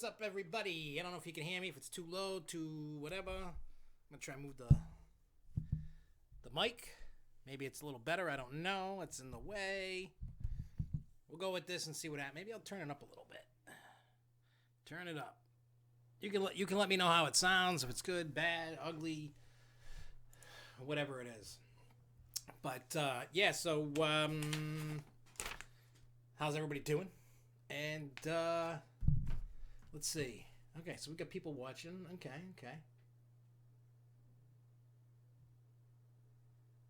up, everybody? I don't know if you can hear me, if it's too low, too whatever. I'm going to try and move the mic. Maybe it's a little better. I don't know. It's in the way. We'll go with this and see what happens. Maybe I'll turn it up a little bit. Turn it up. You can let me know how it sounds, if it's good, bad, ugly, whatever it is. But, yeah, so, how's everybody doing? And, let's see. Okay, so we got people watching. Okay.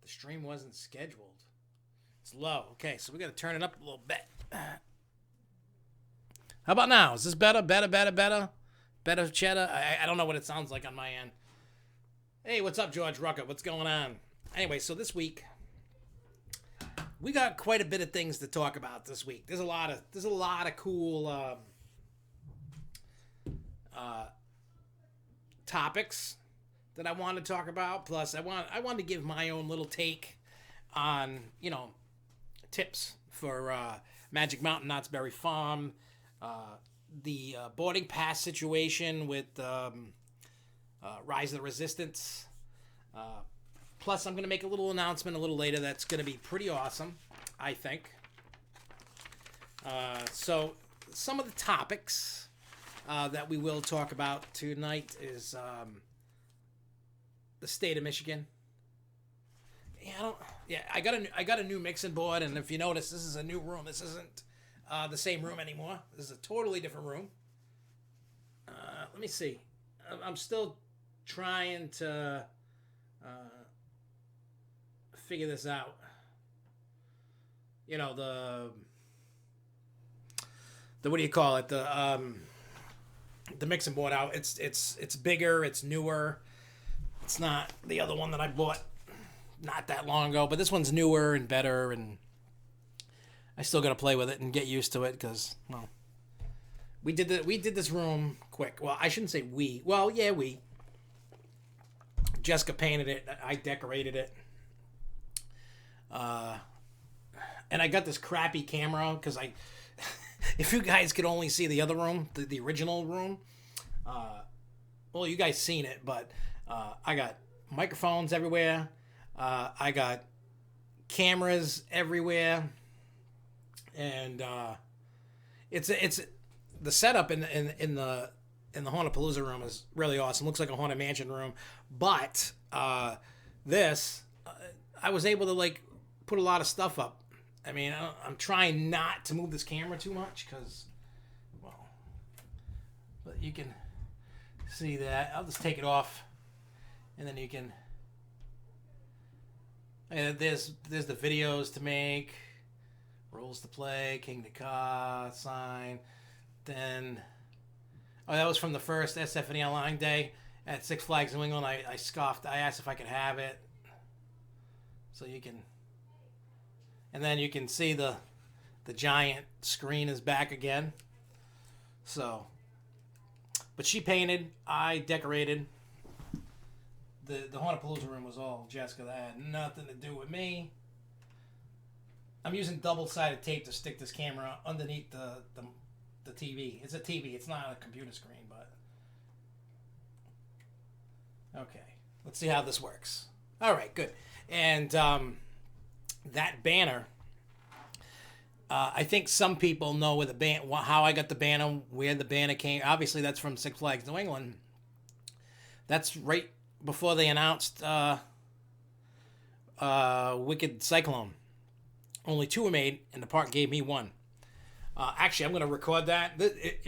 The stream wasn't scheduled. It's low. Okay, so we got to turn it up a little bit. How about now? Is this better? Better cheddar? I don't know what it sounds like on my end. Hey, what's up, George Rucker? What's going on? Anyway, so this week we got quite a bit of things to talk about this week. There's a lot of cool topics that I want to talk about. Plus, I want to give my own little take on, tips for Magic Mountain, Knott's Berry Farm, the boarding pass situation with Rise of the Resistance. Plus, I'm going to make a little announcement a little later that's going to be pretty awesome, I think. So, some of the topics that we will talk about tonight is the state of Michigan. I got a new mixing board, and if you notice, this is a new room. This isn't the same room anymore. This is a totally different room. Let me see. I'm still trying to figure this out. The what do you call it? The mixing board out. It's bigger. It's newer. It's not the other one that I bought not that long ago, but this one's newer and better, and I still got to play with it and get used to it because, well, we did this room quick. Well, I shouldn't say we. Well, yeah, we. Jessica painted it. I decorated it. And I got this crappy camera because if you guys could only see the other room, the original room, well, you guys seen it, but I got microphones everywhere. I got cameras everywhere, and it's the setup in the Haunapalooza room is really awesome. Looks like a Haunted Mansion room, but this I was able to put a lot of stuff up. I mean, I'm trying not to move this camera too much because, well, but you can see that. I'll just take it off, and then you can. And there's the videos to make, roles to play, King to Ka, sign. Then, that was from the first SFNEOnline day at Six Flags New England. I scoffed. I asked if I could have it, so you can. And then you can see the giant screen is back again. So, but she painted, I decorated. The Haunapalooza room was all Jessica. That had nothing to do with me. I'm using double-sided tape to stick this camera underneath the TV. It's a TV. It's not a computer screen, but okay. Let's see how this works. All right, good. And that banner, I think some people know where how I got the banner, where the banner came. Obviously, that's from Six Flags New England. That's right before they announced Wicked Cyclone. Only 2 were made, and the park gave me 1. Actually, I'm going to record that.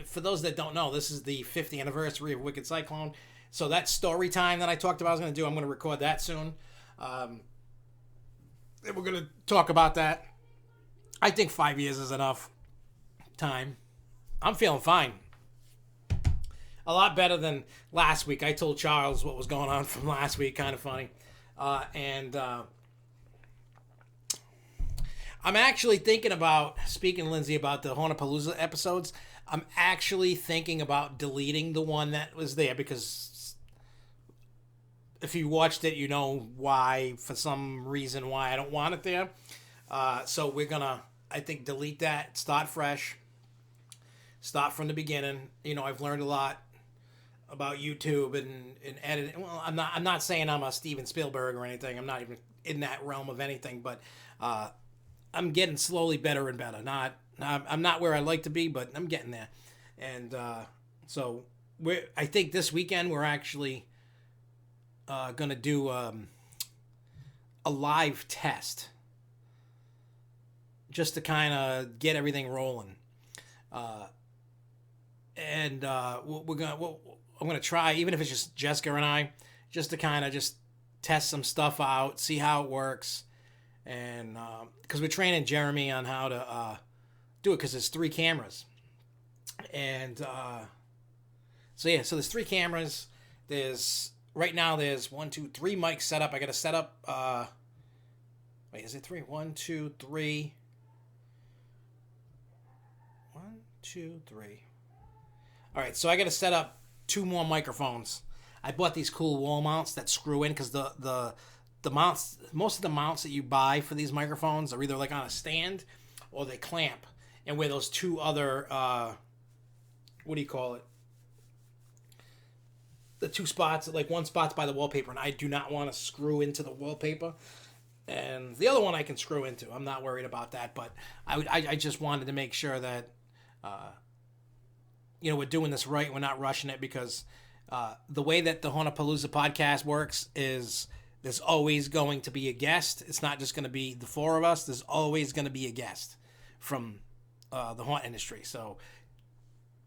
For those that don't know, this is the 50th anniversary of Wicked Cyclone. So that story time that I talked about I was going to do, I'm going to record that soon. And we're going to talk about that. I think 5 years is enough time. I'm feeling fine. A lot better than last week. I told Charles what was going on from last week. Kind of funny. And I'm actually thinking about, speaking, Lindsay, about the Haunapalooza episodes, I'm actually thinking about deleting the one that was there because if you watched it, you know why, for some reason, why I don't want it there. So we're going to, I think, delete that, start fresh. start from the beginning. You know, I've learned a lot about YouTube and editing. Well, I'm not saying I'm a Steven Spielberg or anything. I'm not even in that realm of anything, but I'm getting slowly better and better. I'm not where I'd like to be, but I'm getting there. And so I think this weekend we're actually gonna do a live test just to kind of get everything rolling. I'm gonna try, even if it's just Jessica and I, just to kind of just test some stuff out, see how it works, and because we're training Jeremy on how to do it, because there's 3 cameras, and so there's 3 cameras. Right now there's 1, 2, 3 mics set up. I got to set up. Wait, is it 3? 1, 2, 3. 1, 2, 3. All right, so I got to set up 2 more microphones. I bought these cool wall mounts that screw in, because the mounts, most of the mounts that you buy for these microphones are either like on a stand or they clamp, and where those 2 other what do you call it? The 2 spots, like one spot's by the wallpaper, and I do not want to screw into the wallpaper. And the other one I can screw into. I'm not worried about that, but I just wanted to make sure that we're doing this right. We're not rushing it, because the way that the Hornapalooza podcast works is there's always going to be a guest. It's not just going to be the 4 of us. There's always going to be a guest from the haunt industry. So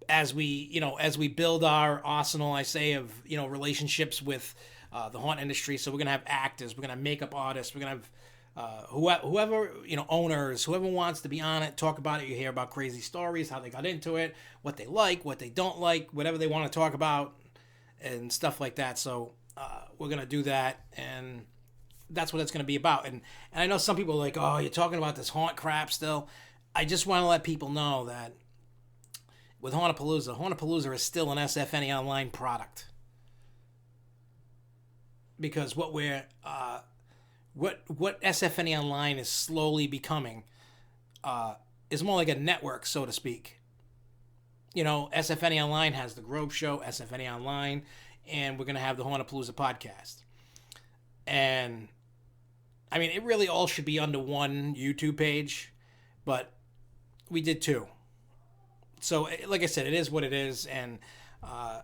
as we build our arsenal, I say, of relationships with the haunt industry, so we're gonna have actors, we're gonna have makeup artists, we're gonna have whoever owners, whoever wants to be on it, talk about it. You hear about crazy stories, how they got into it, what they like, what they don't like, whatever they want to talk about, and stuff like that. So we're gonna do that, and that's what it's gonna be about. And I know some people are like, oh, you're talking about this haunt crap still. I just want to let people know that with Hornapalooza is still an SFNEOnline product, because what SFNEOnline is slowly becoming is more like a network, so to speak. SFNEOnline has the Grove Show, SFNEOnline, and we're gonna have the Hornapalooza podcast. And I mean, it really all should be under one YouTube page, but we did 2. So, like I said, it is what it is, and so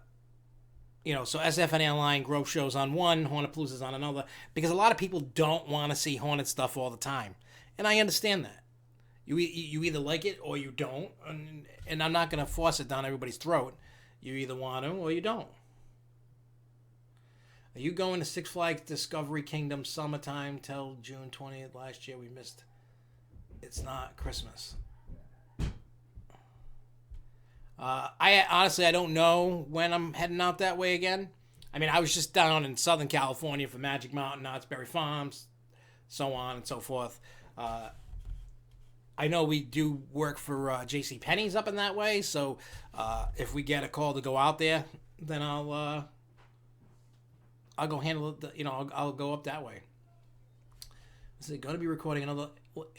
SFNEOnline, Grove Show's on one, Hornapalooza's on another, because a lot of people don't want to see haunted stuff all the time, and I understand that. You either like it or you don't, and I'm not going to force it down everybody's throat. You either want to or you don't. Are you going to Six Flags Discovery Kingdom summertime till June 20th? Last year we missed. It's not Christmas. I don't know when I'm heading out that way again. I mean, I was just down in Southern California for Magic Mountain, Knott's Berry Farms, so on and so forth. I know we do work for J.C. Penney's up in that way, so if we get a call to go out there, then I'll go handle it. I'll go up that way. Is it going to be recording another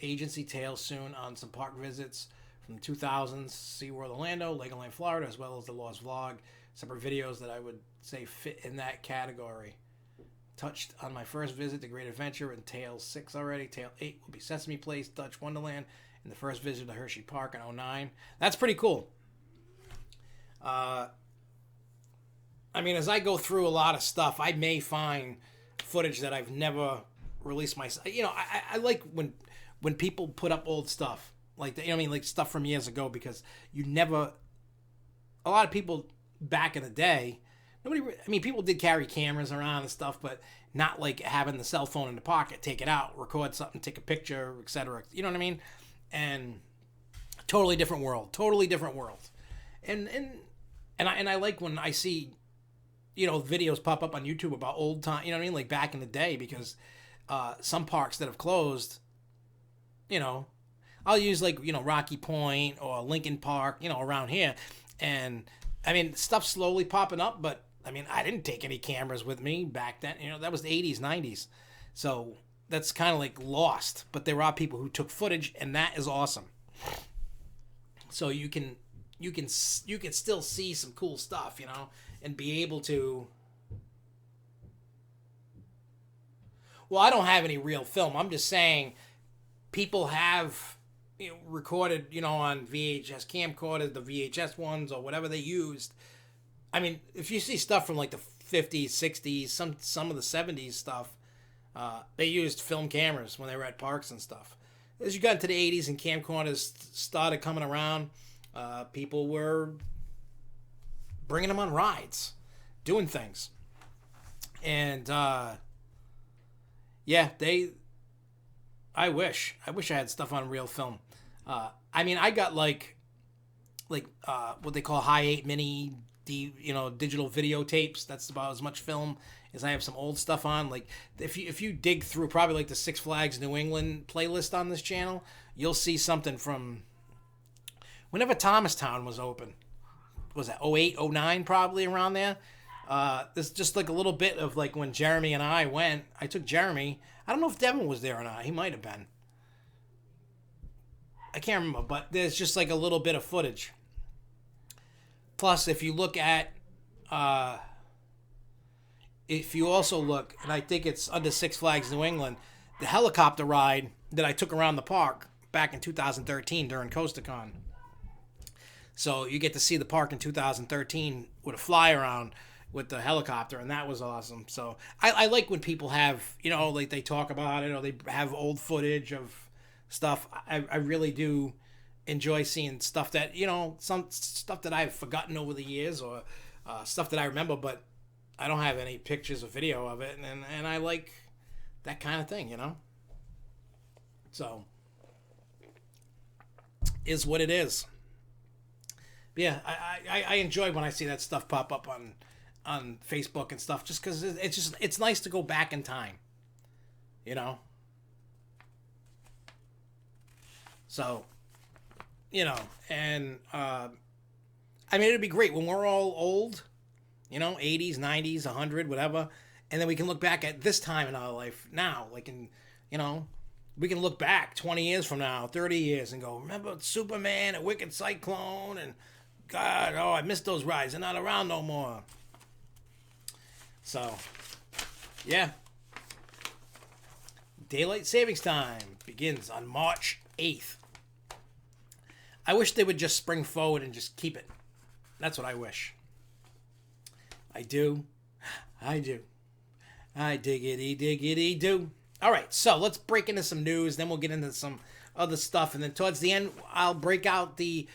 agency tale soon on some park visits from the 2000s, SeaWorld Orlando, Legoland Florida, as well as the Lost Vlog. Separate videos that I would say fit in that category. Touched on my first visit to Great Adventure in Tale 6 already. Tale 8 will be Sesame Place, Dutch Wonderland, and the first visit to Hershey Park in 2009. That's pretty cool. I mean, as I go through a lot of stuff, I may find footage that I've never released myself. I like when people put up old stuff. Like, like stuff from years ago, because a lot of people back in the day, people did carry cameras around and stuff, but not like having the cell phone in the pocket, take it out, record something, take a picture, etc. You know what I mean? And totally different world. And I like when I see, videos pop up on YouTube about old time, like back in the day, because some parks that have closed, I'll use Rocky Point or Lincoln Park, around here. And I mean, stuff's slowly popping up, but I mean, I didn't take any cameras with me back then. That was the 80s, 90s. So that's kind of like lost, but there are people who took footage, and that is awesome. So you can, you can still see some cool stuff, and be able to. Well, I don't have any real film. I'm just saying people have recorded, on VHS camcorders, the VHS ones or whatever they used. I mean, if you see stuff from like the 50s, 60s, some of the 70s stuff, they used film cameras when they were at parks and stuff. As you got into the 80s and camcorders started coming around, people were bringing them on rides, doing things. And, yeah, I wish I had stuff on real film. I mean, I got like what they call high 8 mini, digital videotapes. That's about as much film as I have some old stuff on. Like if you dig through probably like the Six Flags New England playlist on this channel, you'll see something from whenever Thomastown was open. Was that 08, 09 probably around there? There's just like a little bit of like when Jeremy and I went. I took Jeremy. I don't know if Devin was there or not. He might have been. I can't remember, but there's just like a little bit of footage. Plus, if you look at, if you also look, and I think it's under Six Flags New England, the helicopter ride that I took around the park back in 2013 during CoasterCon. So you get to see the park in 2013 with a fly around with the helicopter, and that was awesome. So I like when people have, like they talk about it or they have old footage of stuff. I really do enjoy seeing stuff that, some stuff that I've forgotten over the years or stuff that I remember, but I don't have any pictures or video of it, and I like that kind of thing, So, is what it is. But yeah, I enjoy when I see that stuff pop up on Facebook and stuff, just because it's nice to go back in time, So, and I mean, it'd be great when we're all old, 80s, 90s, 100, whatever, and then we can look back at this time in our life now, like we can look back 20 years from now, 30 years, and go, remember Superman and Wicked Cyclone, and God, I missed those rides. They're not around no more. So, yeah. Daylight Savings Time begins on March 8th. I wish they would just spring forward and just keep it. That's what I wish. I do. I diggity do. All right, so let's break into some news, then we'll get into some other stuff, and then towards the end, I'll break out the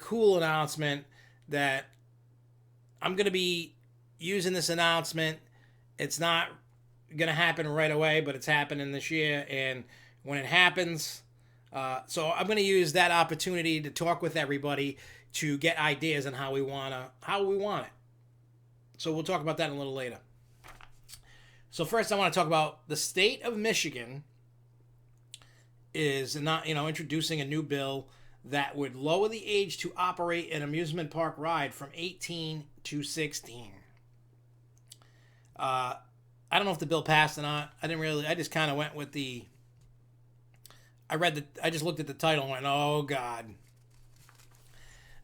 cool announcement that I'm going to be using this announcement. It's not going to happen right away, but it's happening this year, and when it happens, so I'm going to use that opportunity to talk with everybody to get ideas on how we want it. So we'll talk about that a little later. So first, I want to talk about the state of Michigan is not, introducing a new bill that would lower the age to operate an amusement park ride from 18 to 16. I don't know if the bill passed or not. I just kind of went with I just looked at the title and went, oh God.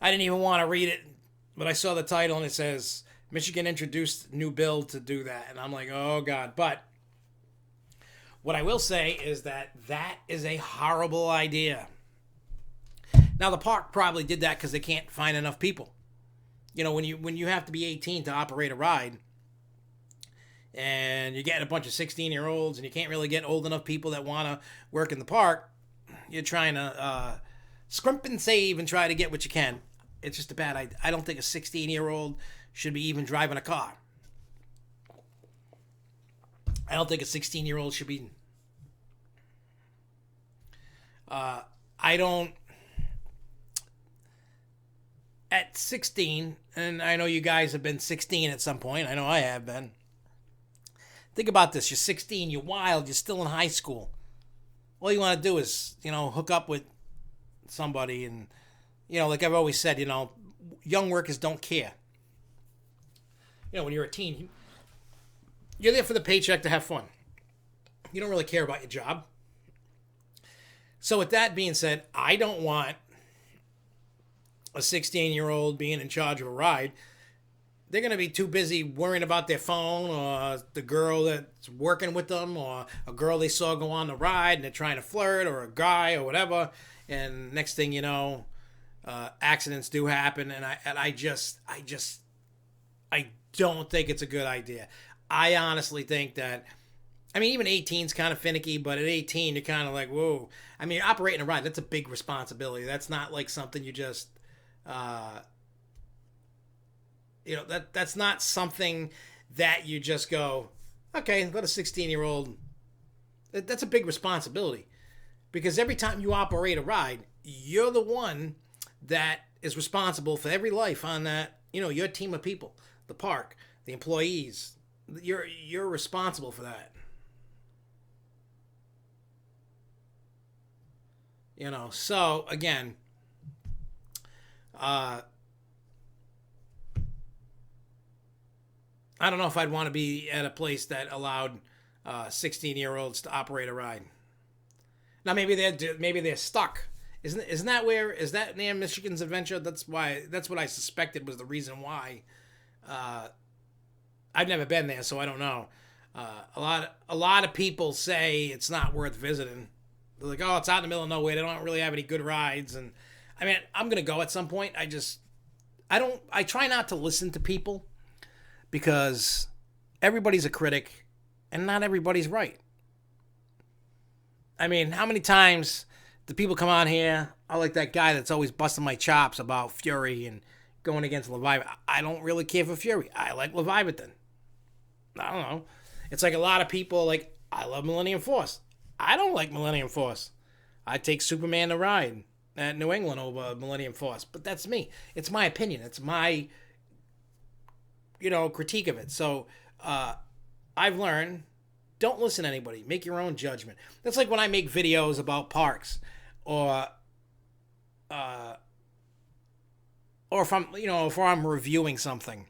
I didn't even want to read it, but I saw the title and it says, Michigan introduced new bill to do that. And I'm like, oh God. But what I will say is that is a horrible idea. Now, the park probably did that because they can't find enough people. When you have to be 18 to operate a ride, and you're getting a bunch of 16-year-olds, and you can't really get old enough people that want to work in the park, you're trying to scrimp and save and try to get what you can. It's just a bad idea. I don't think a 16-year-old should be even driving a car. I don't think a 16-year-old should be... At 16, and I know you guys have been 16 at some point. I know I have been. Think about this. You're 16, you're wild, you're still in high school. All you want to do is, hook up with somebody. And, like I've always said, young workers don't care. When you're a teen, you're there for the paycheck to have fun. You don't really care about your job. So with that being said, I don't want a 16-year-old being in charge of a ride. They're going to be too busy worrying about their phone or the girl that's working with them or a girl they saw go on the ride and they're trying to flirt, or a guy or whatever. And next thing you know, accidents do happen. And I don't think it's a good idea. I honestly think that, I mean, even 18 is kind of finicky, but at 18, you're kind of like, whoa. I mean, operating a ride, that's a big responsibility. That's not like something you just, that's not something that you just go, okay, let a 16-year-old. That's a big responsibility, because every time you operate a ride, you're the one that is responsible for every life on that, your team of people, the park, the employees. You're responsible for that. So again, I don't know if I'd want to be at a place that allowed 16-year-olds to operate a ride. Now maybe they're stuck. Isn't that near Michigan's Adventure? That's what I suspected was the reason why. I've never been there, so I don't know. A lot of people say it's not worth visiting. They're like, oh, it's out in the middle of nowhere. They don't really have any good rides, and I mean, I'm gonna go at some point. I try not to listen to people, because everybody's a critic and not everybody's right. I mean, how many times do people come on here? I like that guy that's always busting my chops about Fury and going against Leviathan. I don't really care for Fury. I like Leviathan. I don't know. It's like a lot of people like, I love Millennium Force. I don't like Millennium Force. I take Superman to ride at New England over Millennium Force. But that's me. It's my opinion. It's my critique of it. So I've learned, don't listen to anybody. Make your own judgment. That's like when I make videos about parks, or if I'm reviewing something.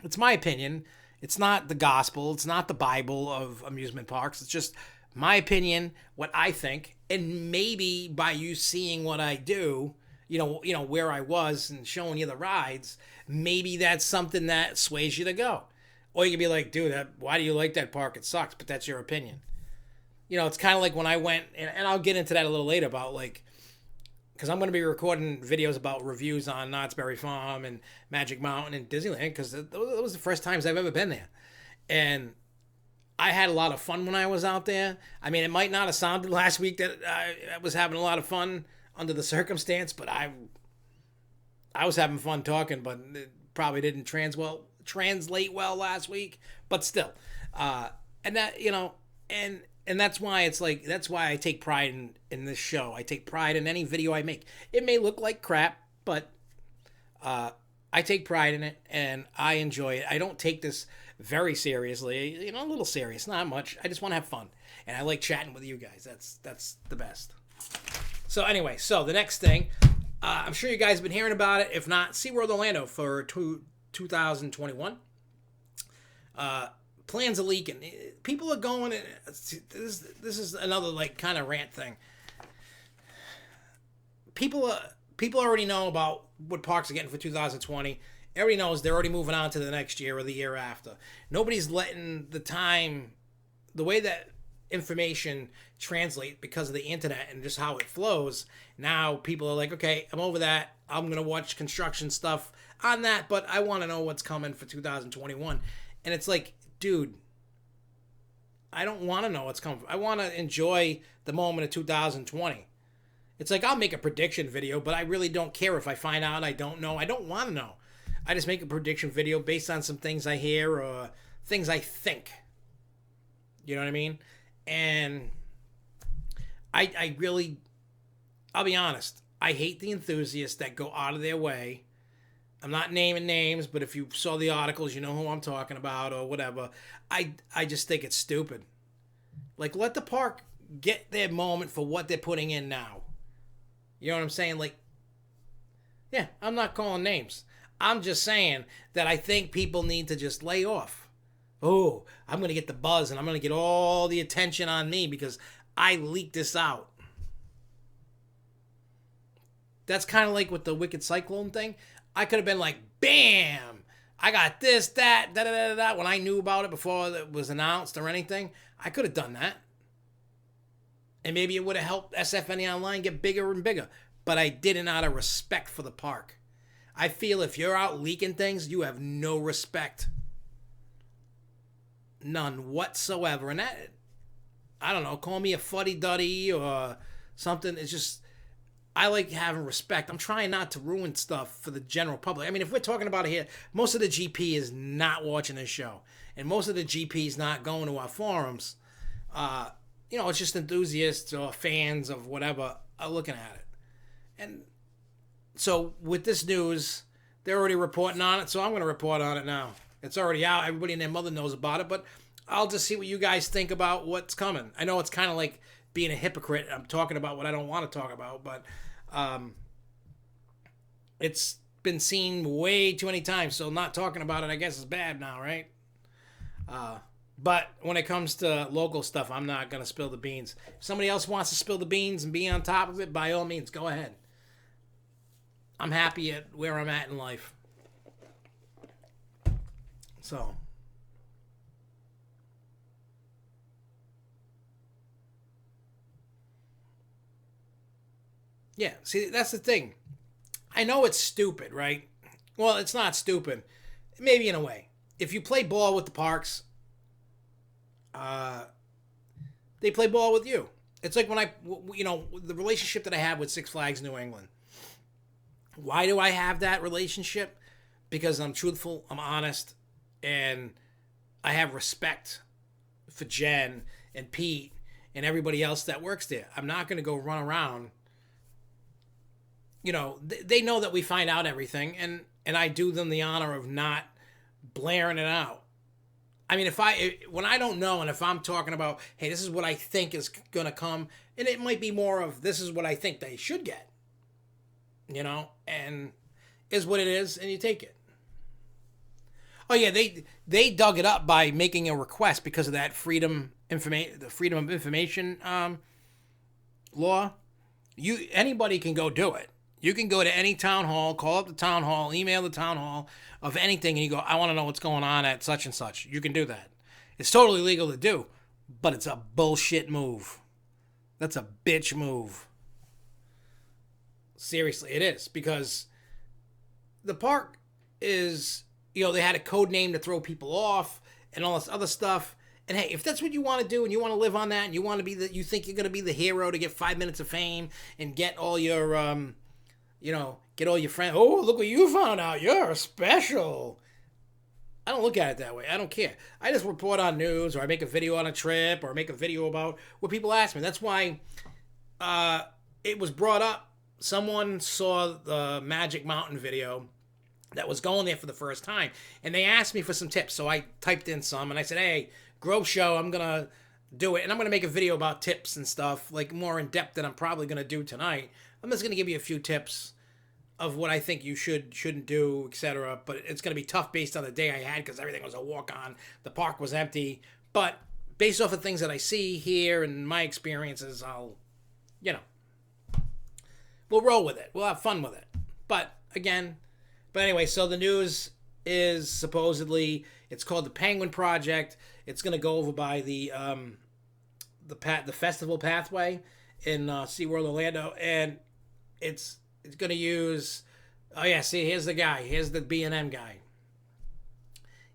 It's my opinion. It's not the gospel. It's not the Bible of amusement parks. It's just my opinion, what I think, and maybe by you seeing what I do, where I was and showing you the rides, maybe that's something that sways you to go. Or you can be like, dude, why do you like that park? It sucks, but that's your opinion. It's kind of like when I went, and I'll get into that a little later about because I'm going to be recording videos about reviews on Knott's Berry Farm and Magic Mountain and Disneyland, because those was the first times I've ever been there. And I had a lot of fun when I was out there. I mean, it might not have sounded last week that I was having a lot of fun under the circumstance, but I was having fun talking, but it probably didn't translate well last week. But still, and that and that's why it's like, that's why I take pride in this show. I take pride in any video I make. It may look like crap, but I take pride in it and I enjoy it. I don't take this very seriously, a little serious, not much. I just want to have fun, and I like chatting with you guys. That's the best. So anyway, the next thing, I'm sure you guys have been hearing about it. If not, SeaWorld Orlando for 2021. Plans are leaking. People are going. This is another kind of rant thing. People already know about what parks are getting for 2020. Everybody knows they're already moving on to the next year or the year after. Nobody's letting the way that information translate because of the internet and just how it flows. Now people are like, okay, I'm over that. I'm going to watch construction stuff on that, but I want to know what's coming for 2021. And it's like, dude, I don't want to know what's coming. I want to enjoy the moment of 2020. It's like, I'll make a prediction video, but I really don't care if I find out I don't know. I don't want to know. I just make a prediction video based on some things I hear or things I think. You know what I mean? And I'll be honest, I hate the enthusiasts that go out of their way. I'm not naming names, but if you saw the articles, you know who I'm talking about or whatever. I just think it's stupid. Like, let the park get their moment for what they're putting in now. You know what I'm saying? Like, yeah, I'm not calling names. I'm just saying that I think people need to just lay off. Oh, I'm going to get the buzz and I'm going to get all the attention on me because I leaked this out. That's kind of like with the Wicked Cyclone thing. I could have been like, bam, I got this, that, da da da da. When I knew about it before it was announced or anything, I could have done that. And maybe it would have helped SFNEOnline get bigger and bigger. But I did it out of respect for the park. I feel if you're out leaking things, you have no respect. None whatsoever. And that, I don't know, call me a fuddy-duddy or something. It's just, I like having respect. I'm trying not to ruin stuff for the general public. I mean, if we're talking about it here, most of the GP is not watching this show. And most of the GP is not going to our forums. It's just enthusiasts or fans of whatever are looking at it. And so with this news, they're already reporting on it, so I'm going to report on it now. It's already out. Everybody and their mother knows about it, but I'll just see what you guys think about what's coming. I know it's kind of like being a hypocrite. I'm talking about what I don't want to talk about, but it's been seen way too many times, so not talking about it, I guess, is bad now, right? But when it comes to local stuff, I'm not going to spill the beans. If somebody else wants to spill the beans and be on top of it, by all means, go ahead. I'm happy at where I'm at in life. So. Yeah, see, that's the thing. I know it's stupid, right? Well, it's not stupid. Maybe in a way. If you play ball with the parks, they play ball with you. It's like when the relationship that I have with Six Flags New England. Why do I have that relationship? Because I'm truthful, I'm honest, and I have respect for Jen and Pete and everybody else that works there. I'm not going to go run around. They know that we find out everything, and I do them the honor of not blaring it out. I mean, when I don't know, and if I'm talking about, hey, this is what I think is going to come, and it might be more of, this is what I think they should get, and is what it is, and you take it. Oh yeah, they dug it up by making a request because of that the Freedom of Information law. Anybody can go do it. You can go to any town hall, call up the town hall, email the town hall of anything, and you go, I want to know what's going on at such and such. You can do that. It's totally legal to do, but it's a bullshit move. That's a bitch move. Seriously, it is, because the park is, they had a code name to throw people off and all this other stuff. And hey, if that's what you want to do and you want to live on that and you want to be you think you're going to be the hero to get 5 minutes of fame and get all your, get all your friends. Oh, look what you found out. You're special. I don't look at it that way. I don't care. I just report on news, or I make a video on a trip, or make a video about what people ask me. That's why it was brought up. Someone saw the Magic Mountain video that was going there for the first time, and they asked me for some tips. So I typed in some, and I said, hey, Grove Show, I'm going to do it, and I'm going to make a video about tips and stuff, like more in depth than I'm probably going to do tonight. I'm just going to give you a few tips of what I think you shouldn't do, etc. But it's going to be tough based on the day I had, because everything was a walk-on. The park was empty. But based off of things that I see here and my experiences, I'll, we'll roll with it. We'll have fun with it. But anyway, so the news is supposedly, it's called the Penguin Project. It's going to go over by the festival pathway in SeaWorld Orlando, and it's going to use, oh yeah, see, here's the guy. Here's the B&M guy.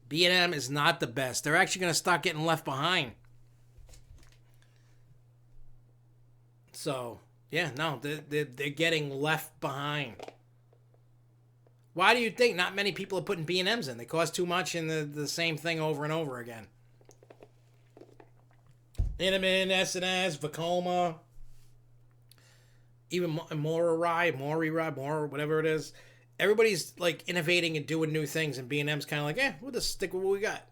B&M is not the best. They're actually going to start getting left behind. So, yeah, no, they're getting left behind. Why do you think not many people are putting B&Ms in? They cost too much, and the same thing over and over again. Intamin, S&S, Vekoma, even Mori, whatever it is. Everybody's like innovating and doing new things, and B&M's kind of like, we'll just stick with what we got.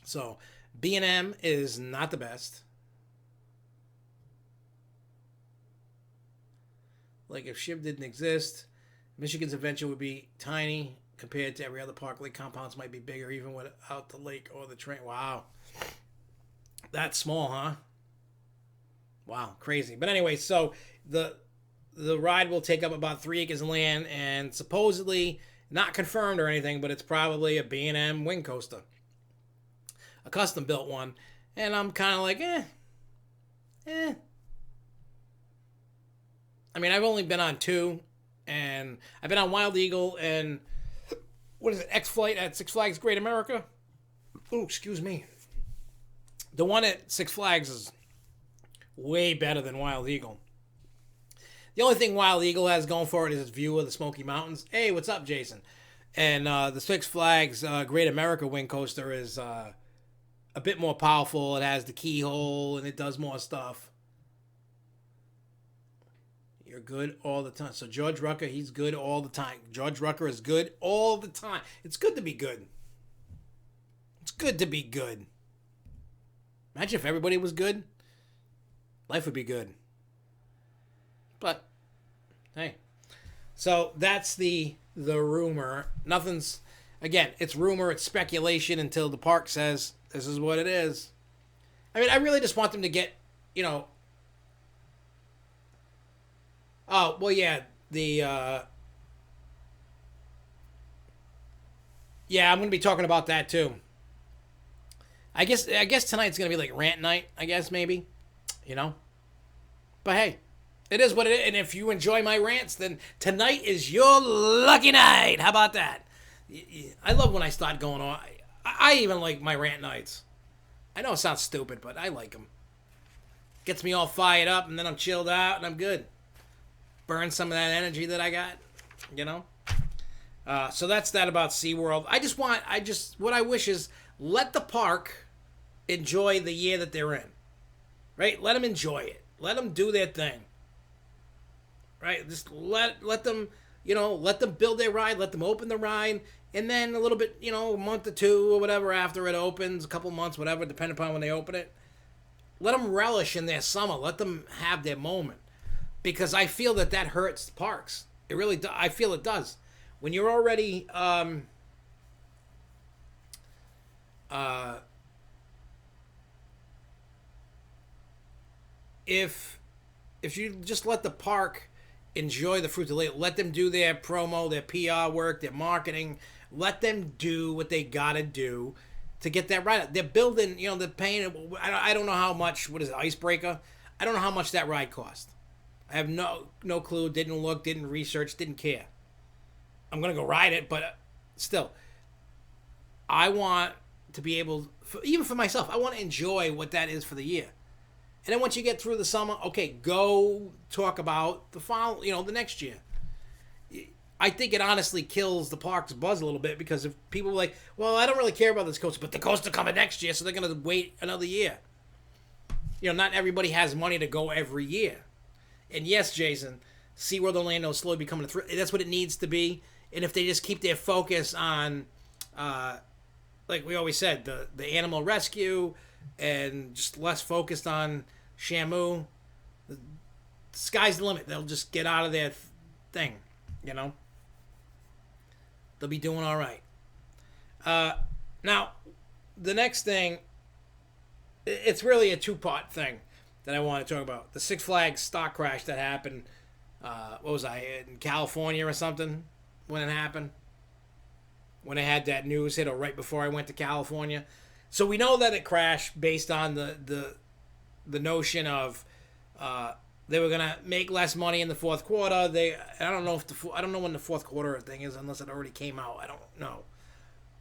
So B&M is not the best. Like if Shiv didn't exist, Michigan's adventure would be tiny compared to every other park. Lake compounds might be bigger even without the lake or the train. Wow. That's small, huh? Wow, crazy. But anyway, so the ride will take up about 3 acres of land, and supposedly not confirmed or anything, but it's probably a B&M wing coaster, a custom built one. And I'm kind of like, eh. I mean, I've only been on 2, and I've been on Wild Eagle and what is it, X-Flight at Six Flags Great America. Oh, excuse me. The one at Six Flags is way better than Wild Eagle. The only thing Wild Eagle has going for it is its view of the Smoky Mountains. Hey, what's up, Jason? And the Six Flags Great America wing coaster is a bit more powerful. It has the keyhole and it does more stuff. You're good all the time. So George Rucker, he's good all the time. George Rucker is good all the time. It's good to be good. It's good to be good. Imagine if everybody was good. Life would be good. But, hey. So that's the rumor. Nothing's, again, it's rumor, it's speculation until the park says this is what it is. I mean, I really just want them to get, you know, oh, well, yeah, yeah, I'm going to be talking about that too. I guess tonight's going to be like rant night, I guess, maybe, you know. But hey, it is what it is. And if you enjoy my rants, then tonight is your lucky night. How about that? I love when I start going on. I even like my rant nights. I know it sounds stupid, but I like them. Gets me all fired up, and then I'm chilled out, and I'm good. Burn some of that energy that I got, you know. So that's that about SeaWorld. What I wish is let the park enjoy the year that they're in, right? Let them enjoy it. Let them do their thing, right? Just let them, you know, let them build their ride. Let them open the ride, and then a little bit, you know, a month or two or whatever after it opens, a couple months, whatever, depending upon when they open it. Let them relish in their summer. Let them have their moment. Because I feel that hurts the parks. It really does. I feel it does. When you're already if you just let the park enjoy the fruits of the labor, let them do their promo, their PR work, their marketing, let them do what they gotta do to get that right. They're building, you know, they're paying. I don't know how much. What is it, Icebreaker? I don't know how much that ride cost. I have no clue. Didn't look. Didn't research. Didn't care. I'm gonna go ride it, but still, I want to be able, even for myself, I want to enjoy what that is for the year. And then once you get through the summer, okay, go talk about the next year. I think it honestly kills the park's buzz a little bit because if people are like, well, I don't really care about this coaster, but the coaster coming next year, so they're gonna wait another year. You know, not everybody has money to go every year. And yes, Jason, SeaWorld Orlando is slowly becoming that's what it needs to be. And if they just keep their focus on, like we always said, the animal rescue, and just less focused on Shamu, the sky's the limit. They'll just get out of their thing, you know. They'll be doing all right. Now, the next thing, it's really a two-part thing that I want to talk about. The Six Flags stock crash that happened, in California or something when it happened? When I had that news hit, or right before I went to California. So we know that it crashed based on the notion of they were gonna make less money in the fourth quarter. I don't know when the fourth quarter thing is, unless it already came out. I don't know.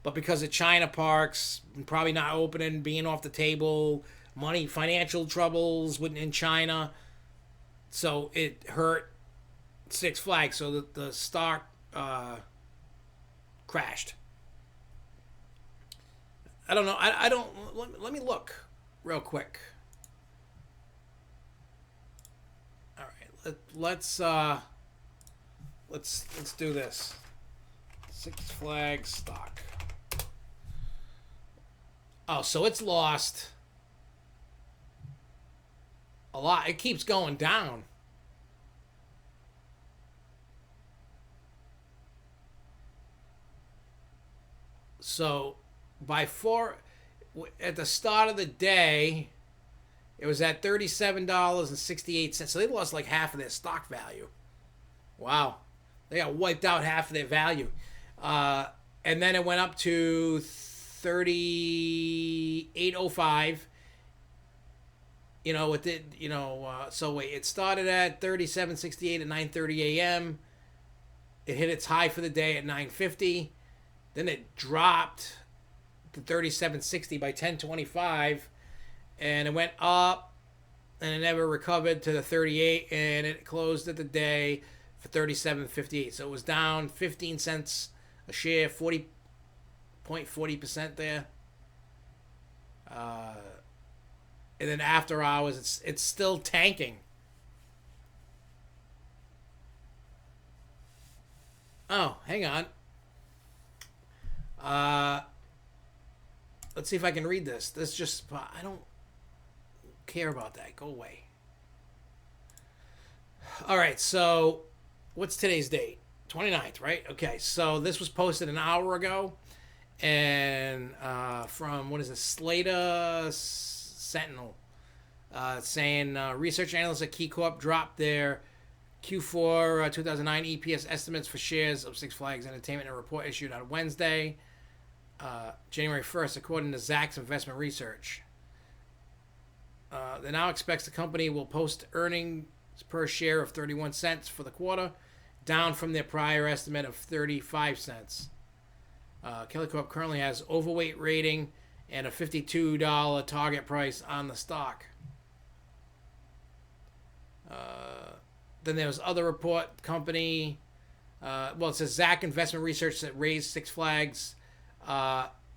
But because of China parks probably not opening, being off the table, money, financial troubles in China, so it hurt Six Flags. So the stock crashed. I don't know. I don't. Let me look real quick. All right. Let's do this. Six Flags stock. Oh, so it's lost a lot. It keeps going down. So at the start of the day, it was at $37.68. So they lost like half of their stock value. Wow. They got wiped out half of their value. And then it went up to 38.05. It did, so wait, it started at 37.68 at 9:30 a.m. It hit its high for the day at 9:50. Then it dropped to 37.60 by 10:25. And it went up and it never recovered to the 38, and it closed at the day for 37.58. So it was down 15 cents a share, 40.40% there. And then after hours, it's still tanking. Oh, hang on. Let's see if I can read this. I don't care about that. Go away. All right, so what's today's date? 29th, right? Okay, so this was posted an hour ago, and from, what is it, Slater Sentinel, saying research analysts at KeyCorp dropped their Q4 2009 EPS estimates for shares of Six Flags Entertainment in a report issued on Wednesday, January 1st, according to Zacks Investment Research. They now expects the company will post earnings per share of 31 cents for the quarter, down from their prior estimate of 35 cents. Kelly Corp currently has overweight rating and a $52 target price on the stock. Then there's other report company. It says Zacks Investment Research that raised Six Flags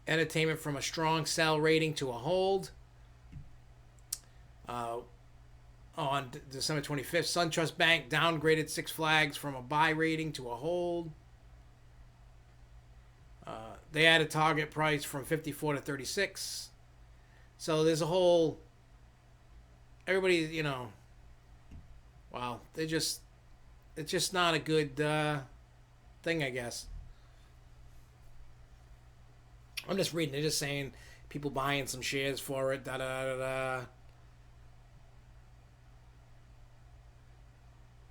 Entertainment from a strong sell rating to a hold. On December 25th, SunTrust Bank downgraded Six Flags from a buy rating to a hold. They had a target price from 54 to 36. So there's a whole... Everybody, wow, it's just not a good thing, I guess. I'm just reading. They're just saying people buying some shares for it, da-da-da-da.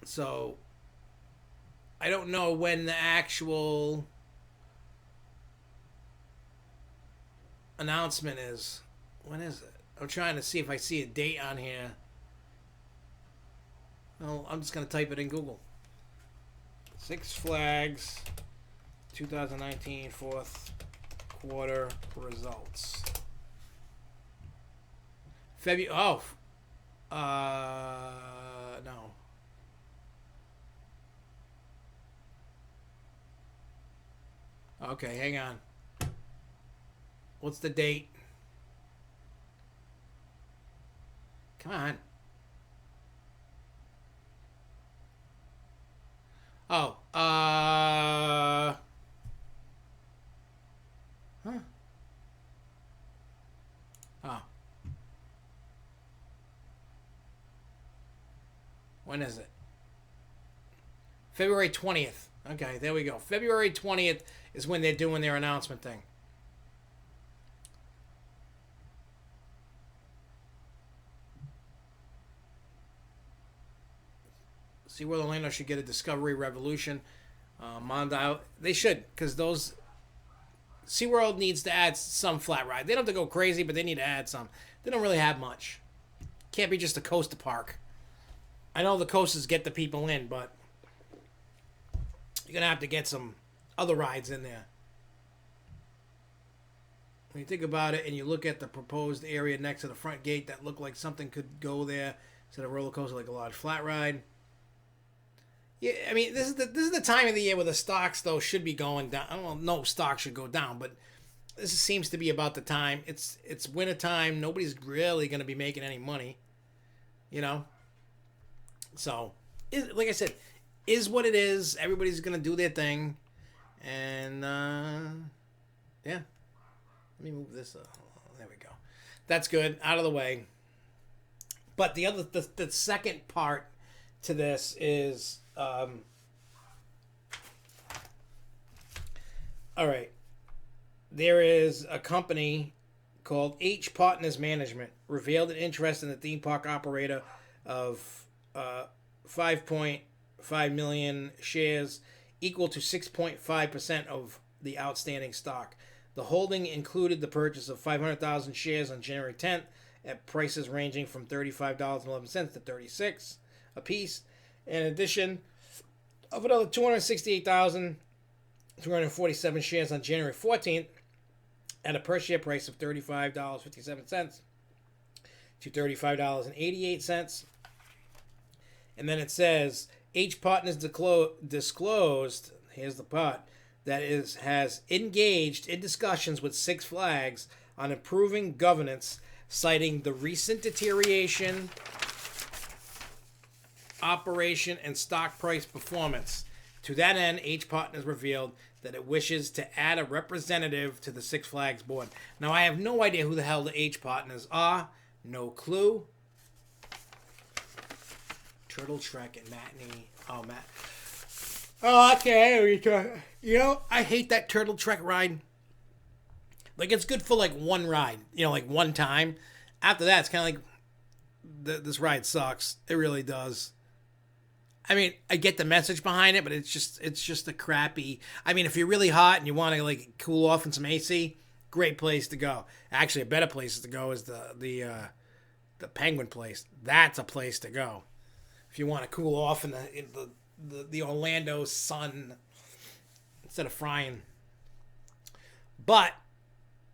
So, I don't know when the actual announcement is. When is it? I'm trying to see if I see a date on here. Well, I'm just going to type it in Google. Six Flags 2019 fourth quarter results. No. Okay, hang on. What's the date? Come on. Oh, huh. Oh. When is it? February 20th. Okay, there we go. February 20th is when they're doing their announcement thing. SeaWorld Orlando should get a Discovery Revolution. Mondale, they should, because those... SeaWorld needs to add some flat ride. They don't have to go crazy, but they need to add some. They don't really have much. Can't be just a coaster park. I know the coasters get the people in, but you're going to have to get some other rides in there. When you think about it and you look at the proposed area next to the front gate that looked like something could go there instead of a roller coaster like a large flat ride. Yeah, I mean, this is the time of the year where the stocks, though, should be going down. I don't know, no stock should go down, but this seems to be about the time. It's winter time. Nobody's really going to be making any money, So, like I said, is what it is. Everybody's going to do their thing. And, yeah. Let me move this. There we go. That's good. Out of the way. But the second part to this is... all right. There is a company called J Putnam Management revealed an interest in the theme park operator of $5.5 5 million shares, equal to 6.5% of the outstanding stock. The holding included the purchase of 500,000 shares on January 10th at prices ranging from $35.11 to $36 a piece. In addition of another 268,347 shares on January 14th at a per share price of $35.57 to $35.88. And then it says, H Partners disclosed, here's the part, that has engaged in discussions with Six Flags on improving governance, citing the recent deterioration, operation, and stock price performance. To that end, H Partners revealed that it wishes to add a representative to the Six Flags board. Now, I have no idea who the hell the H Partners are. No clue. Turtle Trek and Matinee. Oh, Matt. Oh, okay. You know, I hate that Turtle Trek ride. Like, it's good for, like, one ride. You know, like, one time. After that, it's kind of like, this ride sucks. It really does. I mean, I get the message behind it, but it's just a crappy... I mean, if you're really hot and you want to, like, cool off in some AC, great place to go. Actually, a better place to go is the Penguin place. That's a place to go. If you want to cool off in the Orlando sun instead of frying. But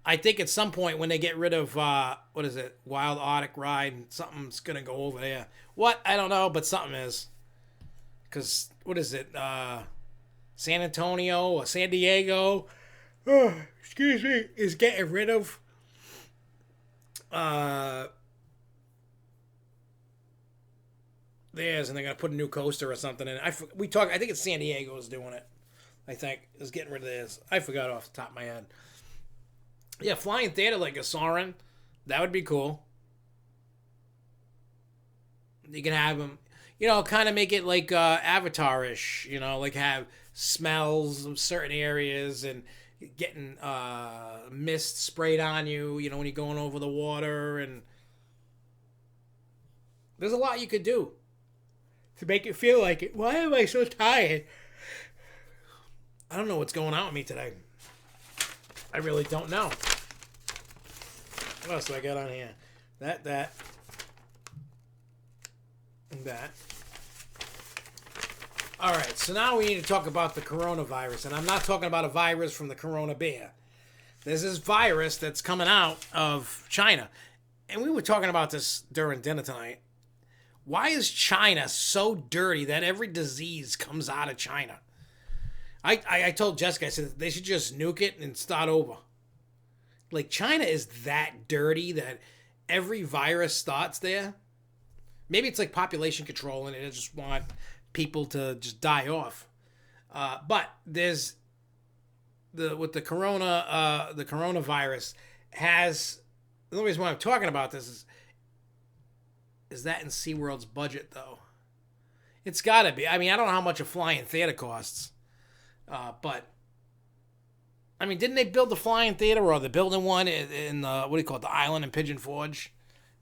I think at some point when they get rid of what is it, Wild Arctic Ride, something's gonna go over there. What? I don't know, but something is. Cause what is it? San Antonio or San Diego? Oh, excuse me, is getting rid of theirs, and they're gonna put a new coaster or something in. I think it's San Diego is doing it. I think is getting rid of theirs. I forgot off the top of my head. Yeah, flying theater like a Soarin', that would be cool. You can have them, you know, kind of make it like Avatar-ish, you know, like have smells of certain areas and getting mist sprayed on you, you know, when you're going over the water, and there's a lot you could do to make it feel like it. Why am I so tired? I don't know what's going on with me today. I really don't know. What else do I got on here? That. All right, so now we need to talk about the coronavirus. And I'm not talking about a virus from the Corona beer. There's this virus that's coming out of China. And we were talking about this during dinner tonight. Why is China so dirty that every disease comes out of China? I told Jessica, I said, they should just nuke it and start over. Like, China is that dirty that every virus starts there. Maybe it's like population control and they just want people to just die off. But there's with the coronavirus has, the only reason why I'm talking about this is that in SeaWorld's budget, though. It's got to be. I mean, I don't know how much a flying theater costs. But, I mean, didn't they build the flying theater, or they're building one in what do you call it, the island in Pigeon Forge?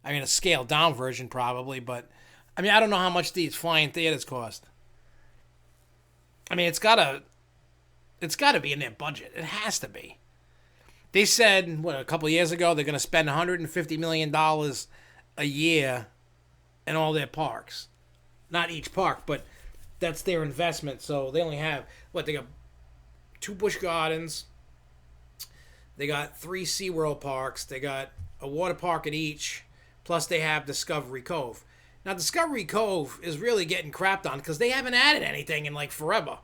I mean, a scaled down version probably, but, I mean, I don't know how much these flying theaters cost. I mean, it's got to be in their budget. It has to be. They said, a couple of years ago, they're going to spend $150 million a year in all their parks. Not each park, but that's their investment. So they only have, they got 2 Busch Gardens. They got 3 SeaWorld parks. They got a water park at each. Plus they have Discovery Cove. Now Discovery Cove is really getting crapped on because they haven't added anything in like forever.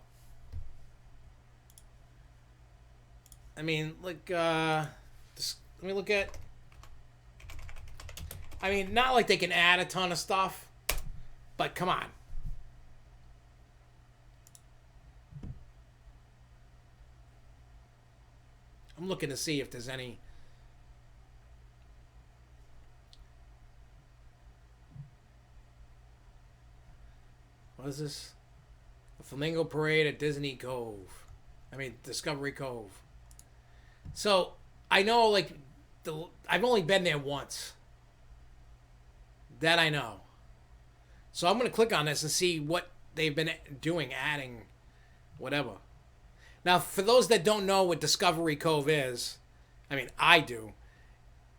I mean, like, let me look at, I mean, not like they can add a ton of stuff, but come on. I'm looking to see if there's any. What is this? The Flamingo Parade at Disney Cove. I mean, Discovery Cove. So, I know, like, I've only been there once. That I know. So I'm going to click on this and see what they've been doing, adding whatever. Now, for those that don't know what Discovery Cove is, I mean, I do.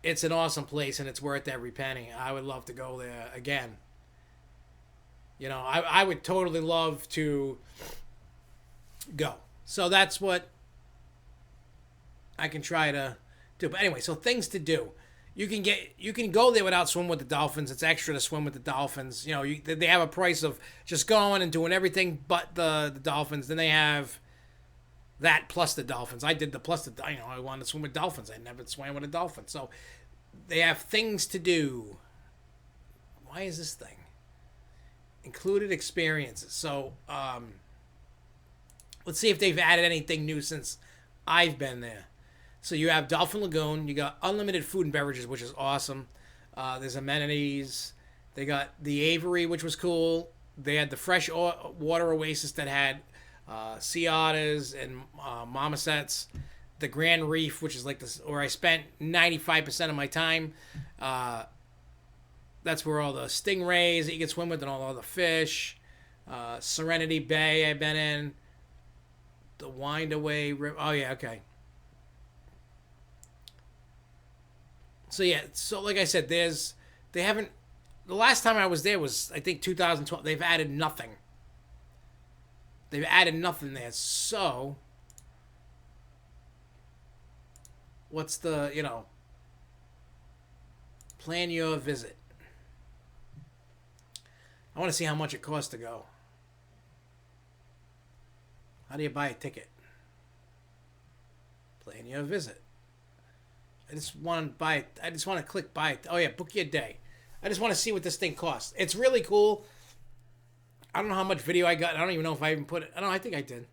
It's an awesome place, and it's worth every penny. I would love to go there again. You know, I would totally love to go. So that's what I can try to do. But anyway, so things to do. You can go there without swimming with the dolphins. It's extra to swim with the dolphins. You know, they have a price of just going and doing everything but the dolphins. Then they have that plus the dolphins. I did the plus the, you know, I wanted to swim with dolphins. I never swam with a dolphin. So they have things to do. Why is this thing? Included experiences. So let's see if they've added anything new since I've been there. So you have Dolphin Lagoon. You got unlimited food and beverages, which is awesome. There's amenities. They got the Aviary, which was cool. They had the fresh water oasis that had sea otters and marmosets. The Grand Reef, which is like this, where I spent 95% of my time. That's where all the stingrays that you can swim with and all the fish. Serenity Bay I've been in. The Windaway River. Oh, yeah, okay. So, yeah, so like I said, they haven't, the last time I was there was, I think, 2012. They've added nothing. They've added nothing there. So, what's the, you know, plan your visit. I want to see how much it costs to go. How do you buy a ticket? Plan your visit. I just want to buy it. I just want to click buy it. Oh, yeah, book your day. I just want to see what this thing costs. It's really cool. I don't know how much video I got. I don't even know if I even put it. I think I did.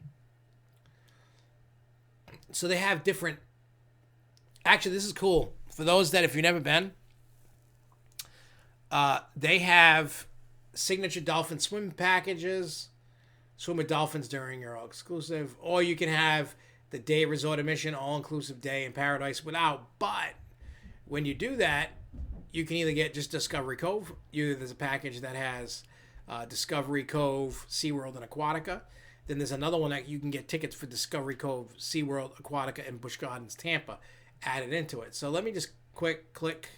So they have different. Actually, this is cool. For those that, if you've never been, they have signature dolphin swim packages. Swim with dolphins during your all-exclusive. Or you can have the day resort admission, all-inclusive day in paradise without. But when you do that, you can either get just Discovery Cove. There's a package that has Discovery Cove, SeaWorld, and Aquatica. Then there's another one that you can get tickets for Discovery Cove, SeaWorld, Aquatica, and Busch Gardens Tampa added into it. So let me just click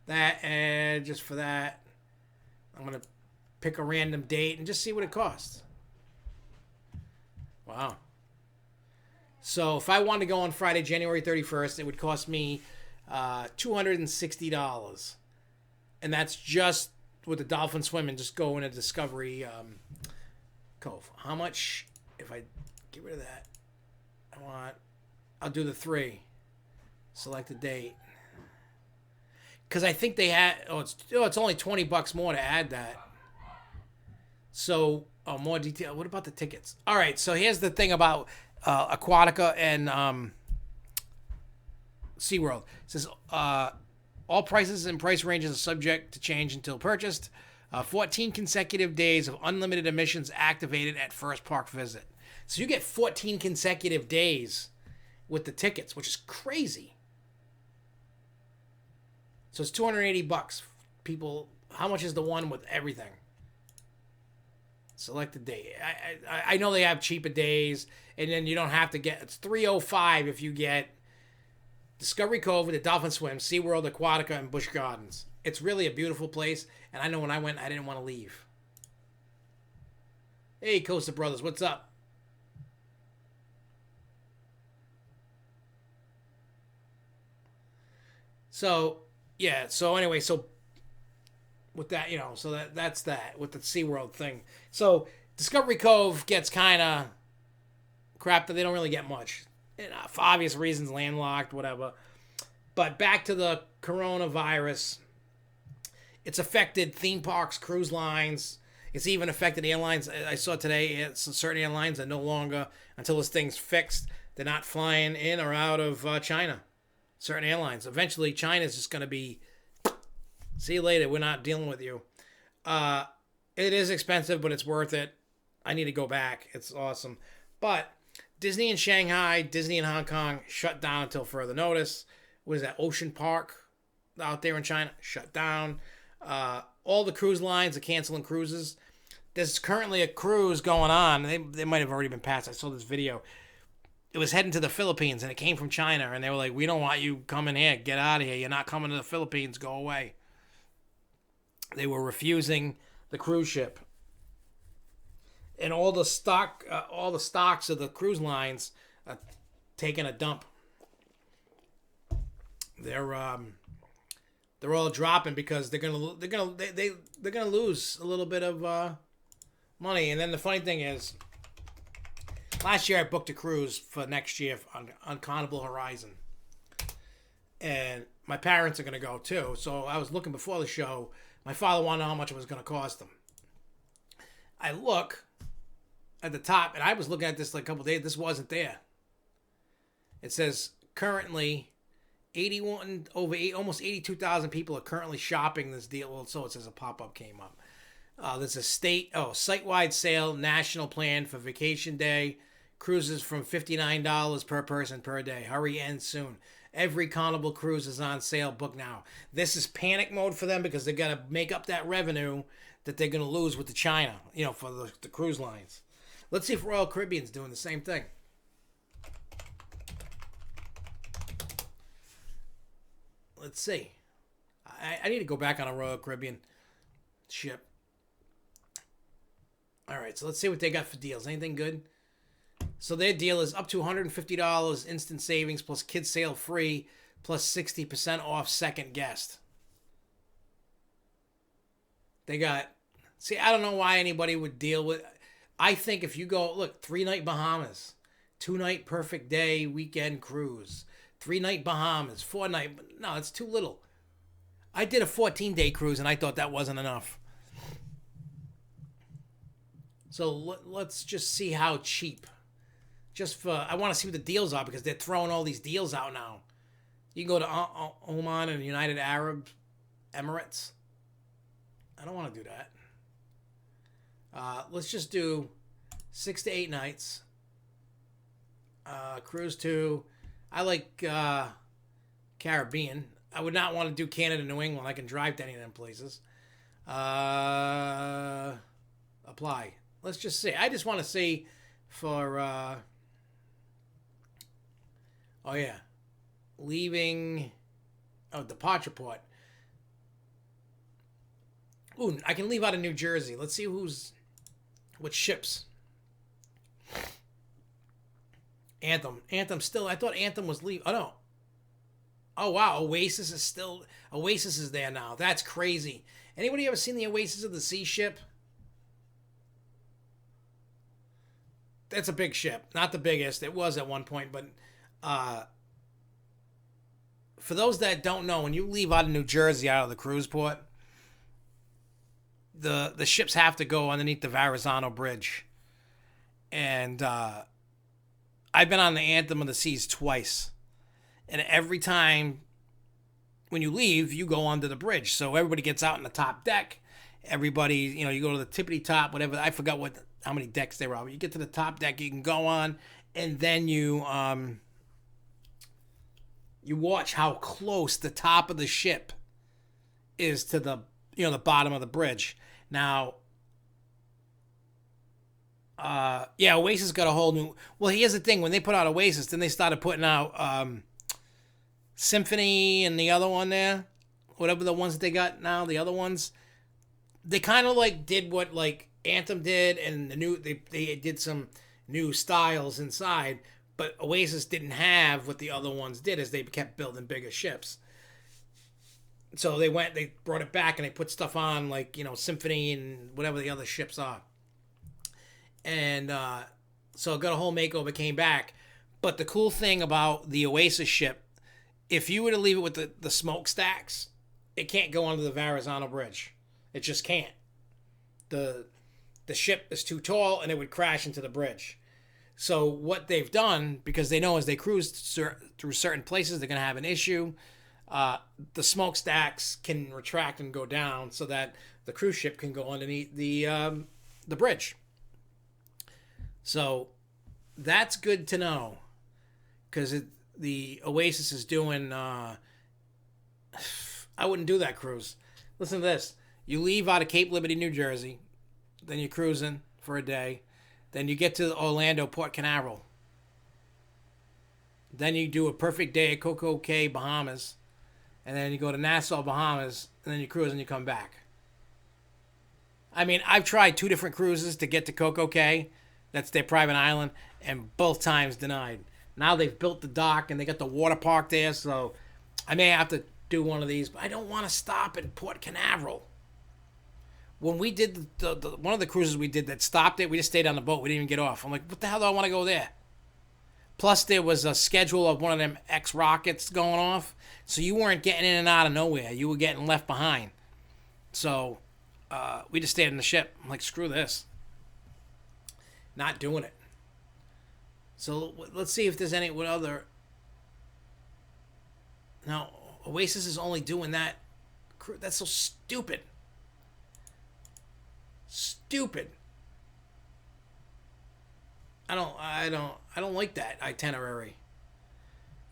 that, and just for that, I'm going to pick a random date and just see what it costs. Wow. So if I wanted to go on Friday, January 31st, it would cost me $260. And that's just with the dolphin swim and just go into Discovery Cove. How much, if I get rid of that, I'll do the 3. Select the date. Because I think they had, it's only $20 more to add that. So, more detail. What about the tickets? All right, so here's the thing about Aquatica and SeaWorld. It says, all prices and price ranges are subject to change until purchased. 14 consecutive days of unlimited admissions activated at first park visit. So you get 14 consecutive days with the tickets, which is crazy. So it's $280. People, how much is the one with everything? Select the date. I know they have cheaper days, and then you don't have to get, it's $305 if you get Discovery Cove with the Dolphin Swim, SeaWorld, Aquatica, and Busch Gardens. It's really a beautiful place, and I know when I went, I didn't want to leave. Hey, Costa Brothers, what's up? So, yeah, so anyway, so with that, you know, so that's that with the SeaWorld thing. So Discovery Cove gets kind of crap that they don't really get much. You know, for obvious reasons, landlocked, whatever. But back to the coronavirus. It's affected theme parks, cruise lines. It's even affected airlines. I saw today certain airlines are no longer, until this thing's fixed, they're not flying in or out of China. Certain airlines. Eventually, China's just going to be, see you later, we're not dealing with you. It is expensive, but it's worth it. I need to go back. It's awesome. But Disney in Shanghai, Disney in Hong Kong, shut down until further notice. What is that, Ocean Park out there in China? Shut down. All the cruise lines are canceling cruises. there's currently a cruise going on. They might have already been passed. I saw this video. It was heading to the Philippines, and it came from China, and they were like, we don't want you coming here. Get out of here. You're not coming to the Philippines. Go away. They were refusing the cruise ship. And all the stocks of the cruise lines are taking a dump. They're all dropping because they're gonna lose a little bit of money. And then the funny thing is, last year I booked a cruise for next year on Carnival Horizon, and my parents are gonna go too. So I was looking before the show. My father wanted to know how much it was gonna cost them. I look at the top, and I was looking at this like a couple of days. This wasn't there. It says currently almost 82,000 people are currently shopping this deal. Well, so it says a pop-up came up. There's a site-wide sale national plan for vacation day. Cruises from $59 per person per day. Hurry, end soon. Every Carnival cruise is on sale. Book now. This is panic mode for them because they got to make up that revenue that they're going to lose with the China, for the cruise lines. Let's see if Royal Caribbean's doing the same thing. Let's see. I need to go back on a Royal Caribbean ship. All right, so let's see what they got for deals. Anything good? So their deal is up to $150 instant savings plus kids sail free plus 60% off second guest. They got... See, I don't know why anybody would deal with... I think if you go... Look, 3-night Bahamas. 2-night perfect day weekend cruise. 3-night Bahamas, 4-night... No, it's too little. I did a 14-day cruise, and I thought that wasn't enough. So let's just see how cheap. I want to see what the deals are, because they're throwing all these deals out now. You can go to Oman and United Arab Emirates. I don't want to do that. Let's just do 6 to 8 nights. Cruise to... I like Caribbean. I would not want to do Canada, New England. I can drive to any of them places. Apply. Let's just see. I just want to see for... oh, yeah. Leaving... Oh, departure port. Ooh, I can leave out of New Jersey. Let's see what ships. Anthem still... I thought Anthem was leaving... Oh, no. Oh, wow. Oasis is there now. That's crazy. Anybody ever seen the Oasis of the Sea ship? That's a big ship. Not the biggest. It was at one point, but... for those that don't know, when you leave out of New Jersey, out of the cruise port, the ships have to go underneath the Verrazano Bridge. And I've been on the Anthem of the Seas twice. And every time when you leave, you go under the bridge. So everybody gets out in the top deck. Everybody, you go to the tippity top, whatever. I forgot how many decks there are. But you get to the top deck, you can go on, and then you watch how close the top of the ship is to the bottom of the bridge. Now, Oasis got a whole new... Well, here's the thing. When they put out Oasis, then they started putting out Symphony and the other one there. Whatever the ones that they got now, the other ones. They kind of did what Anthem did, and they did some new styles inside. But Oasis didn't have what the other ones did, as they kept building bigger ships. So they brought it back, and they put stuff on Symphony and whatever the other ships are. And so it got a whole makeover, came back. But the cool thing about the Oasis ship, if you were to leave it with the smokestacks, it can't go under the Verrazano Bridge. It just can't. The ship is too tall, and it would crash into the bridge. So what they've done, because they know as they cruise through certain places, they're going to have an issue. The smokestacks can retract and go down so that the cruise ship can go underneath the bridge. So that's good to know, because the Oasis is doing... I wouldn't do that cruise. Listen to this. You leave out of Cape Liberty, New Jersey. then you're cruising for a day. Then you get to Orlando, Port Canaveral. Then you do a perfect day at Coco Cay, Bahamas. And then you go to Nassau, Bahamas. And then you cruise and you come back. I mean, I've tried 2 different cruises to get to Coco Cay. That's their private island. And both times denied. Now they've built the dock and they got the water park there. So I may have to do one of these. But I don't want to stop in Port Canaveral. When we did the one of the cruises we did that stopped it, we just stayed on the boat. We didn't even get off. I'm like, what the hell do I want to go there? Plus, there was a schedule of one of them X-Rockets going off. So you weren't getting in and out of nowhere. You were getting left behind. So we just stayed in the ship. I'm like, screw this. Not doing it. So let's see if there's any what other. Now, Oasis is only doing that. That's so stupid. Stupid. I don't like that itinerary.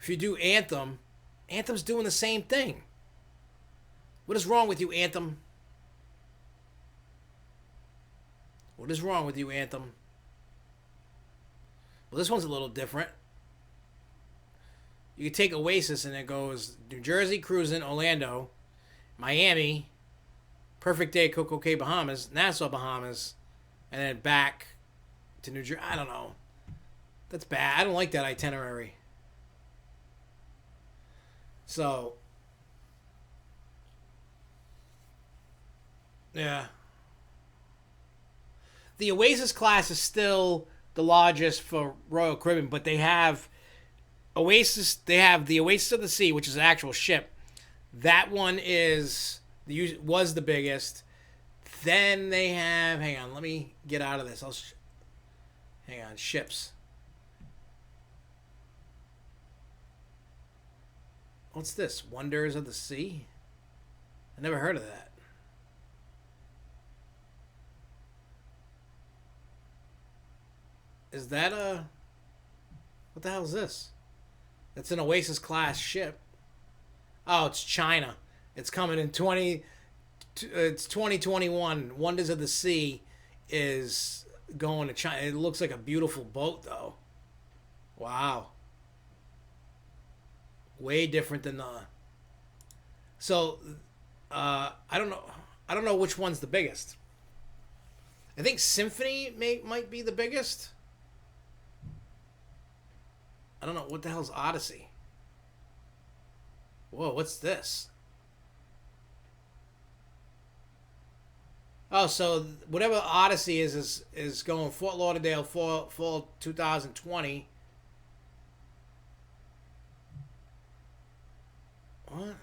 If you do Anthem, Anthem's doing the same thing. What is wrong with you, Anthem? What is wrong with you, Anthem? Well, this one's a little different. You can take Oasis and it goes New Jersey, cruising, Orlando, Miami, perfect day, Coco Cay, Bahamas, Nassau, Bahamas, and then back to New Jersey. I don't know. That's bad. I don't like that itinerary. So, yeah. The Oasis class is still the largest for Royal Caribbean, but they have Oasis. They have the Oasis of the Sea, which is an actual ship. That one was the biggest. Then they have. Hang on, let me get out of this. Hang on, ships. What's this? Wonders of the Sea? I never heard of that. Is that a... What the hell is this? It's an Oasis class ship. Oh, it's China. It's coming in it's 2021. Wonders of the Sea is going to China. It looks like a beautiful boat, though. Wow. Way different than the... So, I don't know. I don't know which one's the biggest. I think Symphony might be the biggest. I don't know. What the hell's Odyssey? Whoa, what's this? Oh, so whatever Odyssey is going Fort Lauderdale fall 2020. What?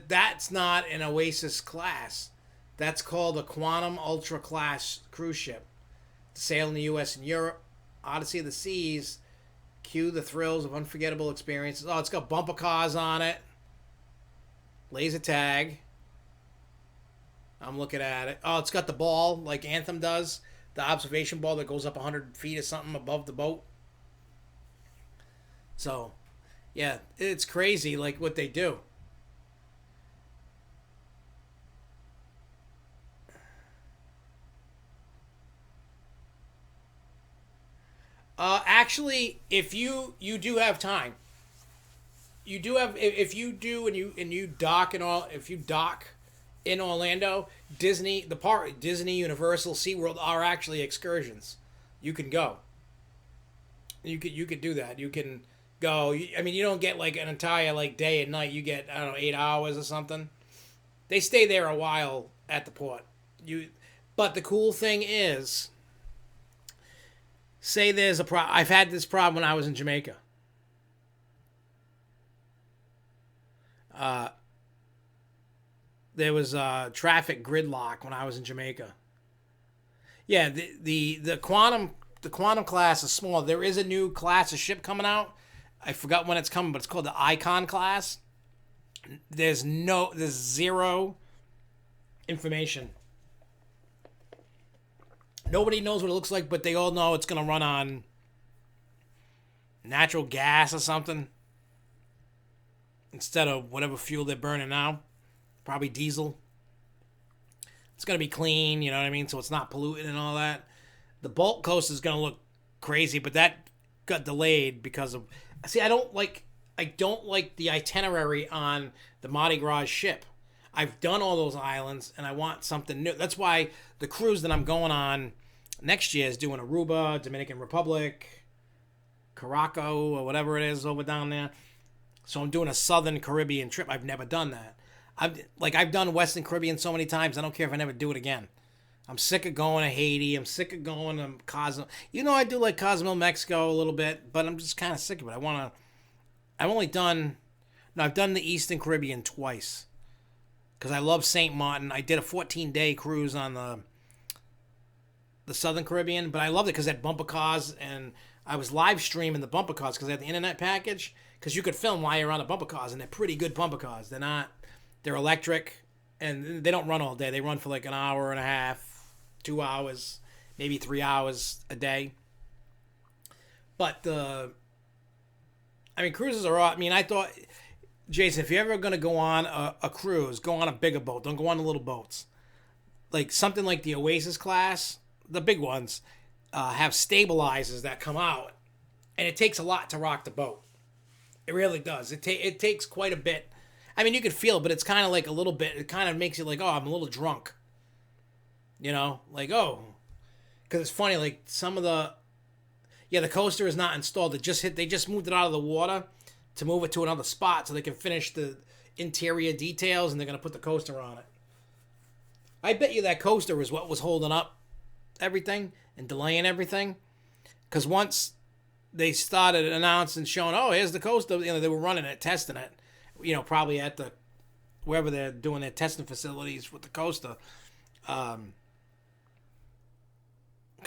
That's not an Oasis class. That's called a Quantum Ultra class cruise ship. To sail in the U.S. and Europe. Odyssey of the Seas. Cue the thrills of unforgettable experiences. Oh, it's got bumper cars on it. Laser tag. I'm looking at it. Oh, it's got the ball like Anthem does. The observation ball that goes up 100 feet or something above the boat. So, yeah, it's crazy like what they do. Actually, if you do have time, you do have if you do and you dock and all. If you dock in Orlando, Disney Universal, SeaWorld are actually excursions. You can go. You could do that. You can go. I mean, you don't get like an entire like day and night. You get, I don't know, 8 hours or something. They stay there a while at the port. But the cool thing is, say there's a problem. I've had this problem when I was in Jamaica. There was a traffic gridlock when I was in Jamaica. Yeah, the quantum class is small. There is a new class of ship coming out. I forgot when it's coming, but it's called the Icon class. There's zero information. Nobody knows what it looks like, but they all know it's going to run on natural gas or something instead of whatever fuel they're burning now. Probably diesel. It's going to be clean, you know what I mean? So it's not polluted and all that. The Bolt coaster is going to look crazy, but that got delayed because of... See, I don't like the itinerary on the Mardi Gras ship. I've done all those islands, and I want something new. That's why the cruise that I'm going on next year is doing Aruba, Dominican Republic, Caraco, or whatever it is over down there. So I'm doing a Southern Caribbean trip. I've never done that. I've done Western Caribbean so many times, I don't care if I never do it again. I'm sick of going to Haiti. I'm sick of going to Cozumel. You know, I do like Cozumel, Mexico a little bit, but I'm just kind of sick of it. I've done the Eastern Caribbean twice because I love St. Martin. I did a 14-day cruise on the Southern Caribbean, but I loved it because it had bumper cars, and I was live streaming the bumper cars because I had the internet package, because you could film while you're on the bumper cars, and they're pretty good bumper cars. They're electric, and they don't run all day. They run for like an hour and a half, 2 hours, maybe 3 hours a day. But cruises are... I thought, Jason, if you're ever going to go on a cruise, go on a bigger boat. Don't go on the little boats. Like something like the Oasis class, the big ones, have stabilizers that come out, and it takes a lot to rock the boat. It really does. It takes quite a bit. You can feel it, but it's kind of like a little bit. It kind of makes you like, oh, I'm a little drunk. You know, like, oh, because it's funny. Like some of the coaster is not installed. They just moved it out of the water to move it to another spot so they can finish the interior details, and they're gonna put the coaster on it. I bet you that coaster was what was holding up everything and delaying everything, because once they started announcing, showing, oh, here's the coaster, they were running it, testing it, probably at wherever they're doing their testing facilities with the coaster. Because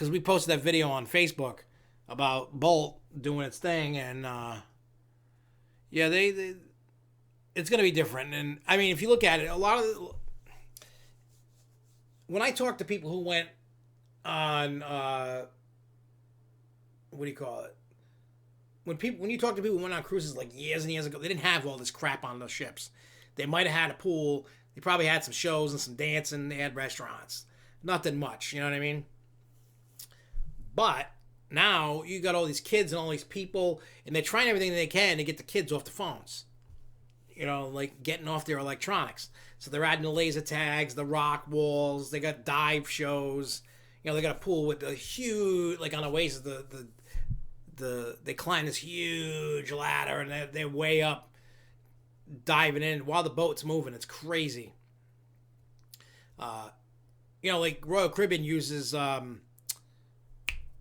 we posted that video on Facebook about Bolt doing its thing, and they it's going to be different. And if you look at it, a lot of when I talk to people who went on what do you call it? When you talk to people who went on cruises like years and years ago, they didn't have all this crap on those ships. They might have had a pool. They probably had some shows and some dancing. They had restaurants. Nothing much, you know what I mean? But now you got all these kids and all these people, and they're trying everything they can to get the kids off the phones. Like getting off their electronics. So they're adding the laser tags, the rock walls. They got dive shows. They got a pool with a huge, like on Oasis, they climb this huge ladder, and they're way up, diving in while the boat's moving. It's crazy. Like Royal Caribbean uses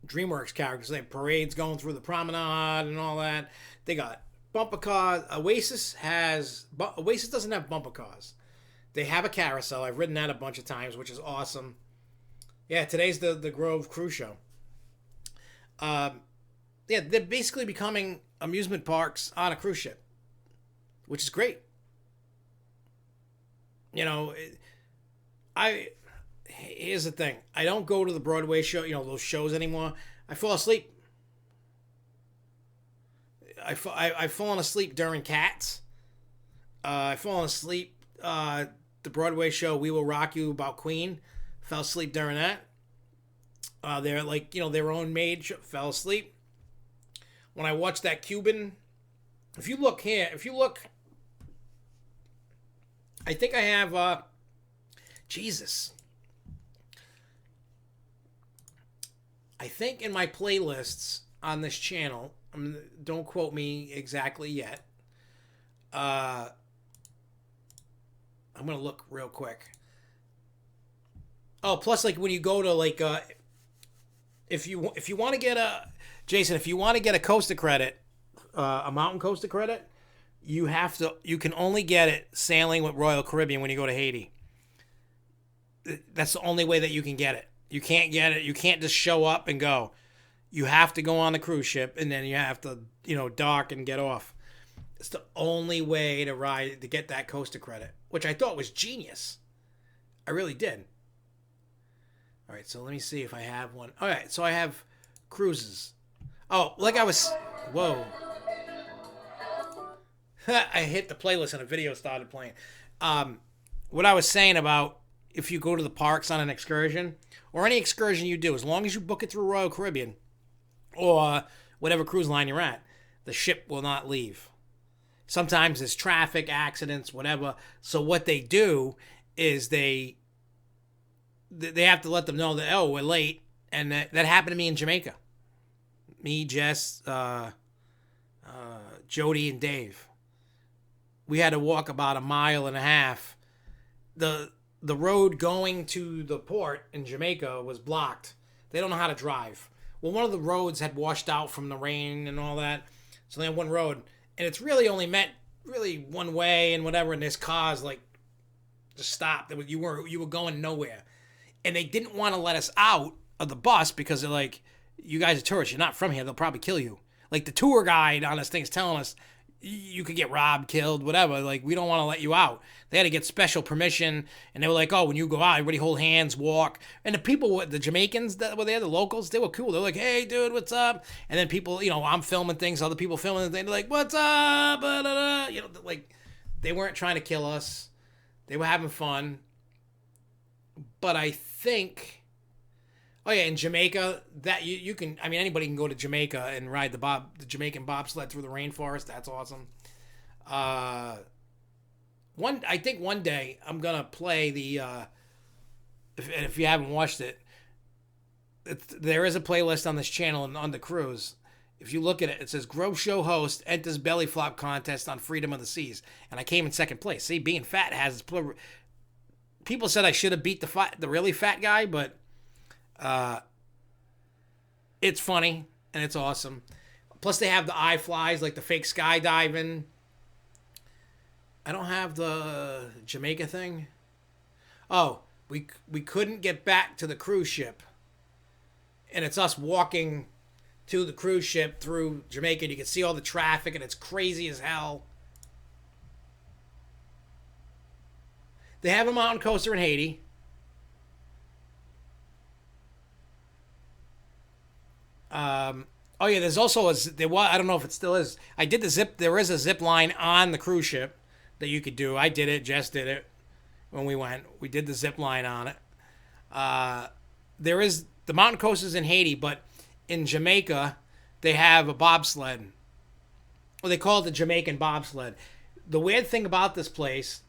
DreamWorks characters. They have parades going through the promenade and all that. They got bumper cars. Oasis doesn't have bumper cars. They have a carousel. I've ridden that a bunch of times, which is awesome. Yeah, today's the Grove Cruise Show. They're basically becoming amusement parks on a cruise ship, which is great. Here's the thing. I don't go to the Broadway show, those shows anymore. I fall asleep. I've fallen asleep during Cats. I've fallen asleep. The Broadway show We Will Rock You about Queen. Fell asleep during that. They're like, their own maid show, fell asleep. When I watched that Cuban, if you look, I think I have, Jesus. I think in my playlists on this channel, don't quote me exactly yet. I'm going to look real quick. Oh, plus like when you go to like, if you want to get if you want to get a coaster credit, a mountain coaster credit, you can only get it sailing with Royal Caribbean when you go to Haiti. That's the only way that you can get it. You can't get it. You can't just show up and go. You have to go on the cruise ship, and then you have to, dock and get off. It's the only way to get that coaster credit, which I thought was genius. I really did. All right, so let me see if I have one. All right, so I have cruises. Oh, whoa. I hit the playlist and a video started playing. What I was saying about if you go to the parks on an excursion, or any excursion you do, as long as you book it through Royal Caribbean or whatever cruise line you're at, the ship will not leave. Sometimes there's traffic, accidents, whatever. So what they do is they have to let them know that, oh, we're late. And that happened to me in Jamaica. Me, Jess, Jody, and Dave. We had to walk about 1.5 miles. The road going to the port in Jamaica was blocked. They don't know how to drive. Well, one of the roads had washed out from the rain and all that. So they had one road. And it's really only meant really one way and whatever. And this car's like just stopped. You were going nowhere. And they didn't want to let us out of the bus because they're like, you guys are tourists. You're not from here. They'll probably kill you. Like the tour guide on this thing is telling us you could get robbed, killed, whatever. Like, we don't want to let you out. They had to get special permission. And they were like, oh, when you go out, everybody hold hands, walk. And the people, the Jamaicans that were there, the locals, they were cool. They're like, hey, dude, what's up? And then people, I'm filming things, other people filming things. They're like, what's up? Like, they weren't trying to kill us. They were having fun. But I think... Oh yeah, in Jamaica, that you can. I mean, anybody can go to Jamaica and ride the Jamaican bobsled through the rainforest. That's awesome. I think one day I'm gonna play the. If you haven't watched it, there is a playlist on this channel and on the cruise. If you look at it, it says Grove Show host enters belly flop contest on Freedom of the Seas, and I came in second place. See, being fat has. People said I should have beat the really fat guy, but. It's funny and it's awesome. Plus they have the eye flies, like the fake skydiving. I don't have the Jamaica thing. Oh, we couldn't get back to the cruise ship. And it's us walking to the cruise ship through Jamaica. And you can see all the traffic and it's crazy as hell. They have a mountain coaster in Haiti. Oh yeah, there's also I don't know if it still is. There is a zip line on the cruise ship that you could do. I did it. Jess did it when we went. We did the zip line on it. There is the mountain coasters in Haiti, but in Jamaica they have a bobsled. Well, they call it the Jamaican bobsled. The weird thing about this place,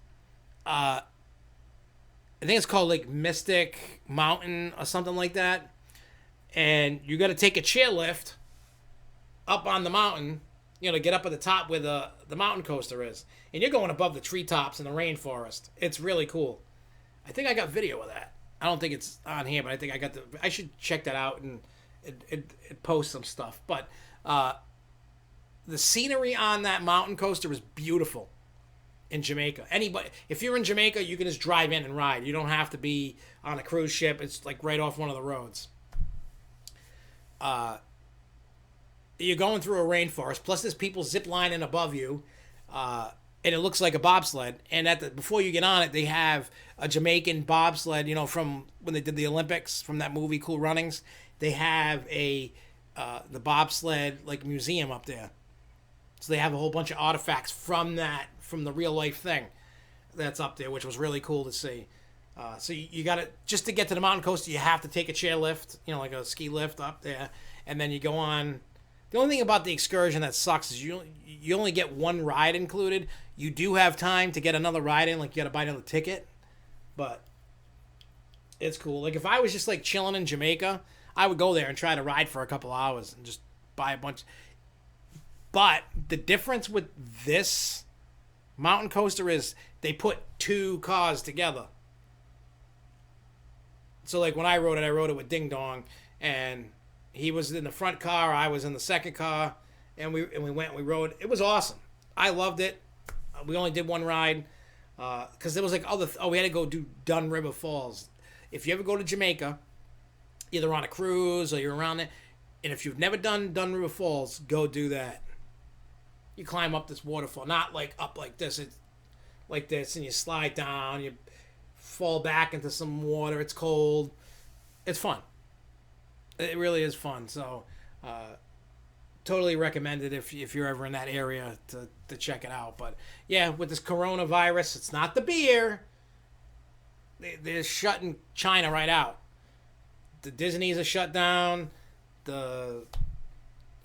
I think it's called like Mystic Mountain or something like that. And you got to take a chairlift up on the mountain, to get up at the top where the mountain coaster is. And you're going above the treetops in the rainforest. It's really cool. I think I got video of that. I don't think it's on here, but I think I should check that out and it post some stuff. But the scenery on that mountain coaster is beautiful in Jamaica. If you're in Jamaica, you can just drive in and ride. You don't have to be on a cruise ship. It's like right off one of the roads. You're going through a rainforest, plus there's people zip lining above you, and it looks like a bobsled. And before you get on it, they have a Jamaican bobsled, from when they did the Olympics, from that movie Cool Runnings. They have the bobsled like museum up there. So they have a whole bunch of artifacts from the real life thing that's up there, which was really cool to see. So you got to, just to get to the mountain coaster, you have to take a chair lift, like a ski lift up there, and then you go on. The only thing about the excursion that sucks is you only get one ride included. You do have time to get another ride in, like you got to buy another ticket, but it's cool. Like if I was just like chilling in Jamaica, I would go there and try to ride for a couple hours and just buy a bunch. But the difference with this mountain coaster is they put 2 cars together. So like when I rode it with Ding Dong, and he was in the front car, I was in the second car, and we rode. It was awesome. I loved it. We only did one ride because there was like we had to go do Dunn River Falls. If you ever go to Jamaica, either on a cruise or you're around there, and if you've never done Dunn River Falls, go do that. You climb up this waterfall, not like up like this. It's like this, and you slide down. You fall back into some water. It's cold. It's fun. It really is fun. So totally recommend it if you're ever in that area to check it out. But yeah, with this coronavirus, it's not the beer. they're shutting China right out. The Disneys are shut down. The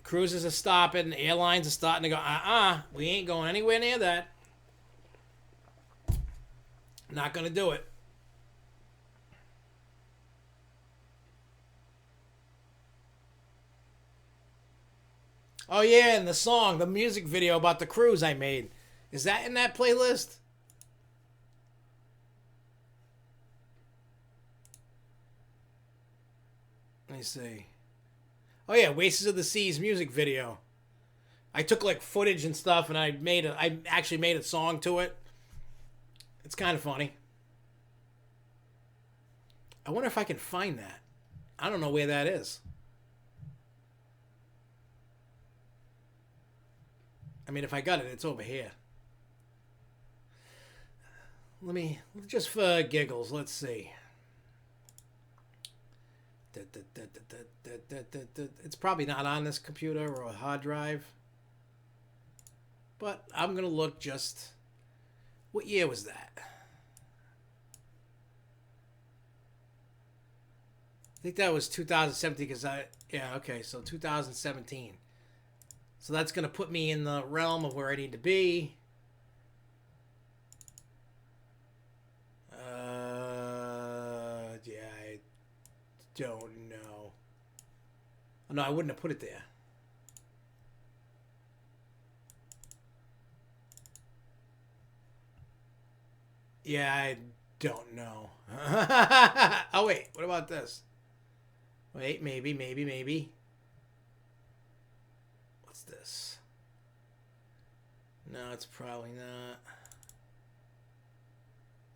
cruises are stopping. The airlines are starting to go, we ain't going anywhere near that. Not going to do it. Oh, yeah, and the song, the music video about the cruise I made. Is that in that playlist? Let me see. Oh, yeah, Oasis of the Seas music video. I took, like, footage and stuff, and I actually made a song to it. It's kind of funny. I wonder if I can find that. I don't know where that is. I mean, if I got it, it's over here. Just for giggles, let's see. It's probably not on this computer or a hard drive. But I'm going to look just... What year was that? I think that was 2017 because so 2017. So that's going to put me in the realm of where I need to be. I don't know. Oh, no, I wouldn't have put it there. Yeah, I don't know. Oh, wait. What about this? Wait, maybe. What's this? No, it's probably not.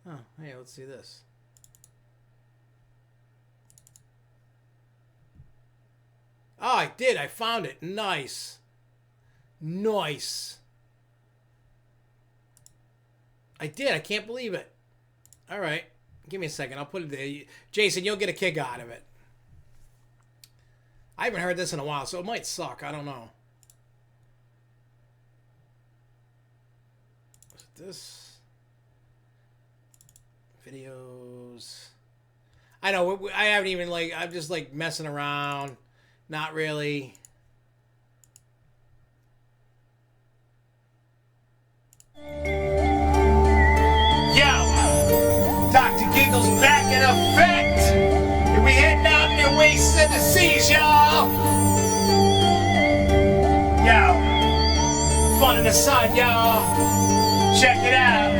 Oh, hey, let's see this. Oh, I did. I found it. Nice. Nice. I did. I can't believe it. All right. Give me a second. I'll put it there. Jason, you'll get a kick out of it. I haven't heard this in a while, so it might suck. I don't know. What's this? Videos. I know. I haven't even, like, I'm just, like, messing around. Not really. Dr. Giggles back in effect. And we heading out in the Oasis of the Seas, y'all. Yo, fun in the sun, y'all. Check it out.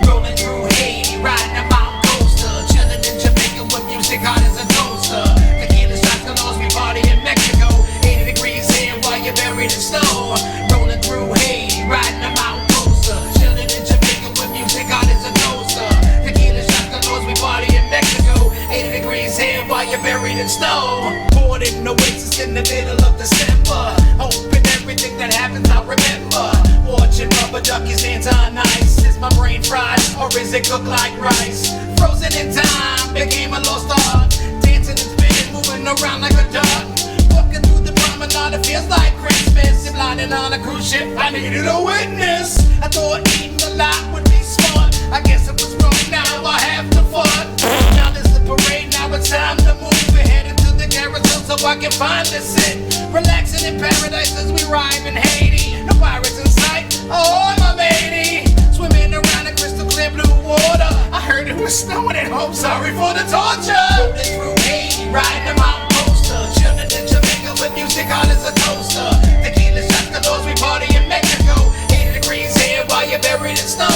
Rolling through Haiti, riding a mountain coaster, chilling in Jamaica with music hot as a toaster. Tequila shots galore, we party in Mexico. 80 degrees here while you're buried in snow. Rolling through Haiti, riding a mountain coaster, chilling in Jamaica with music hot as a toaster. Tequila shots galore, we party in Mexico. 80 degrees here while you're buried in snow. Poured in Oasis in the middle of December. Hoping everything that happens I'll remember. Watching rubber duckies dance on ice. Is my brain fried or is it cooked like rice? Frozen in time, became a lost art. Dancing and spinning, moving around like a dog. Walking through the promenade, it feels like Christmas. And landing on a cruise ship, I needed a witness. I thought eating a lot would be smart. I guess it was wrong, now I have to fight. Now there's the parade, now it's time to move. We're headed to the carousel so I can find a sit. Relaxing in paradise as we rhyme in Haiti. No pirates in sight, oh my matey. Swimming around the crystal clear blue water. I heard it was snowing at home, sorry for the torture. Rolling through Haiti, riding a mountain coaster. Chilling in Jamaica with music hot as a toaster. Tequila shots galore, we party in Mexico. 80 degrees here while you're buried in snow.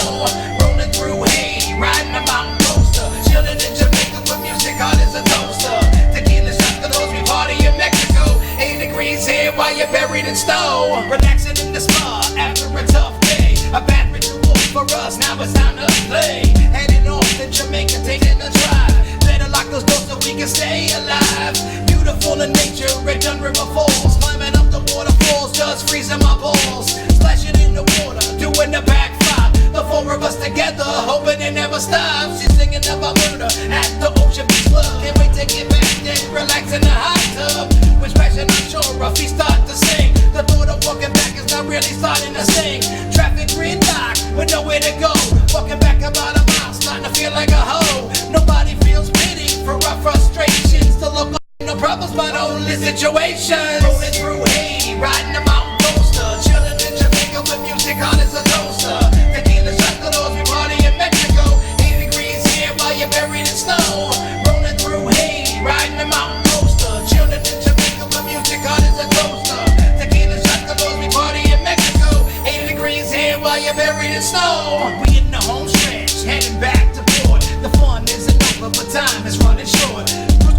Rolling through Haiti, riding a mountain coaster. Chilling in Jamaica with music hot as a toaster. Tequila shots galore, we party in Mexico. 80 degrees here while you're buried in snow. Relaxing in the spa after a tough day. A bad ritual for us, now it's time to play. Heading off to Jamaica, taking a drive. Better lock those doors so we can stay alive. Beautiful in nature, red done river falls. Climbing up the waterfalls, just freezing my balls. Splashing in the water, doing the back flop. The four of us together, hoping it never stops. She's singing about murder at the Ocean Beach Club. Can't wait to get back there, relax in the hot tub. We're splashing on shore, our feet start to sing. The thought of walking back is not really starting to sing. Traffic green light. nowhere to go. Walking back about a mile, starting to feel like a hoe. Nobody feels pity for our frustrations. The local no problems, but only situations. Rolling through Haiti, riding a mountain coaster, chilling in Jamaica with music hot as a toaster. Tequila shot the doors, we party in Mexico. 80 degrees here while you're buried in snow. Rolling through Haiti, riding a mountain coaster, chilling in Jamaica with music hot as a toaster. Tequila shot the doors, we party in Mexico. 80 degrees here while you're buried in snow. We in the home stretch, heading back to port. The fun isn't over, but time is running short.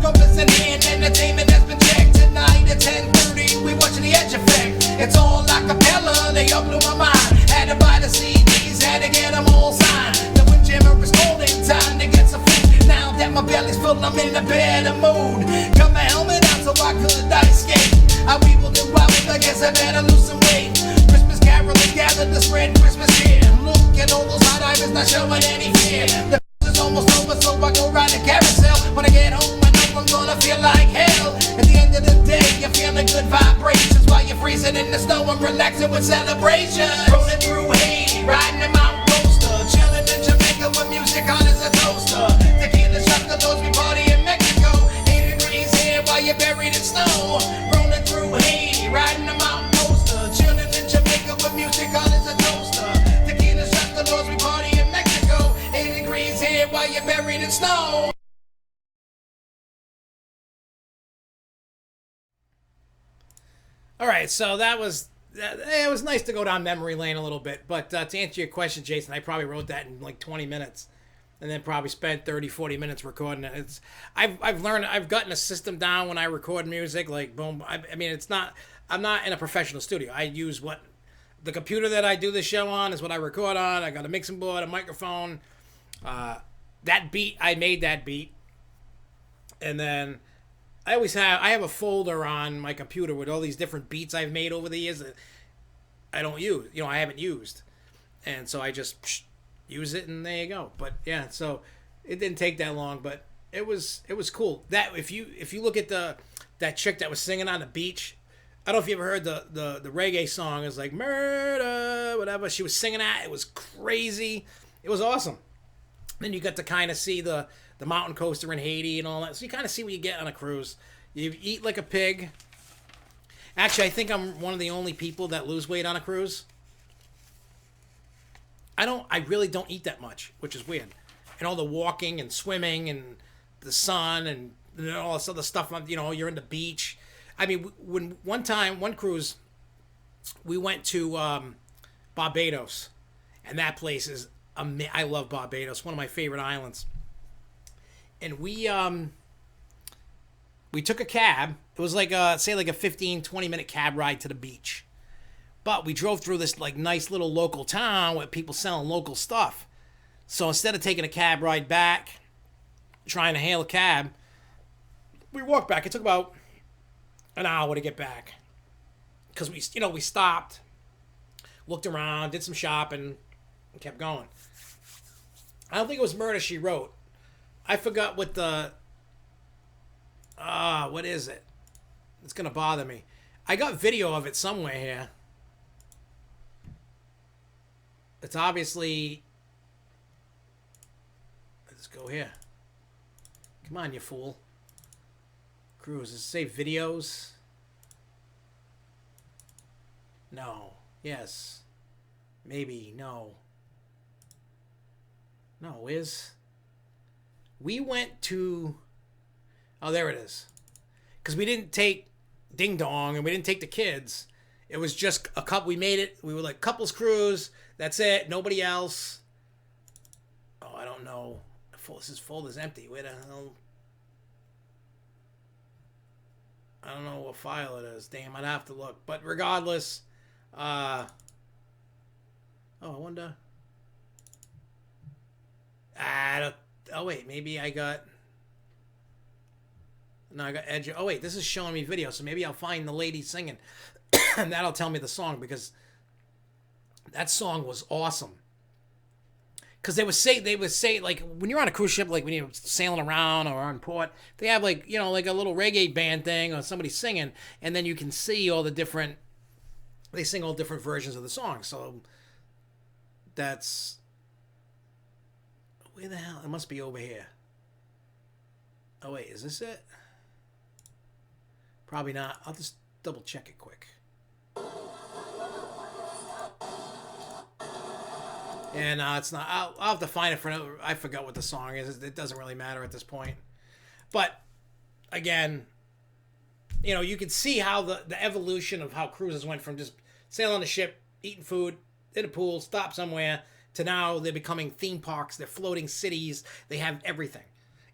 Compass in hand, entertainment has been checked. Tonight at 10:30, we watching the Edge Effect. It's all a cappella, they all blew my mind. Had to buy the CDs, had to get them all signed. The windjammer is cold in time to get some food. Now that my belly's full, I'm in a better mood. Got my helmet out so I could escape. How we will do out, I guess I better lose some weight. Christmas carolers gathered to spread Christmas cheer. Look at all those hot items not showing any fear. The is almost over, so I go ride a carousel. When I get home, I'm gonna feel like hell. At the end of the day, you're feeling good vibrations while you're freezing in the snow. I'm relaxing with celebrations. Rolling through Haiti, riding a mountain coaster, chilling in Jamaica with music on as a toaster. Tequila shot the doors, we party in Mexico. 80 degrees here while you're buried in snow. Rolling through Haiti, riding a mountain coaster, chilling in Jamaica with music on as a toaster. Tequila shot the doors, we party in Mexico. 80 degrees here while you're buried in snow. All right, so it was nice to go down memory lane a little bit, but to answer your question, Jason, I probably wrote that in like 20 minutes and then probably spent 30, 40 minutes recording it. I've learned, I've gotten a system down when I record music, like boom. I mean, I'm not in a professional studio. I use the computer that I do the show on is what I record on. I got a mixing board, a microphone. That beat, I made that beat. And then I have a folder on my computer with all these different beats I've made over the years that I don't use, I haven't used. And so I just use it and there you go. But yeah, so it didn't take that long, but it was cool. That if you look at that chick that was singing on the beach, I don't know if you ever heard the reggae song. It's like murder, whatever. She was singing that. It was crazy. It was awesome. Then you got to kind of see the mountain coaster in Haiti and all that. So you kind of see what you get on a cruise. You eat like a pig. Actually, I think I'm one of the only people that lose weight on a cruise. I really don't eat that much, which is weird. And all the walking and swimming and the sun and all this other stuff, you're in the beach. I mean, one cruise, we went to Barbados. And that place is I love Barbados, one of my favorite islands. And we took a cab. It was like a 15-20 minute cab ride to the beach. But we drove through this like nice little local town with people selling local stuff. So instead of taking a cab ride back, trying to hail a cab, we walked back. It took about an hour to get back. Because we stopped, looked around, did some shopping, and kept going. I don't think it was Murder, She Wrote. I forgot what what is it? It's going to bother me. I got video of it somewhere here. It's obviously... Let's go here. Come on, you fool. Cruise. Does it say videos? No. Yes. Maybe. No. No, we went to... Oh, there it is. Because we didn't take Ding Dong and we didn't take the kids. It was just a couple. We made it. We were like couples cruise. That's it. Nobody else. Oh, I don't know. This folder's empty. Where the hell? I don't know what file it is. Damn, I'd have to look. But regardless, oh, I wonder. Oh wait, maybe I got. No, I got Edge. Oh wait, this is showing me video, so maybe I'll find the lady singing, and that'll tell me the song because that song was awesome. Because they would say like when you're on a cruise ship, like when you're sailing around or on port, they have like like a little reggae band thing or somebody singing, and then you can see all the different. They sing all different versions of the song, so that's Where the hell? It must be over here. Oh, wait. Is this it? Probably not. I'll just double check it quick. And it's not. I'll have to find it for another. I forgot what the song is. It doesn't really matter at this point. But, again, you know, you can see how the evolution of how cruises went from just sailing on a ship, eating food, in a pool, stop somewhere, to now they're becoming theme parks. They're floating cities. They have everything.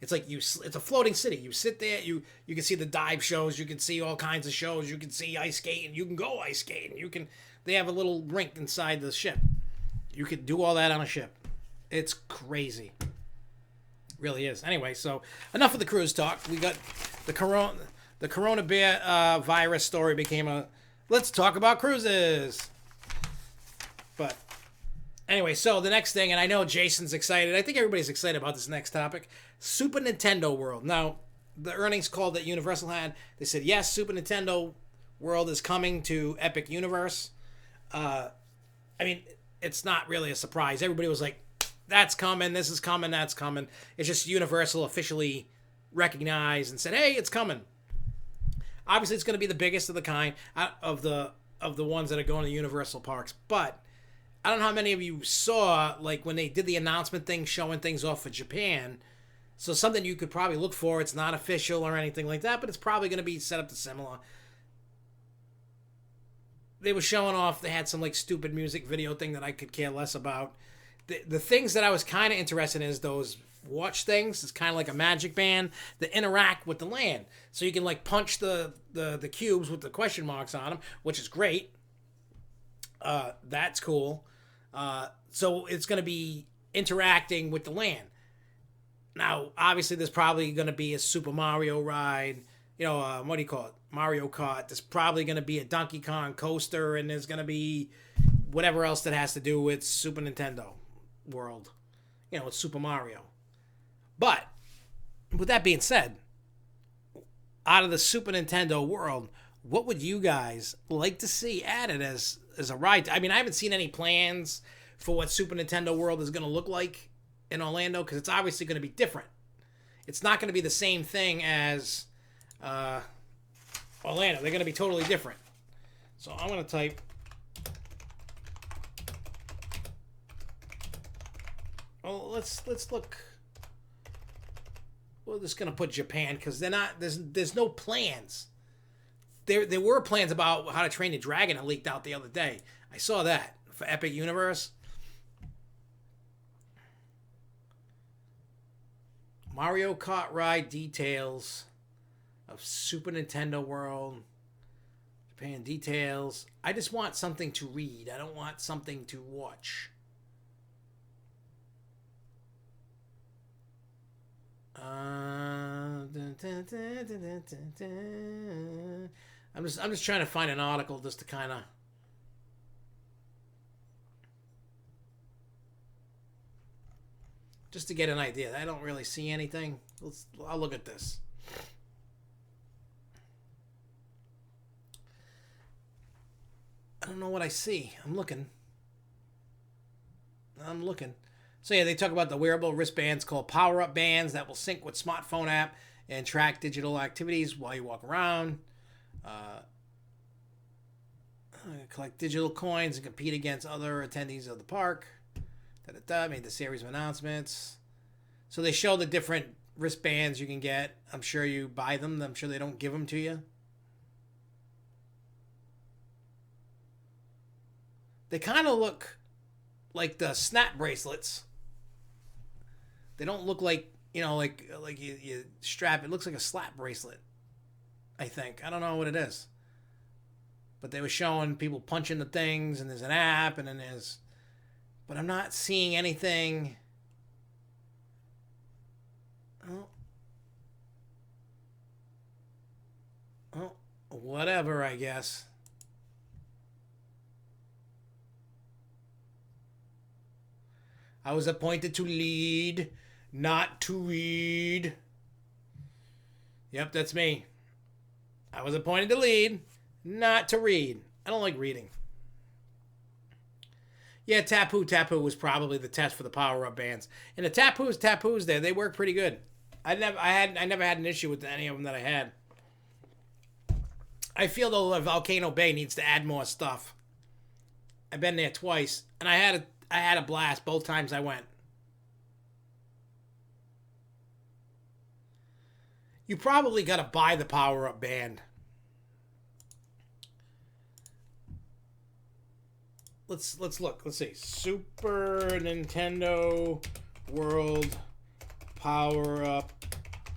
It's like it's a floating city. You sit there, you can see the dive shows, you can see all kinds of shows, you can see ice skating, you can go ice skating, they have a little rink inside the ship. You could do all that on a ship. It's crazy. It really is. Anyway, so enough of the cruise talk. We got the Corona Bear virus story became a let's talk about cruises. But anyway, so the next thing, and I know Jason's excited. I think everybody's excited about this next topic. Super Nintendo World. Now, the earnings call that Universal had, they said, yes, Super Nintendo World is coming to Epic Universe. I mean, it's not really a surprise. Everybody was like, that's coming, this is coming, that's coming. It's just Universal officially recognized and said, hey, it's coming. Obviously, it's going to be the biggest of the kind of the ones that are going to Universal parks. But I don't know how many of you saw, like, when they did the announcement thing showing things off for Japan. So something you could probably look for. It's not official or anything like that, but it's probably going to be set up to similar. They were showing off. They had some, like, stupid music video thing that I could care less about. The things that I was kind of interested in is those watch things. It's kind of like a magic band that interact with the land. So you can, like, punch the cubes with the question marks on them, which is great. That's cool. So it's going to be interacting with the land. Now, obviously, there's probably going to be a Super Mario ride. You know, what do you call it? Mario Kart. There's probably going to be a Donkey Kong coaster, and there's going to be whatever else that has to do with Super Nintendo World. You know, it's Super Mario. But, with that being said, out of the Super Nintendo World, what would you guys like to see added as a ride? I mean, I haven't seen any plans for what Super Nintendo World is going to look like in Orlando, because it's obviously going to be different. It's not going to be the same thing as Orlando. They're going to be totally different. So I'm going to type. Well, let's look. We're just going to put Japan, because they're not. There's no plans. There were plans about How to Train Your Dragon that leaked out the other day. I saw that for Epic Universe. Mario Kart ride details of Super Nintendo World. Japan details. I just want something to read. I don't want something to watch. I'm just trying to find an article just to kind of. Just to get an idea. I don't really see anything. I'll look at this. I don't know what I see. I'm looking. So yeah, they talk about the wearable wristbands called power-up bands that will sync with smartphone app and track digital activities while you walk around. Collect digital coins and compete against other attendees of the park. Made the series of announcements. So they show the different wristbands you can get. I'm sure you buy them. I'm sure they don't give them to you. They kind of look like the snap bracelets. They don't look like, you know, like you strap. It looks like a slap bracelet, I think. I don't know what it is. But they were showing people punching the things, and there's an app, and then there's... But I'm not seeing anything. Oh, whatever, I guess. I was appointed to lead, not to read. Yep, that's me. I was appointed to lead, not to read. I don't like reading. Yeah, Tapu was probably the test for the power-up bands. And the Tapus there, they work pretty good. I never had an issue with any of them that I had. I feel though that Volcano Bay needs to add more stuff. I've been there twice, and I had a blast both times I went. You probably got to buy the power-up band. Let's look. Let's see. Super Nintendo World Power-Up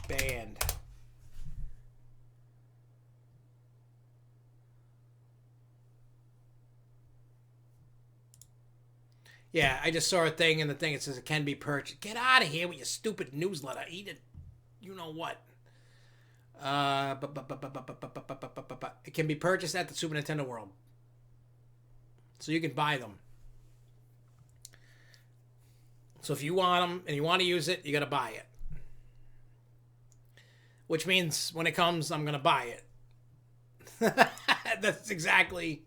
Band. Yeah, I just saw a thing, and the thing it says it can be purchased. Get out of here with your stupid newsletter. Eat it. You know what? It can be purchased at the Super Nintendo World. So you can buy them. So if you want them and you want to use it, you got to buy it. Which means when it comes, I'm going to buy it. That's exactly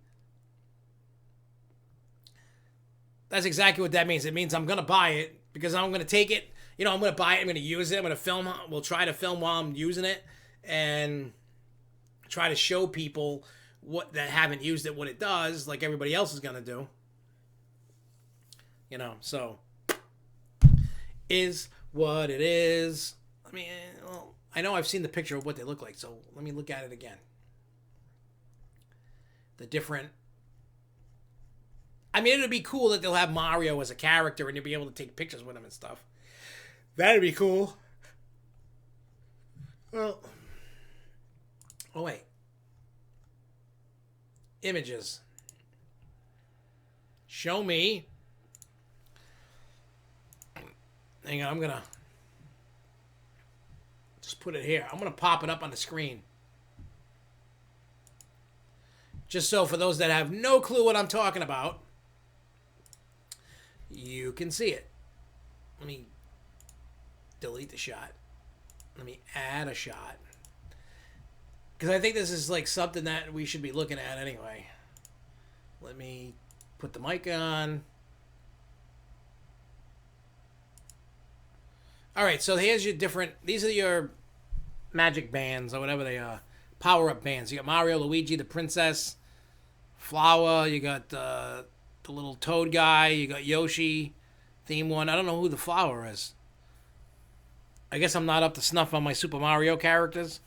what that means. It means I'm going to buy it because I'm going to take it. You know, I'm going to buy it. I'm going to use it. I'm going to film. We'll try to film while I'm using it and try to show people what that haven't used it what it does, like everybody else is going to do. You know, so is what it is. I mean, well, I know I've seen the picture of what they look like, so let me look at it again. The different... I mean, it would be cool that they'll have Mario as a character and you'll be able to take pictures with him and stuff. That'd be cool. Well... Oh, wait. Images. Show me. Hang on, I'm going to just put it here. I'm going to pop it up on the screen. Just so for those that have no clue what I'm talking about, you can see it. Let me delete the shot. Let me add a shot. Because I think this is like something that we should be looking at anyway. Let me put the mic on. Alright, so here's your different... These are your magic bands or whatever they are. Power-up bands. You got Mario, Luigi, the princess, Flower. You got the little toad guy. You got Yoshi. Theme one. I don't know who the Flower is. I guess I'm not up to snuff on my Super Mario characters.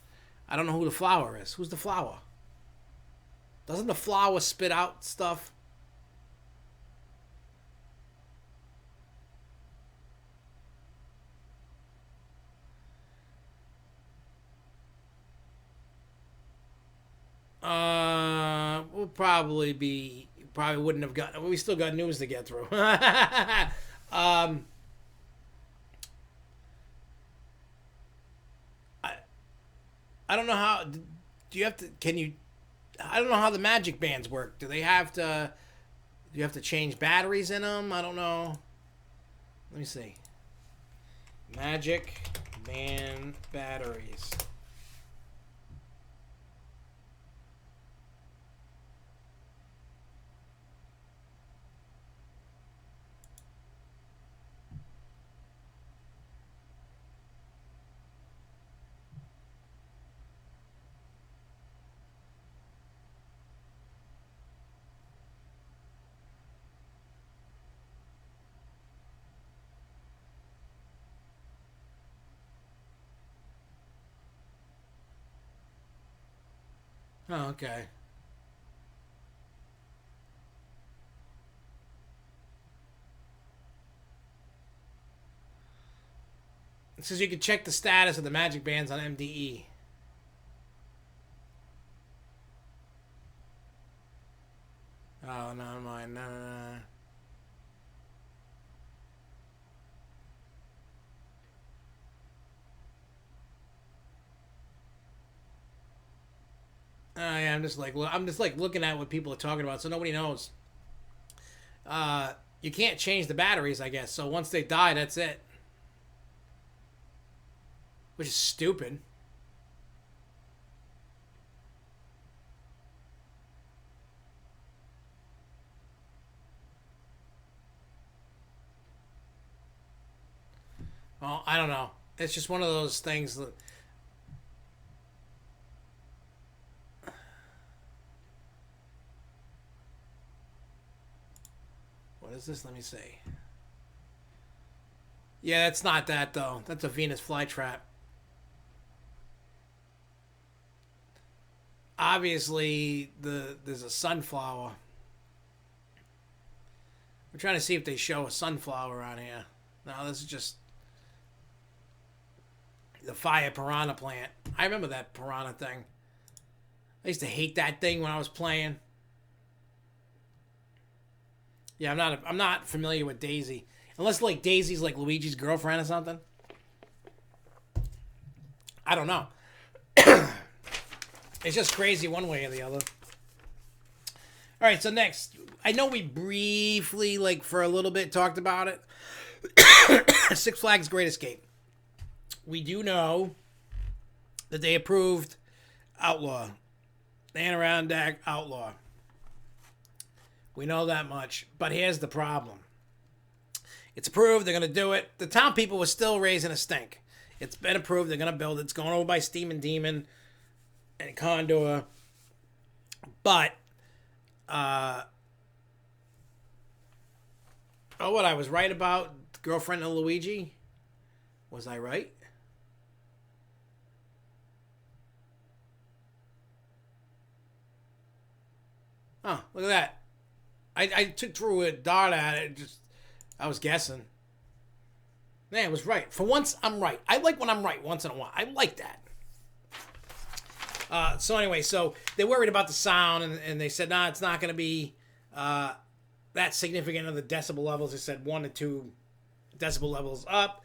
I don't know who the Flower is. Who's the Flower? Doesn't the Flower spit out stuff? We'll probably wouldn't have gotten... We still got news to get through. I don't know how... Do you have to... Can you... I don't know how the magic bands work. Do they have to... Do you have to change batteries in them? I don't know. Let me see. Magic band batteries. Oh, okay. It says you can check the status of the magic bands on MDE. Oh, no, mine. No, no, no. Yeah, I'm just like looking at what people are talking about, so nobody knows. You can't change the batteries, I guess. So once they die, that's it. Which is stupid. Well, I don't know. It's just one of those things that. What is this? Let me see. Yeah, it's not that though. That's a Venus flytrap. Obviously, there's a sunflower. We're trying to see if they show a sunflower on here. No, this is just the fire piranha plant. I remember that piranha thing. I used to hate that thing when I was playing. Yeah, I'm not familiar with Daisy, unless like Daisy's like Luigi's girlfriend or something. I don't know. It's just crazy one way or the other. All right, so next, I know we briefly, like for a little bit, talked about it. Six Flags Great Escape. We do know that they approved Outlaw. The Adirondack Outlaw. We know that much. But here's the problem. It's approved. They're going to do it. The town people were still raising a stink. It's been approved. They're going to build it. It's going over by Steam and Demon and Condor. But, what I was right about the girlfriend of Luigi? Was I right? Oh, look at that. I threw a dart at it. I was guessing. Man, I was right. For once, I'm right. I like when I'm right once in a while. I like that. So anyway, so they're worried about the sound, and they said, nah, it's not going to be that significant of the decibel levels. They said 1 to 2 decibel levels up.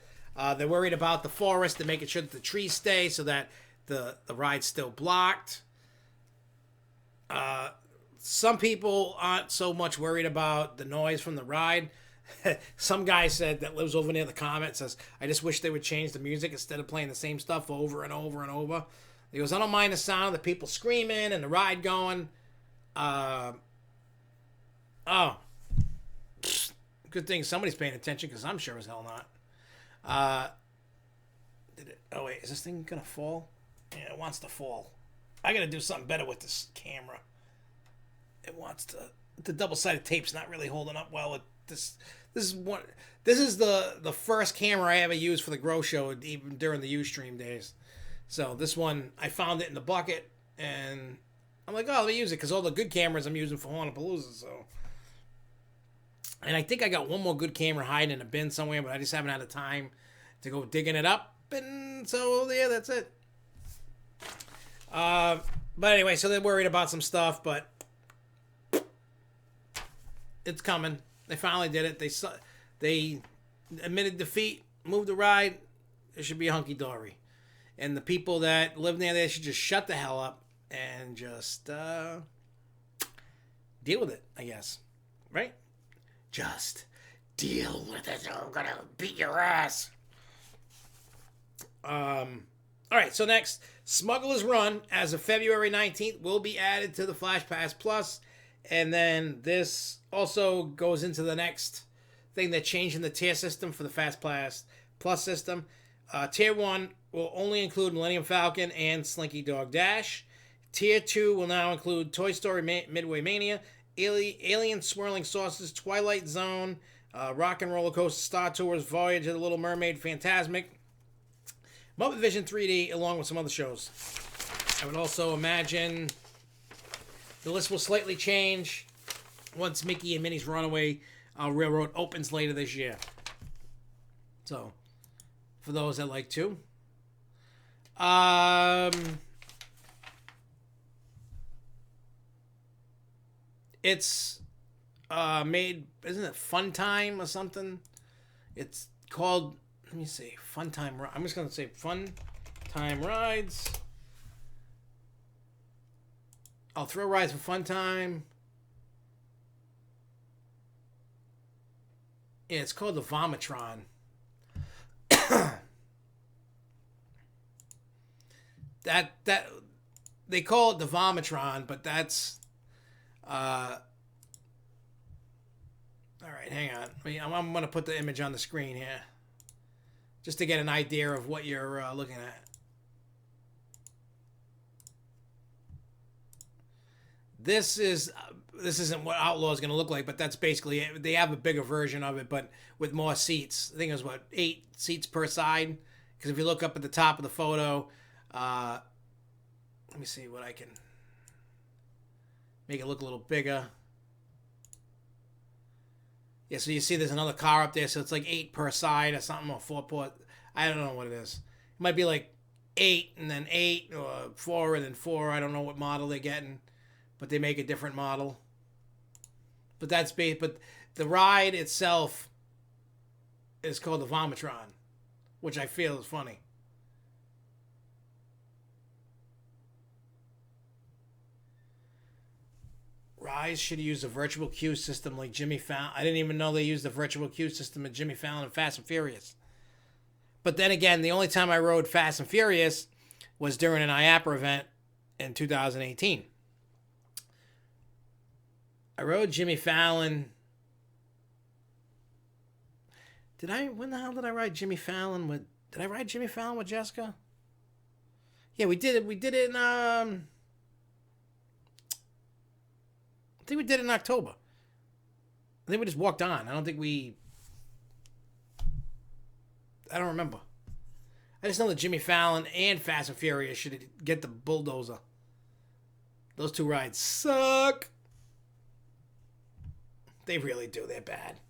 They're worried about the forest and making sure that the trees stay so that the ride's still blocked. Some people aren't so much worried about the noise from the ride. Some guy said that lives over near the Comet says, I just wish they would change the music instead of playing the same stuff over and over and over. He goes, I don't mind the sound of the people screaming and the ride going. Good thing somebody's paying attention because I'm sure as hell not. Oh, wait, is this thing going to fall? Yeah, it wants to fall. I got to do something better with this camera. It wants to. The double-sided tape's not really holding up well. This is the first camera I ever used for the Grow Show, even during the Ustream days. So this one, I found it in the bucket, and I'm like, oh, let me use it, because all the good cameras I'm using for Hornapalooza, so. And I think I got one more good camera hiding in a bin somewhere, but I just haven't had the time to go digging it up, and so, yeah, that's it. But anyway, so they're worried about some stuff, but it's coming. They finally did it. They admitted defeat, moved the ride. It should be hunky-dory. And the people that live near there should just shut the hell up and just deal with it, I guess. Right? Just deal with it or I'm going to beat your ass. All right, so next, Smuggler's Run, as of February 19th, will be added to the Flash Pass Plus. And then this also goes into the next thing. They're changing the tier system for the Fast Pass Plus system. Tier 1 will only include Millennium Falcon and Slinky Dog Dash. Tier 2 will now include Toy Story Midway Mania, Alien Swirling Saucers, Twilight Zone, Rock and Roller Coaster Star Tours, Voyage of the Little Mermaid, Fantasmic, Muppet Vision 3D, along with some other shows. I would also imagine the list will slightly change once Mickey and Minnie's Runaway Railroad opens later this year. So, for those that like to. It's made, isn't it Fun Time or something? It's called, let me see, Fun Time. I'm just going to say Fun Time Rides. I'll throw rides for Fun Time. Yeah, it's called the Vomitron. that they call it the Vomitron, but that's all right, hang on. I'm going to put the image on the screen here. just to get an idea of what you're looking at. This isn't what Outlaw is going to look like, but that's basically it. They have a bigger version of it, but with more seats. I think it was, 8 seats per side? Because if you look up at the top of the photo, let me see what I can make it look a little bigger. Yeah, so you see there's another car up there, so it's like 8 per side or something, or 4 per... I don't know what it is. It might be like 8 and then 8, or 4 and then 4. I don't know what model they're getting, but they make a different model. But that's base. But the ride itself is called the Vomitron, which I feel is funny. Rise should use a virtual queue system like Jimmy Fallon. I didn't even know they used the virtual queue system at Jimmy Fallon and Fast and Furious. But then again, the only time I rode Fast and Furious was during an IAPA event in 2018. I rode Jimmy Fallon. When the hell did I ride Jimmy Fallon with? Did I ride Jimmy Fallon with Jessica? Yeah, we did it. We did it in I think we did it in October. I think we just walked on. I don't remember. I just know that Jimmy Fallon and Fast and Furious should get the bulldozer. Those 2 rides suck. They really do. They're bad.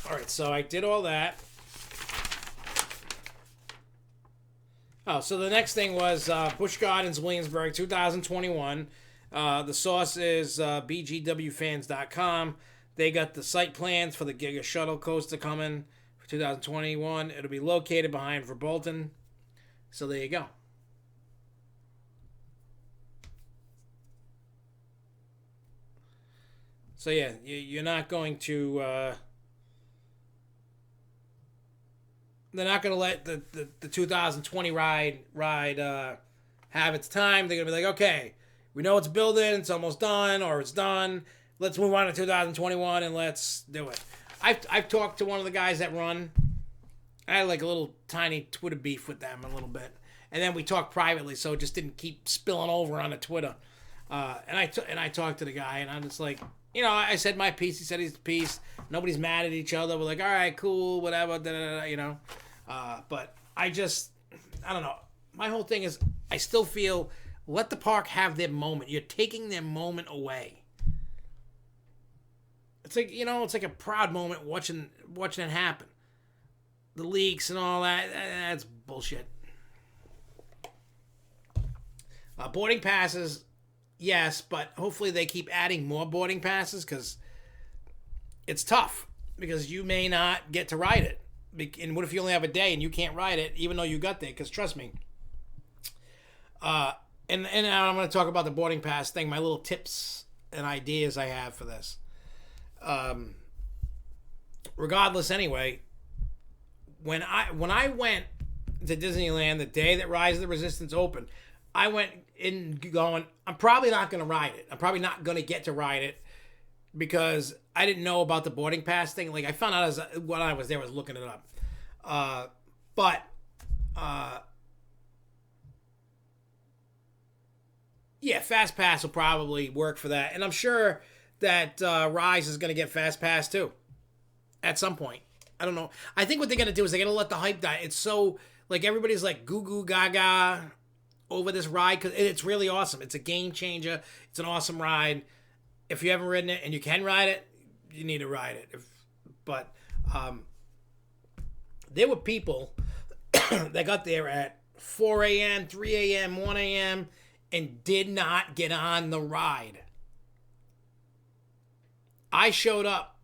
All right, so I did all that. Oh, so the next thing was Busch Gardens, Williamsburg, 2021. The source is bgwfans.com. They got the site plans for the Giga Shuttle Coaster coming for 2021. It'll be located behind Verbolten. So there you go. So yeah, you're not going to... they're not going to let the 2020 ride have its time. They're going to be like, okay, we know it's building, it's almost done, or it's done. Let's move on to 2021 and let's do it. I've talked to one of the guys that run. I had like a little tiny Twitter beef with them a little bit. And then we talked privately, so it just didn't keep spilling over onto Twitter. And I talked to the guy, and I'm just like... I said my piece. He said his piece. Nobody's mad at each other. We're like, all right, cool, whatever, But I don't know. My whole thing is, I still feel, let the park have their moment. You're taking their moment away. It's like, it's like a proud moment watching it happen. The leaks and all that, that's bullshit. Boarding passes... Yes, but hopefully they keep adding more boarding passes because it's tough because you may not get to ride it. And what if you only have a day and you can't ride it even though you got there? Because trust me. And I'm going to talk about the boarding pass thing, my little tips and ideas I have for this. Regardless, anyway, when I went to Disneyland the day that Rise of the Resistance opened, I went in going, I'm probably not going to ride it. I'm probably not going to get to ride it because I didn't know about the boarding pass thing. Like, I found out when I was there, I was looking it up. Yeah, Fast Pass will probably work for that. And I'm sure that Rise is going to get Fast Pass too at some point. I don't know. I think what they're going to do is they're going to let the hype die. It's so, like, everybody's like goo goo gaga over this ride because it's really awesome. It's a game changer. It's an awesome ride. If you haven't ridden it and you can ride it, you need to ride it. But there were people that got there at 4 a.m., 3 a.m., 1 a.m., and did not get on the ride. I showed up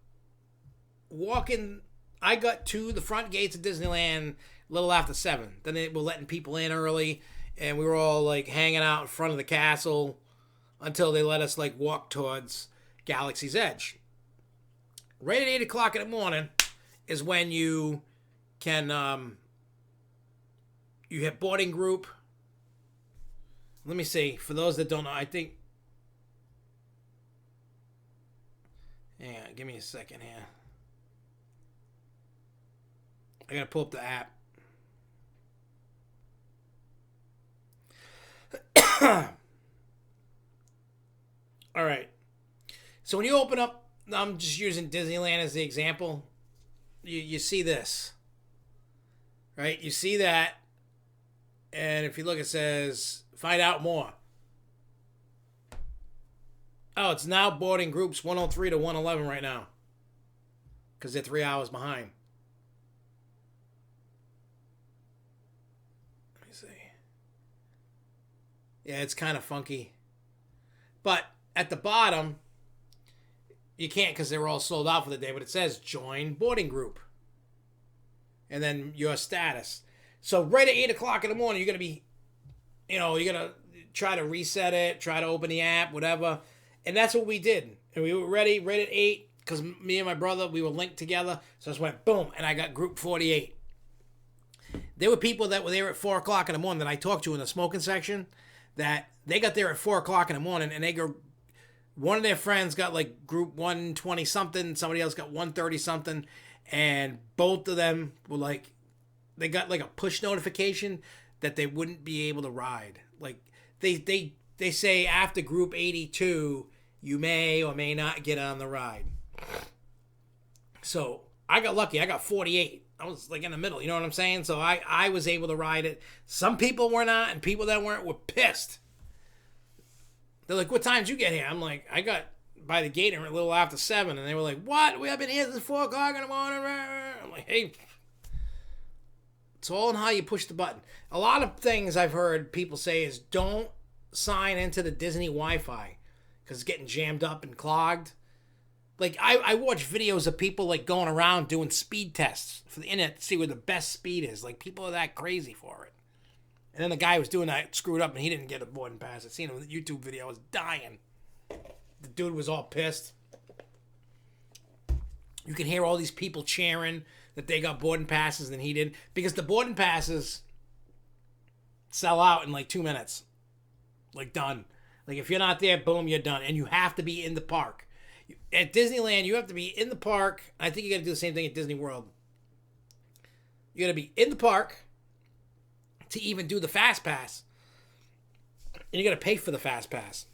walking. I got to the front gates of Disneyland a little after 7. Then they were letting people in early. And we were all, like, hanging out in front of the castle until they let us, like, walk towards Galaxy's Edge. Right at 8 o'clock in the morning is when you can, you hit boarding group. Let me see. For those that don't know, I think... Hang on, give me a second here. I gotta pull up the app. All right. So when you open up, I'm just using Disneyland as the example. You see this, right? You see that, and if you look, it says find out more. Oh, it's now boarding groups 103 to 111 right now, because they're 3 hours behind. Let me see. Yeah, it's kind of funky. But at the bottom, you can't because they were all sold out for the day, but it says join boarding group. And then your status. So right at 8 o'clock in the morning, you're going to be, you're going to try to reset it, try to open the app, whatever. And that's what we did. And we were ready right at 8 because me and my brother, we were linked together. So I just went boom, and I got group 48. There were people that were there at 4 o'clock in the morning that I talked to in the smoking section that they got there at 4 o'clock in the morning, and they go, one of their friends got like group 120 something, somebody else got 130 something, and both of them were like, they got like a push notification that they wouldn't be able to ride. Like they say after group 82, you may or may not get on the ride. So I got lucky. I got 48. I was like in the middle, you know what I'm saying? So I was able to ride it. Some people were not, and people that weren't were pissed. They're like, what time did you get here? I'm like, I got by the gate a little after 7. And they were like, what? We have been here since 4 o'clock in the morning. I'm like, hey, it's all in how you push the button. A lot of things I've heard people say is don't sign into the Disney Wi-Fi because it's getting jammed up and clogged. Like, I watch videos of people, like, going around doing speed tests for the internet to see where the best speed is. Like, people are that crazy for it. And then the guy who was doing that screwed up, and he didn't get a boarding pass. I seen him in the YouTube video. I was dying. The dude was all pissed. You can hear all these people cheering that they got boarding passes and he didn't. Because the boarding passes sell out in, like, 2 minutes. Like, done. Like, if you're not there, boom, you're done. And you have to be in the park. At Disneyland, you have to be in the park. I think you got to do the same thing at Disney World. You got to be in the park to even do the Fast Pass. And you got to pay for the Fast Pass.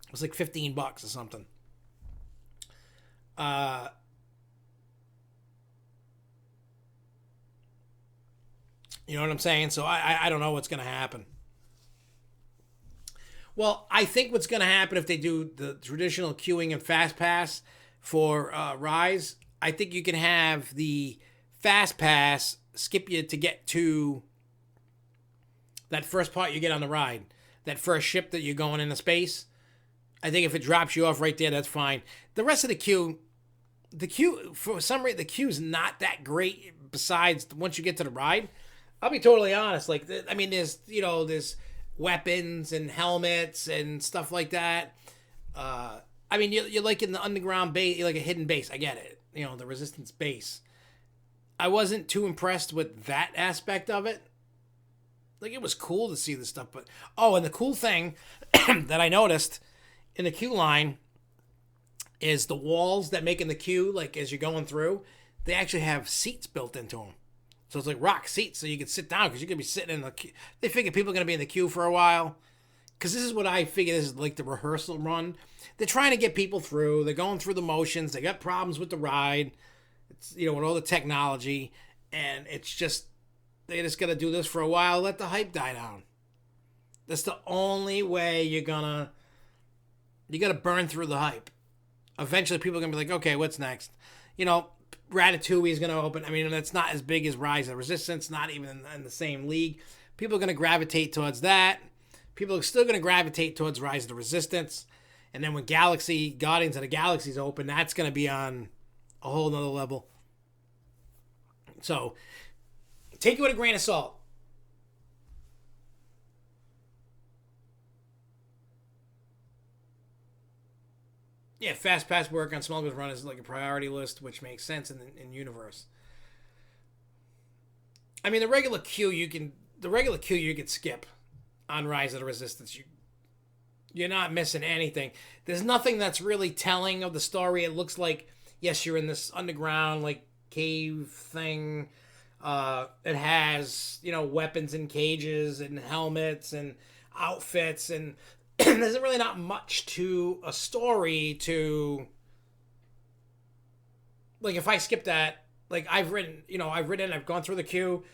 It was like $15 or something. You know what I'm saying? So I don't know what's going to happen. Well, I think what's going to happen if they do the traditional queuing and Fast Pass for Rise, I think you can have the Fast Pass skip you to get to that first part you get on the ride. That first ship that you're going into space. I think if it drops you off right there, that's fine. The rest of the queue, for some reason, the queue's not that great besides once you get to the ride. I'll be totally honest. Like, I mean, there's weapons and helmets and stuff like that. I mean, you're like in the underground base, you're like a hidden base. I get it. You know, the Resistance base. I wasn't too impressed with that aspect of it. Like, it was cool to see this stuff, but and the cool thing that I noticed in the queue line is the walls that make in the queue, like as you're going through, they actually have seats built into them. So it's like rock seats, so you can sit down because you're going to be sitting in the queue. They figure people are going to be in the queue for a while. Because this is what I figure this is like the rehearsal run. They're trying to get people through. They're going through the motions. They got problems with the ride. It's, with all the technology. And it's just, they just got to do this for a while. Let the hype die down. That's the only way you got to burn through the hype. Eventually people are going to be like, okay, what's next? Ratatouille is going to open. I mean, that's not as big as Rise of the Resistance, not even in the same league. People are going to gravitate towards that. People are still going to gravitate towards Rise of the Resistance. And then when Guardians of the Galaxy is open, that's going to be on a whole nother level. So, take it with a grain of salt. Yeah, Fast Pass work on Smuggler's Run is like a priority list, which makes sense in universe. I mean, the regular queue you can skip on Rise of the Resistance. You're not missing anything. There's nothing that's really telling of the story. It looks like, yes, you're in this underground like cave thing. It has, weapons and cages and helmets and outfits, and there's really not much to a story to, like, if I skip that, like, I've gone through the queue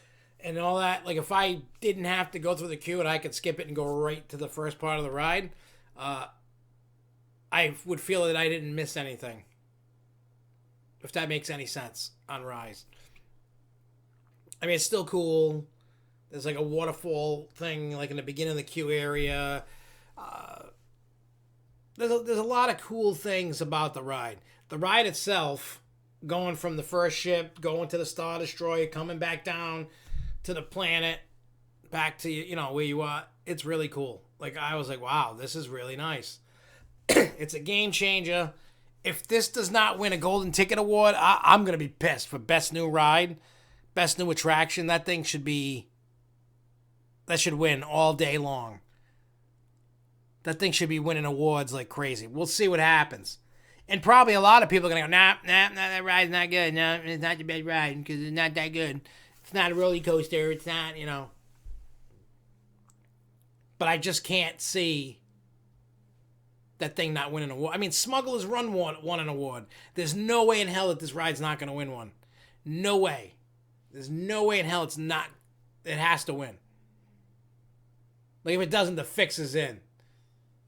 and all that. Like, if I didn't have to go through the queue and I could skip it and go right to the first part of the ride, I would feel that I didn't miss anything. If that makes any sense on Rise. I mean, it's still cool. There's like a waterfall thing, like in the beginning of the queue area. There's a lot of cool things about the ride. The ride itself, going from the first ship, going to the Star Destroyer, coming back down to the planet, back to, where you are, it's really cool. Like, I was like, wow, this is really nice. It's a game changer. If this does not win a Golden Ticket Award, I'm going to be pissed. For Best New Ride, Best New Attraction, that should win all day long. That thing should be winning awards like crazy. We'll see what happens. And probably a lot of people are going to go, nah, that ride's not good. No, it's not the best ride because it's not that good. It's not a roller coaster. It's not, But I just can't see that thing not winning an award. I mean, Smuggler's Run won an award. There's no way in hell that this ride's not going to win one. No way. There's no way in hell it's not. It has to win. Like, if it doesn't, the fix is in.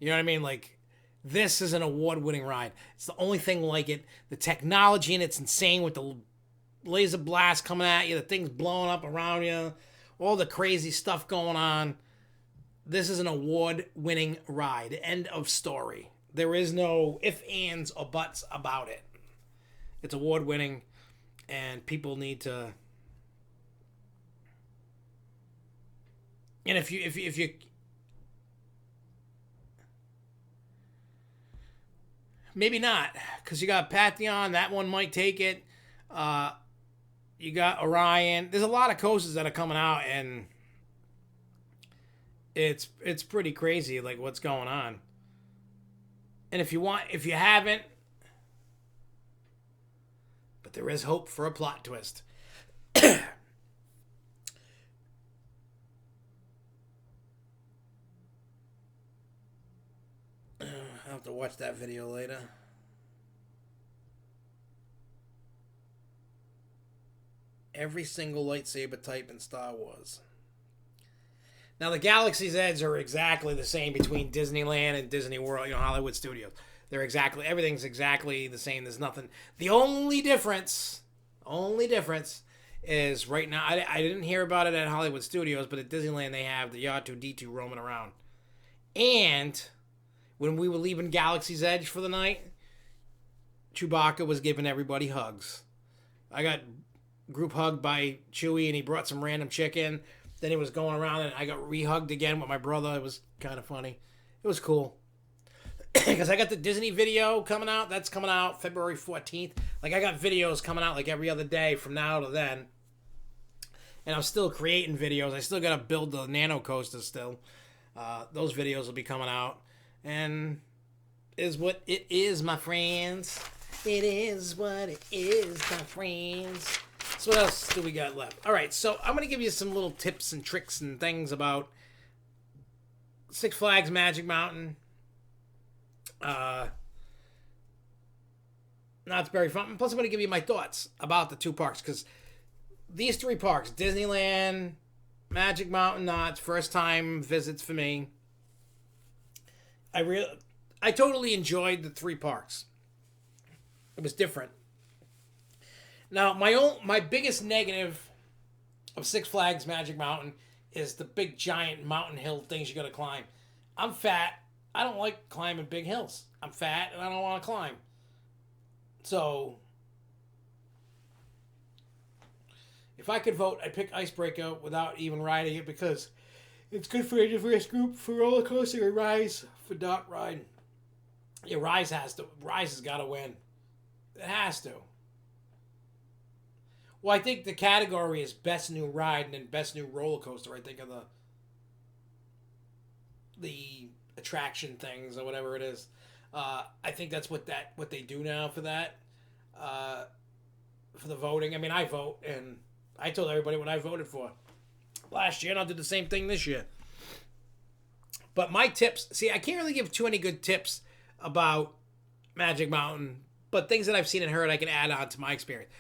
You know what I mean? Like, this is an award-winning ride. It's the only thing like it. The technology in it's insane with the laser blast coming at you, the things blowing up around you, all the crazy stuff going on. This is an award-winning ride. End of story. There is no ifs, ands, or buts about it. It's award-winning, and people need to. And if you maybe not, because you got Pantheon, that one might take it. You got Orion. There's a lot of coasters that are coming out, and it's pretty crazy, like, what's going on. And if you haven't, but there is hope for a plot twist. I'll have to watch that video later. Every single lightsaber type in Star Wars. Now, the Galaxy's Edge are exactly the same between Disneyland and Disney World, Hollywood Studios. Everything's exactly the same. There's nothing. The only difference is right now, I didn't hear about it at Hollywood Studios, but at Disneyland they have the R2-D2 roaming around. And when we were leaving Galaxy's Edge for the night, Chewbacca was giving everybody hugs. I got group hugged by Chewie, and he brought some random chick in. Then he was going around, and I got re-hugged again with my brother. It was kind of funny. It was cool. Because I got the Disney video coming out. That's coming out February 14th. Like, I got videos coming out like every other day from now to then. And I'm still creating videos. I still got to build the Nano Coaster still. Those videos will be coming out. And is what it is, my friends. It is what it is, my friends. So what else do we got left? All right, so I'm going to give you some little tips and tricks and things about Six Flags Magic Mountain, Knott's Berry Farm. Plus, I'm going to give you my thoughts about the two parks, because these three parks, Disneyland, Magic Mountain, Knott's, first time visits for me. I totally enjoyed the three parks. It was different. Now, my biggest negative of Six Flags Magic Mountain is the big giant mountain hill things you got to climb. I'm fat. I don't like climbing big hills. I'm fat and I don't want to climb. So, if I could vote, I'd pick Icebreaker without even riding it, because it's good for a diverse group, for roller coaster and Rise, for Dot Ride. Yeah, Rise has got to win. It has to. Well, I think the category is Best New Ride and then Best New Roller Coaster. I think of the attraction things or whatever it is. I think that's what they do now for that. For the voting. I mean, I vote, and I told everybody what I voted for last year, and I'll do the same thing this year. But my tips, see, I can't really give too many good tips about Magic Mountain, but things that I've seen and heard I can add on to my experience.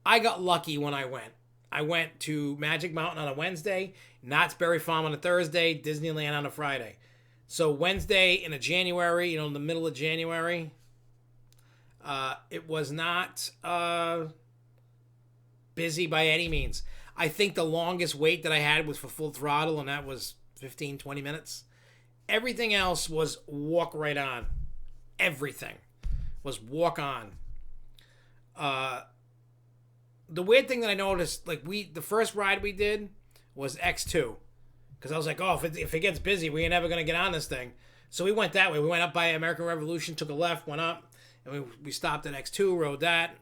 I got lucky when I went. I went to Magic Mountain on a Wednesday, Knott's Berry Farm on a Thursday, Disneyland on a Friday. So Wednesday in January, in the middle of January, it was not busy by any means. I think the longest wait that I had was for Full Throttle, and that was 15, 20 minutes. Everything else was walk right on. Everything was walk on. The weird thing that I noticed, the first ride we did was X2. Because I was like, oh, if it gets busy, we ain't never going to get on this thing. So we went that way. We went up by American Revolution, took a left, went up, and we stopped at X2, rode that.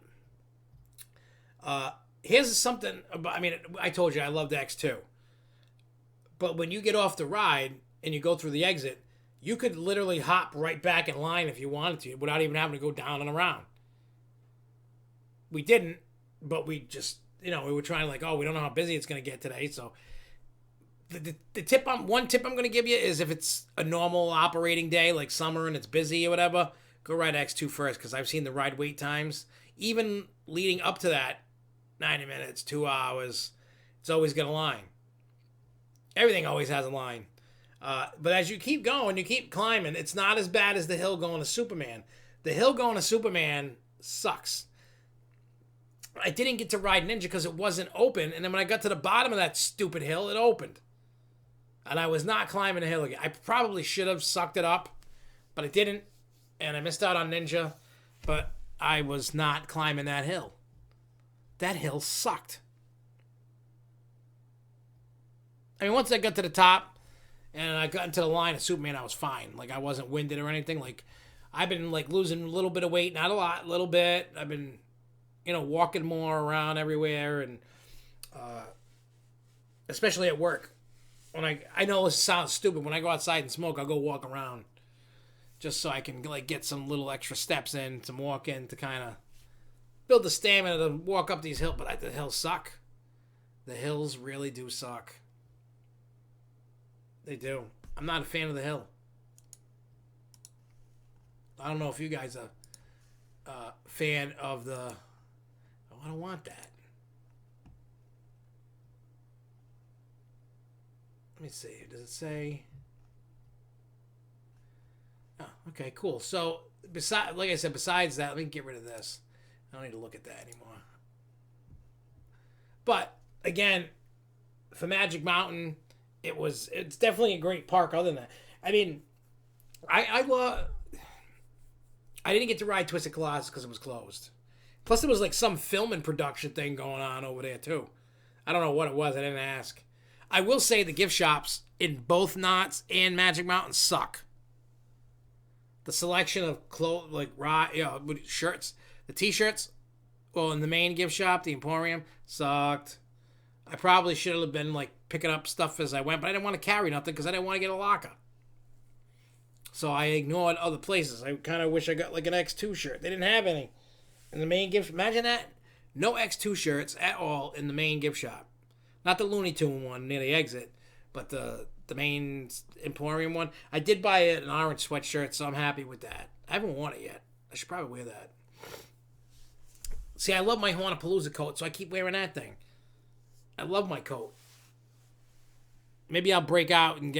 Here's something about, I told you I loved X2. But when you get off the ride and you go through the exit, you could literally hop right back in line if you wanted to without even having to go down and around. We didn't, but we just, we were trying we don't know how busy it's going to get today. So one tip I'm going to give you is if it's a normal operating day, like summer and it's busy or whatever, go ride X2 first, because I've seen the ride wait times, even leading up to that, 90 minutes, 2 hours, it's always got a line. Everything always has a line. But as you keep going, you keep climbing, it's not as bad as the hill going to Superman. The hill going to Superman sucks. I didn't get to ride Ninja because it wasn't open, and then when I got to the bottom of that stupid hill, it opened. And I was not climbing the hill again. I probably should have sucked it up, but I didn't, and I missed out on Ninja, but I was not climbing that hill. That hill sucked. Once I got to the top and I got into the line of Superman, I was fine. I wasn't winded or anything. I've been losing a little bit of weight, not a lot, a little bit. I've been, walking more around everywhere, and especially at work. When I know this sounds stupid. When I go outside and smoke, I'll go walk around just so I can get some little extra steps in, some walk in to kind of build the stamina to walk up these hills. But the hills suck. The hills really do suck. They do. I'm not a fan of the hill. I don't know if you guys are a fan of the... Oh, I don't want that. Let me see. Does it say... Oh, okay, cool. So, like I said, besides that, let me get rid of this. I don't need to look at that anymore. But, again, for Magic Mountain... It's definitely a great park. Other than that, I didn't get to ride Twisted Colossus because it was closed. Plus, there was some film and production thing going on over there too. I don't know what it was. I didn't ask. I will say the gift shops in both Knott's and Magic Mountain suck. The selection of clothes, shirts, the T-shirts, in the main gift shop, the Emporium, sucked. I probably should have been picking up stuff as I went, but I didn't want to carry nothing because I didn't want to get a locker. So I ignored other places. I kind of wish I got an X2 shirt. They didn't have any in the main gift. Imagine that. No X2 shirts at all in the main gift shop. Not the Looney Tune one near the exit, but the main Emporium one. I did buy an orange sweatshirt, so I'm happy with that. I haven't worn it yet. I should probably wear that. See, I love my Hawapalooza coat, so I keep wearing that thing. I love my coat. Maybe I'll break out and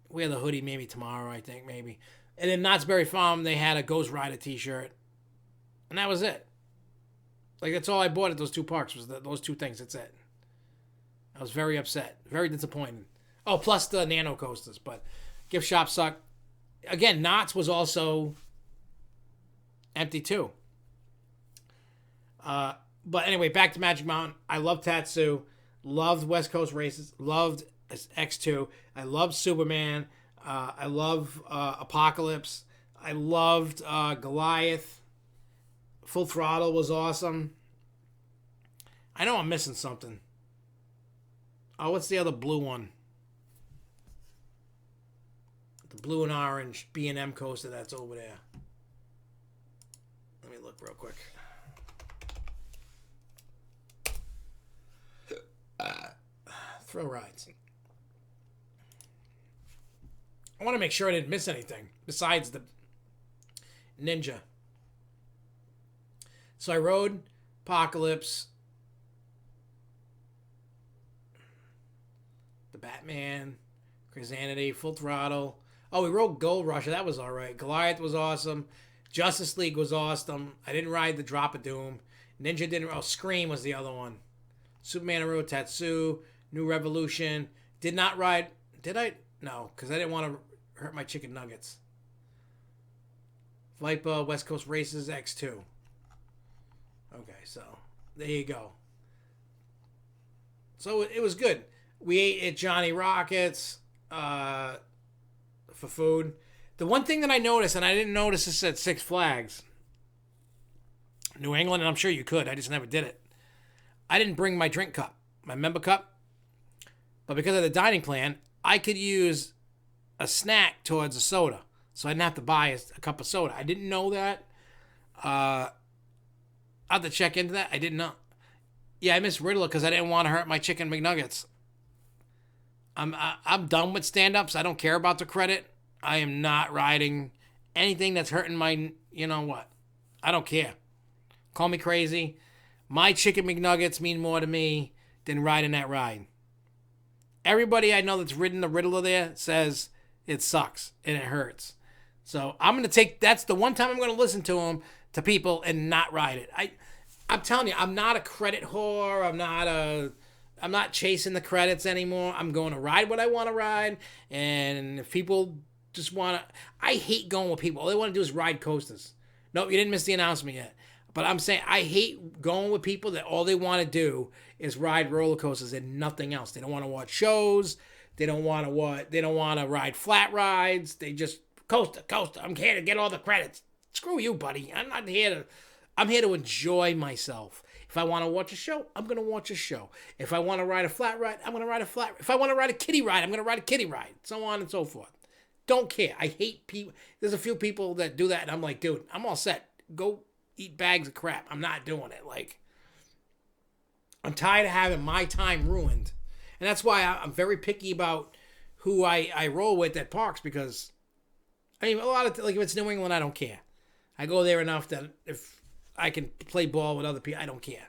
wear the hoodie maybe tomorrow, I think, maybe. And in Knott's Berry Farm, they had a Ghost Rider t-shirt. And that was it. That's all I bought at those two parks was those two things. That's it. I was very upset. Very disappointed. Oh, plus the Nano coasters. But gift shop sucked. Again, Knott's was also empty too. But anyway, back to Magic Mountain. I love Tatsu. Loved West Coast Races. Loved X2. I loved Superman. I love Apocalypse. I loved Goliath. Full Throttle was awesome. I know I'm missing something. Oh, what's the other blue one? The blue and orange B&M coaster that's over there. Let me look real quick. Thrill rides. I want to make sure I didn't miss anything besides the Ninja. So I rode Apocalypse, the Batman, Crazanity, Full Throttle. Oh, we rode Gold Rush. That was all right. Goliath was awesome. Justice League was awesome. I didn't ride the Drop of Doom. Ninja didn't. Oh, Scream was the other one. Superman and Road Tatsu, New Revolution. Did not ride. Did I? No, because I didn't want to hurt my chicken nuggets. Viper, West Coast Races, X2. Okay, so there you go. So it was good. We ate at Johnny Rockets for food. The one thing that I noticed, and I didn't notice this at Six Flags, New England, and I'm sure you could, I just never did it. I didn't bring my drink cup, my member cup. But because of the dining plan, I could use a snack towards a soda. So I didn't have to buy a cup of soda. I didn't know that. I had to check into that. I didn't know. Yeah, I missed Riddler because I didn't want to hurt my chicken McNuggets. I'm done with stand-ups. I don't care about the credit. I am not riding anything that's hurting my, you know what. I don't care. Call me crazy. My chicken McNuggets mean more to me than riding that ride. Everybody I know that's ridden the Riddler there says it sucks and it hurts. So I'm going to take, that's the one time I'm going to listen to people and not ride it. I'm telling you, I'm not a credit whore. I'm not chasing the credits anymore. I'm going to ride what I want to ride. And if people just want to, I hate going with people. All they want to do is ride coasters. Nope, you didn't miss the announcement yet. But I'm saying I hate going with people that all they want to do is ride roller coasters and nothing else. They don't want to watch shows. They don't want to ride flat rides. They just coaster. I'm here to get all the credits. Screw you, buddy. I'm here to enjoy myself. If I want to watch a show, I'm going to watch a show. If I want to ride a flat ride, I'm going to ride a flat ride. If I want to ride a kiddie ride, I'm going to ride a kiddie ride. So on and so forth. Don't care. I hate people. There's a few people that do that, and I'm like, dude, I'm all set. Go eat bags of crap. I'm not doing it. Like, I'm tired of having my time ruined. And that's why I'm very picky about who I roll with at parks, because, I mean, a lot of, like, if it's New England, I don't care. I go there enough that if I can play ball with other people, I don't care.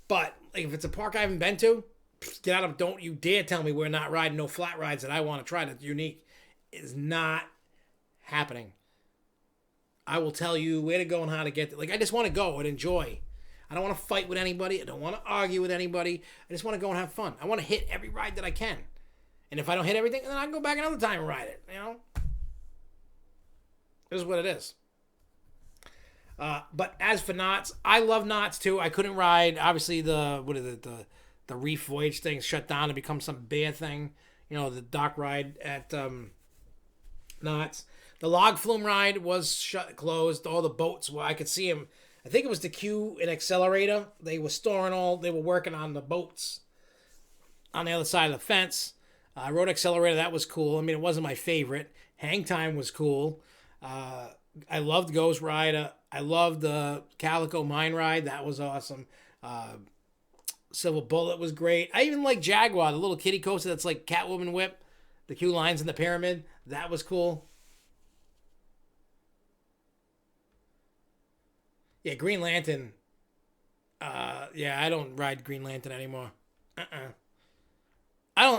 But, like, if it's a park I haven't been to, get out of, don't you dare tell me we're not riding no flat rides that I want to try that's unique. It's not happening. I will tell you where to go and how to get there. Like, I just want to go and enjoy. I don't want to fight with anybody. I don't want to argue with anybody. I just want to go and have fun. I want to hit every ride that I can. And if I don't hit everything, then I can go back another time and ride it. You know? This is what it is. But as for Knott's, I love Knott's too. I couldn't ride. Obviously, the Reef Voyage thing shut down and become some bear thing. You know, the dock ride at Knott's. The log flume ride was closed. All the boats, well, I could see them. I think it was the Q and Accelerator. They were working on the boats on the other side of the fence. I rode Accelerator. That was cool. I mean, it wasn't my favorite. Hang Time was cool. I loved Ghost Rider. I loved the Calico Mine Ride. That was awesome. Silver Bullet was great. I even like Jaguar, the little kiddie coaster that's like Catwoman Whip. The Q lines in the pyramid. That was cool. Yeah, Green Lantern. I don't ride Green Lantern anymore. I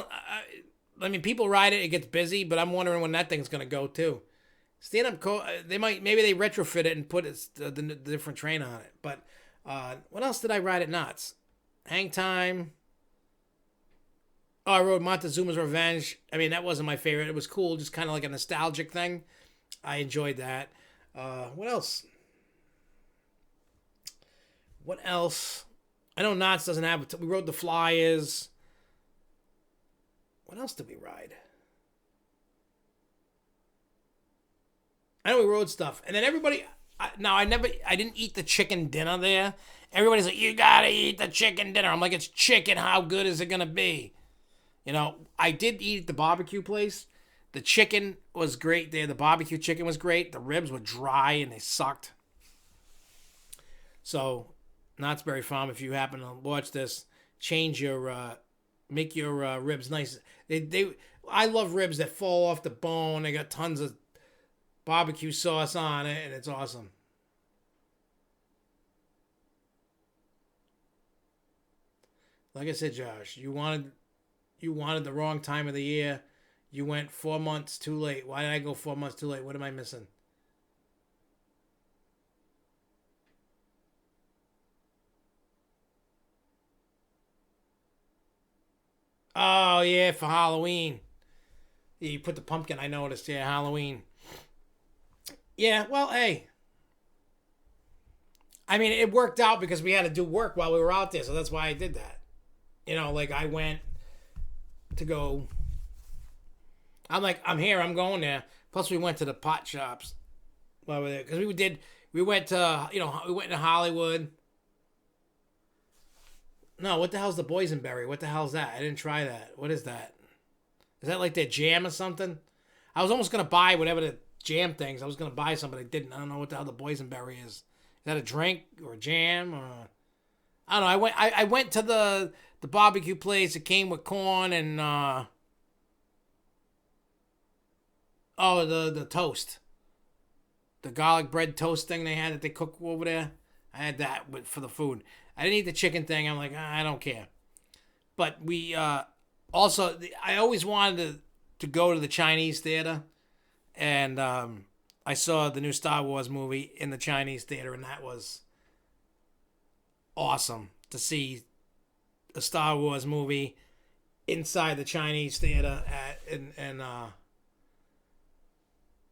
mean, people ride it. It gets busy, but I'm wondering when that thing's going to go, too. Maybe they retrofit it and put the different train on it. But what else did I ride at Knott's? Hang Time. Oh, I rode Montezuma's Revenge. I mean, that wasn't my favorite. It was cool, just kind of like a nostalgic thing. I enjoyed that. What else? What else? I know Knott's doesn't have it. We rode the Flyers. What else did we ride? I know we rode stuff. And then everybody... I didn't eat the chicken dinner there. Everybody's like, you gotta eat the chicken dinner. I'm like, it's chicken. How good is it gonna be? You know, I did eat at the barbecue place. The chicken was great there. The barbecue chicken was great. The ribs were dry and they sucked. So... Knott's Berry Farm, if you happen to watch this, change your make your ribs nice. I love ribs that fall off the bone. They got tons of barbecue sauce on it, and it's awesome. Like I said, Josh, you wanted the wrong time of the year. You went 4 months too late. Why did I go 4 months too late? What am I missing? Oh, yeah, for Halloween. Yeah, you put the pumpkin, I noticed. Yeah, Halloween. Yeah, well, hey. I mean, it worked out because we had to do work while we were out there, so that's why I did that. You know, like I went to go. I'm like, I'm here, I'm going there. Plus, we went to the pot shops while we were there. Because we went to, we went to Hollywood. No, what the hell's the boysenberry? What the hell's that? I didn't try that. What is that? Is that like their jam or something? I was almost going to buy whatever the jam things. I was going to buy some, but I didn't. I don't know what the hell the boysenberry is. Is that a drink or a jam? Or I don't know. I went to the barbecue place. It came with corn and the toast. The garlic bread toast thing they had that they cook over there. I had that for the food. I didn't eat the chicken thing. I'm like, I don't care. But we also, I always wanted to go to the Chinese theater. And I saw the new Star Wars movie in the Chinese theater. And that was awesome to see a Star Wars movie inside the Chinese theater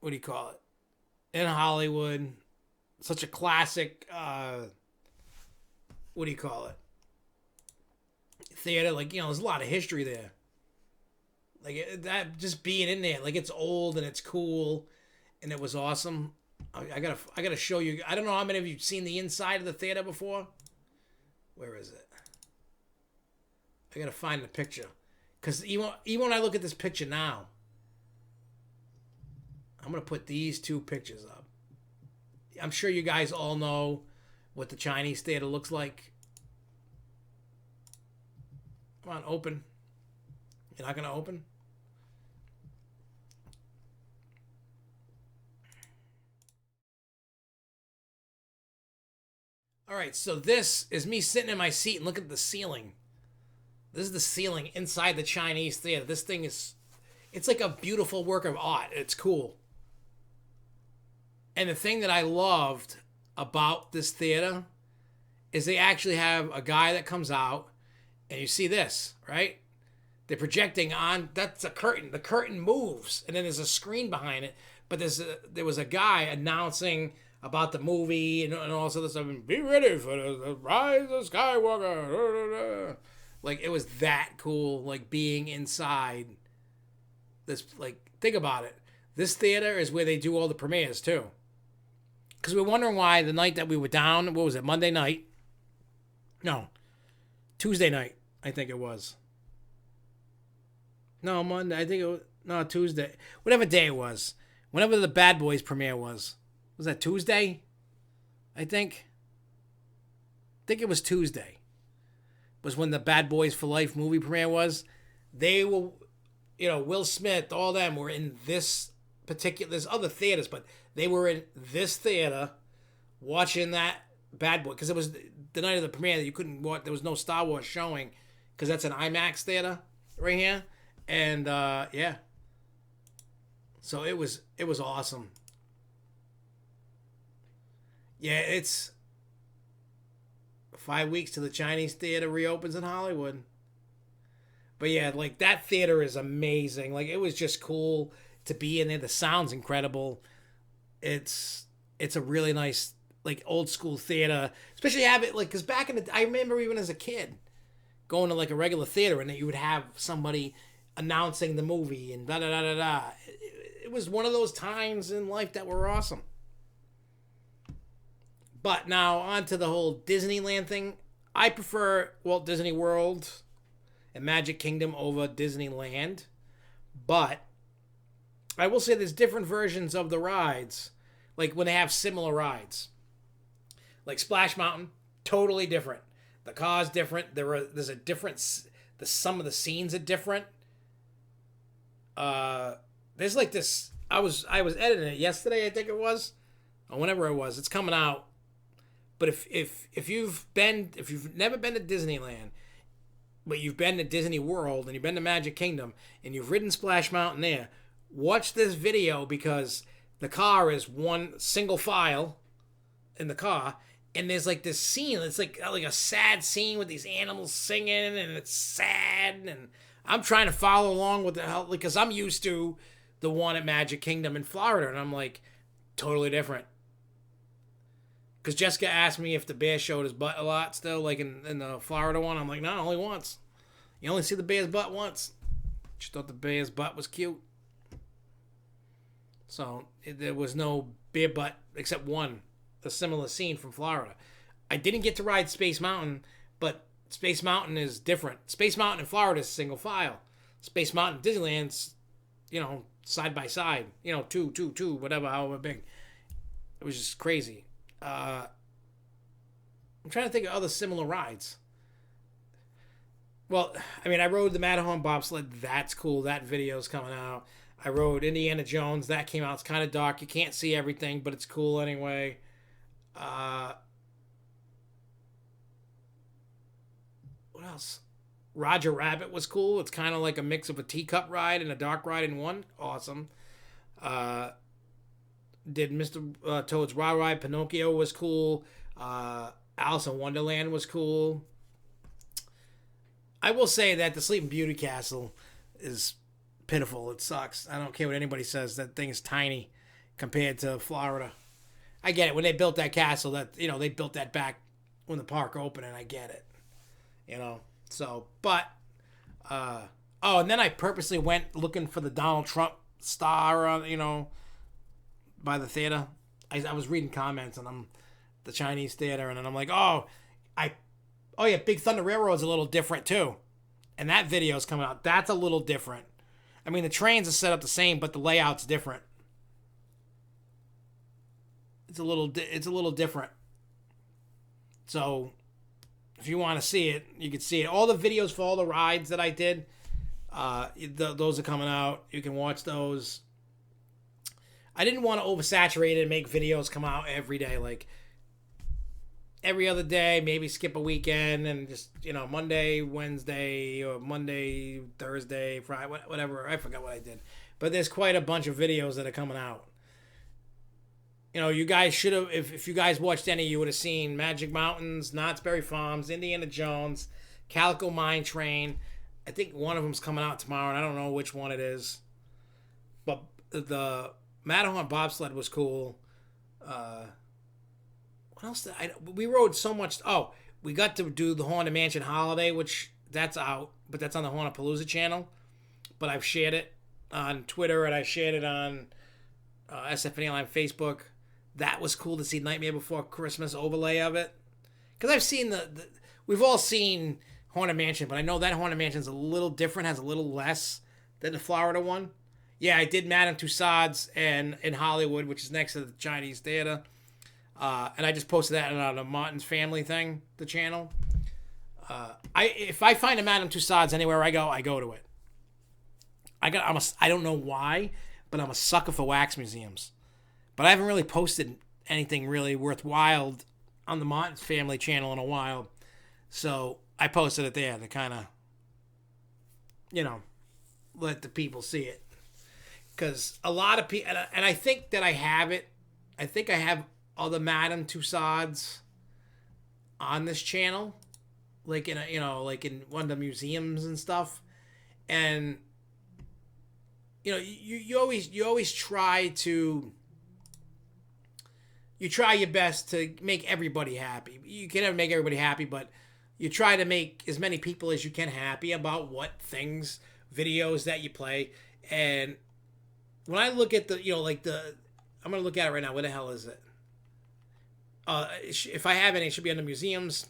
what do you call it? In Hollywood. Such a classic, what do you call it? Theater, like, there's a lot of history there. Like, that, just being in there, like, it's old and it's cool, and it was awesome. I gotta show you. I don't know how many of you have seen the inside of the theater before. Where is it? I gotta find the picture. Because even when I look at this picture now, I'm gonna put these two pictures up. I'm sure you guys all know what the Chinese theater looks like. Come on, open. You're not going to open? All right, so this is me sitting in my seat and looking at the ceiling. This is the ceiling inside the Chinese theater. This thing it's like a beautiful work of art. It's cool. And the thing that I loved about this theater is they actually have a guy that comes out, and you see this, right? They're projecting on, that's a curtain. The curtain moves, and then there's a screen behind it. But there was a guy announcing about the movie and all this other stuff. And be ready for the rise of Skywalker. Like, it was that cool, like, being inside this, like, think about it. This theater is where they do all the premieres, too. Because we were wondering why the night that we were down, what was it, Monday night? No, Tuesday night, I think it was. No, Monday, I think it was, no, Tuesday. Whatever day it was. Whenever the Bad Boys premiere was. Was that Tuesday? I think it was Tuesday. Was when the Bad Boys for Life movie premiere was. They were, Will Smith, all them were in this particular, there's other theaters, but they were in this theater watching that Bad Boy, because it was the night of the premiere that you couldn't watch. There was no Star Wars showing because that's an IMAX theater right here, and yeah. So it was awesome. Yeah, it's 5 weeks till the Chinese theater reopens in Hollywood. But yeah, like that theater is amazing. Like it was just cool to be in there. The sound's incredible. It's a really nice, like, old school theater, especially have it, like, because back in the, I remember even as a kid going to like a regular theater and you would have somebody announcing the movie and da da da da da. It was one of those times in life that were awesome. But now on to the whole Disneyland thing. I prefer Walt Disney World and Magic Kingdom over Disneyland, but I will say there's different versions of the rides, like when they have similar rides. Like Splash Mountain, totally different. The car's different. There's a difference. Some of the scenes are different. There's like this. I was editing it yesterday, I think it was, or whenever it was. It's coming out. But if you've never been to Disneyland, but you've been to Disney World and you've been to Magic Kingdom and you've ridden Splash Mountain there, watch this video because the car is one single file in the car, and there's like this scene. It's like a sad scene with these animals singing, and it's sad, and I'm trying to follow along with the hell because I'm used to the one at Magic Kingdom in Florida, and I'm like totally different. Because Jessica asked me if the bear showed his butt a lot still, like in the Florida one. I'm like, no, only once. You only see the bear's butt once. She thought the bear's butt was cute. So there was no bear butt except one, a similar scene from Florida. I didn't get to ride Space Mountain, but Space Mountain is different. Space Mountain in Florida is single file. Space Mountain Disneyland's, side by side. Two, whatever, however big. It was just crazy. I'm trying to think of other similar rides. Well, I rode the Matterhorn bobsled. That's cool. That video's coming out. I rode Indiana Jones. That came out. It's kind of dark. You can't see everything, but it's cool anyway. What else? Roger Rabbit was cool. It's kind of like a mix of a teacup ride and a dark ride in one. Awesome. Did Mr. Toad's Raw Ride. Pinocchio was cool. Alice in Wonderland was cool. I will say that the Sleeping Beauty Castle is pitiful. It sucks. I don't care what anybody says. That thing is tiny compared to Florida. I get it. When they built that castle, they built that back when the park opened, and I get it. So, but, and then I purposely went looking for the Donald Trump star, by the theater. I was reading comments on the Chinese theater, and then I'm like, Big Thunder Railroad's a little different too. And that video's coming out. That's a little different. The trains are set up the same, but the layout's different. It's a little different. So, if you want to see it, you can see it. All the videos for all the rides that I did, those are coming out. You can watch those. I didn't want to oversaturate it and make videos come out every day. Like, every other day, maybe skip a weekend and just, Monday, Wednesday, or Monday, Thursday, Friday, whatever. I forgot what I did. But there's quite a bunch of videos that are coming out. You guys should have, if you guys watched any, you would have seen Magic Mountains, Knott's Berry Farms, Indiana Jones, Calico Mine Train. I think one of them's coming out tomorrow, and I don't know which one it is. But the Matterhorn bobsled was cool. What else we rode so much. Oh, we got to do the Haunted Mansion Holiday, which that's out, but that's on the Hauntapalooza channel. But I've shared it on Twitter, and I shared it on SFNEOnline Facebook. That was cool to see Nightmare Before Christmas overlay of it. Because I've seen we've all seen Haunted Mansion, but I know that Haunted Mansion's a little different, has a little less than the Florida one. Yeah, I did Madame Tussauds in Hollywood, which is next to the Chinese theater. And I just posted that on a Martin's Family thing, the channel. If I find a Madame Tussauds anywhere I go to it. I don't know why, but I'm a sucker for wax museums. But I haven't really posted anything really worthwhile on the Martin's Family channel in a while. So I posted it there to kind of, let the people see it. Because a lot of people, and I think that I have it. I think I have other Madame Tussauds on this channel, like in one of the museums and stuff. And you always try your best to make everybody happy. You can never make everybody happy, but you try to make as many people as you can happy about what things, videos that you play. And when I look at I'm going to look at it right now. Where the hell is it? If I have any, it should be under museums,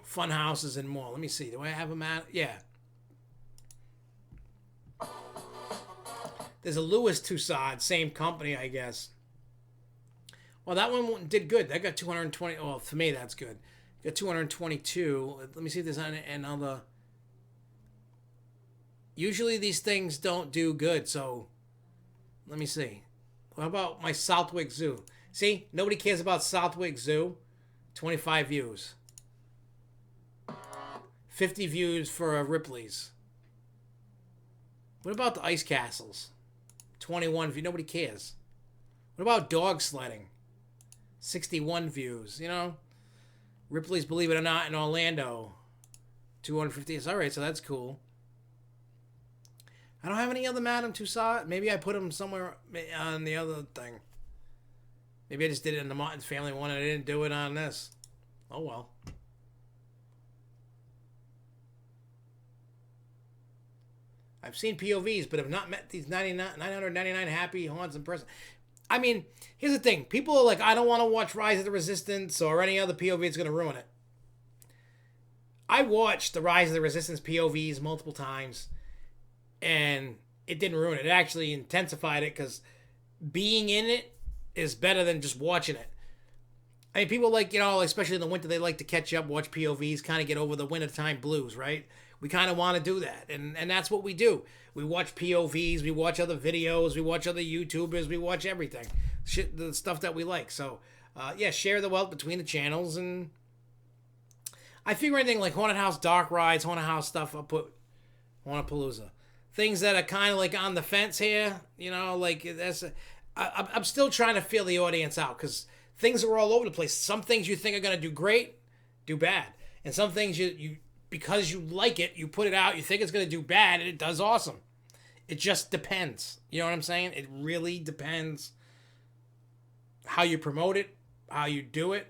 fun houses, and more. Let me see. Do I have them at? Yeah. There's a Louis Tussauds, same company, I guess. Well, that one did good. That got 220. Well, for me, that's good. Got 222. Let me see if there's another. Usually these things don't do good, so let me see. What about my Southwick Zoo? See, nobody cares about Southwick Zoo. 25 views. 50 views for Ripley's. What about the ice castles? 21 views. Nobody cares. What about dog sledding? 61 views. You know, Ripley's Believe It or Not in Orlando. 250. All right, so that's cool. I don't have any other Madame Tussauds. Maybe I put them somewhere on the other thing. Maybe I just did it in the Martin's Family one and I didn't do it on this. Oh well. I've seen POVs, but have not met these 999 happy haunts in person. I mean, here's the thing. People are like, I don't want to watch Rise of the Resistance or any other POV. It's going to ruin it. I watched the Rise of the Resistance POVs multiple times, and it didn't ruin it. It actually intensified it because being in it is better than just watching it. I mean, people like, you know, especially in the winter, they like to catch up, watch POVs, kind of get over the wintertime blues, right? We kind of want to do that, and that's what we do. We watch POVs, we watch other videos, we watch other YouTubers, we watch everything. Shit, the stuff that we like. So, yeah, share the wealth between the channels, and I figure anything like Haunted House Dark Rides, Haunted House stuff, I'll put Hauntapalooza. Things that are kind of like on the fence here, you know, like I'm still trying to feel the audience out because things are all over the place. Some things you think are going to do great, do bad. And some things you because you like it, you put it out, you think it's going to do bad, and it does awesome. It just depends. You know what I'm saying? It really depends how you promote it, how you do it.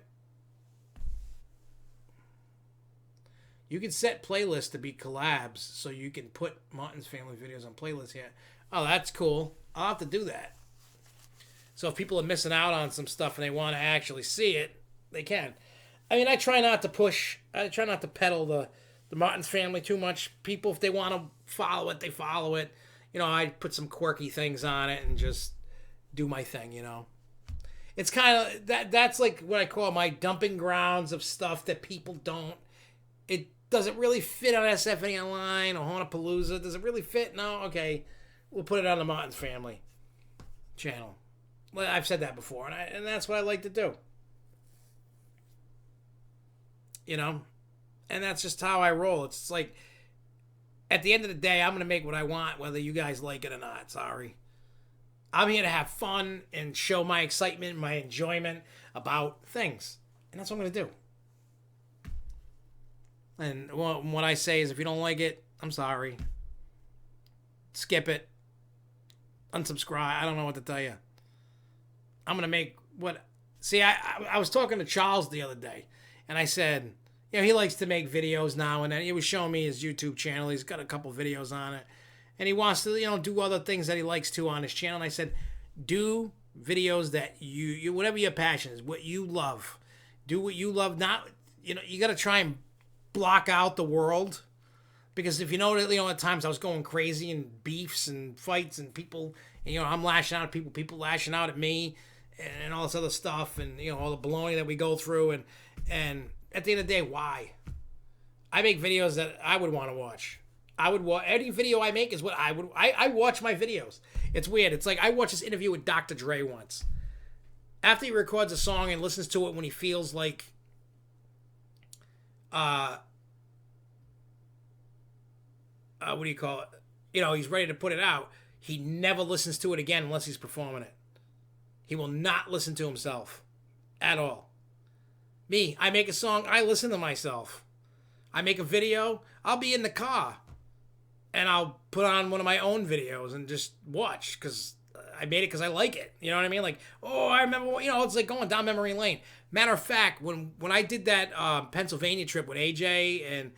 You can set playlists to be collabs, so you can put Martin's Family videos on playlists here. Oh, that's cool. I'll have to do that. So if people are missing out on some stuff and they want to actually see it, they can. I mean, I try not to peddle the Martin's Family too much. People, if they want to follow it, they follow it. You know, I put some quirky things on it and just do my thing, you know. It's kind of, that's like what I call my dumping grounds of stuff that people don't. It doesn't really fit on SFNEOnline or Hauntapalooza. Does it really fit? No? Okay. We'll put it on the Martin's Family channel. I've said that before, and that's what I like to do. You know? And that's just how I roll. It's like, at the end of the day, I'm going to make what I want, whether you guys like it or not. Sorry. I'm here to have fun and show my excitement, my enjoyment about things. And that's what I'm going to do. And what I say is, if you don't like it, I'm sorry. Skip it. Unsubscribe. I don't know what to tell you. I'm going to make what... See, I was talking to Charles the other day, and I said, you know, he likes to make videos now and then. He was showing me his YouTube channel. He's got a couple videos on it. And he wants to, you know, do other things that he likes to on his channel. And I said, do videos that you whatever your passion is, what you love. Do what you love. Not, you know, you got to try and block out the world. Because if you know, at times I was going crazy and beefs and fights and people, and, you know, I'm lashing out at people lashing out at me and all this other stuff and, you know, all the baloney that we go through. And at the end of the day, why? I make videos that I would want to watch. I would watch any video I make is what I watch my videos. It's weird. It's like I watched this interview with Dr. Dre once. After he records a song and listens to it when he feels like what do you call it? You know, he's ready to put it out. He never listens to it again unless he's performing it. He will not listen to himself at all. Me, I make a song, I listen to myself. I make a video, I'll be in the car. And I'll put on one of my own videos and just watch because I made it because I like it. You know what I mean? Like, oh, I remember, you know, it's like going down memory lane. Matter of fact, when I did that Pennsylvania trip with AJ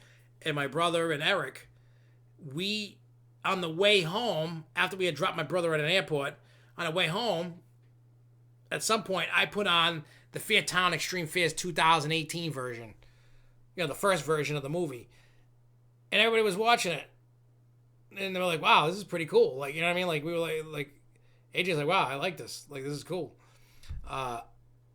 and my brother and Eric, we, on the way home, after we had dropped my brother at an airport, on the way home, at some point, I put on the Fairtown Extreme Fairs 2018 version. You know, the first version of the movie. And everybody was watching it. And they were like, wow, this is pretty cool. Like, you know what I mean? Like, we were like AJ's like, wow, I like this. Like, this is cool.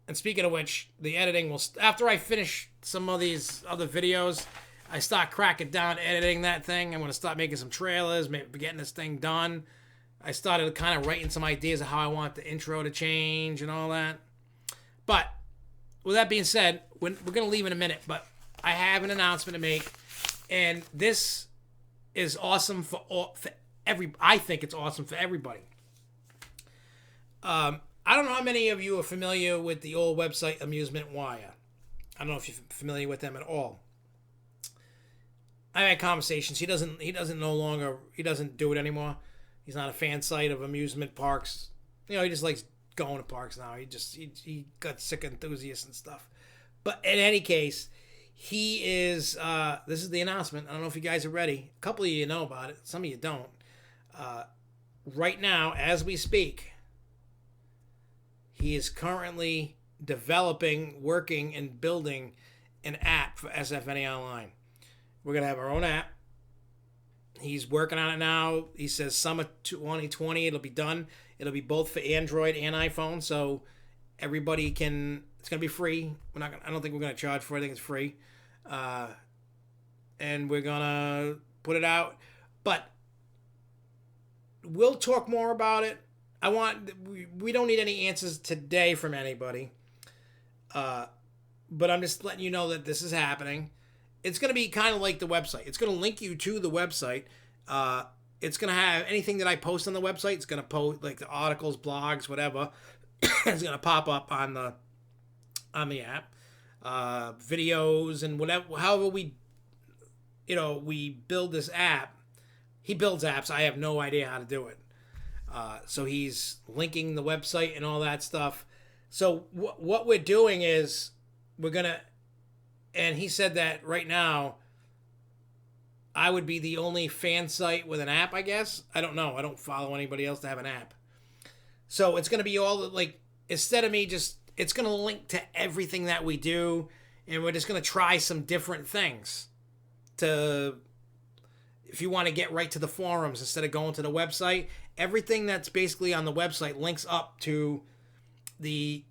And speaking of which, the editing will... After I finish some of these other videos, I start cracking down editing that thing. I'm going to start making some trailers, maybe getting this thing done. I started kind of writing some ideas of how I want the intro to change and all that. But with that being said, we're going to leave in a minute, but I have an announcement to make, and this is awesome I think it's awesome for everybody. I don't know how many of you are familiar with the old website Amusement Wire. I don't know if you're familiar with them at all. I had conversations. He doesn't do it anymore. He's not a fan site of amusement parks. He just likes going to parks now. He got sick of Enthusiast and stuff. But in any case, he is, this is the announcement. I don't know if you guys are ready. A couple of you know about it. Some of you don't. Right now, as we speak, he is currently developing, working, and building an app for SFNEOnline. We're going to have our own app. He's working on it now. He says summer 2020 it'll be done. It'll be both for Android and iPhone, so everybody can... It's going to be free. I don't think we're going to charge for it. I think it's free. And we're going to put it out. But we'll talk more about it. We don't need any answers today from anybody. But I'm just letting you know that this is happening. It's going to be kind of like the website. It's going to link you to the website. It's going to have anything that I post on the website. It's going to post like the articles, blogs, whatever. It's going to pop up on the app. Videos and whatever. However we build this app. He builds apps. I have no idea how to do it. So he's linking the website and all that stuff. So what we're doing is we're going to... And he said that right now, I would be the only fan site with an app, I guess. I don't know. I don't follow anybody else to have an app. So it's going to be all like, instead of me it's going to link to everything that we do. And we're just going to try some different things if you want to get right to the forums instead of going to the website. Everything that's basically on the website links up to the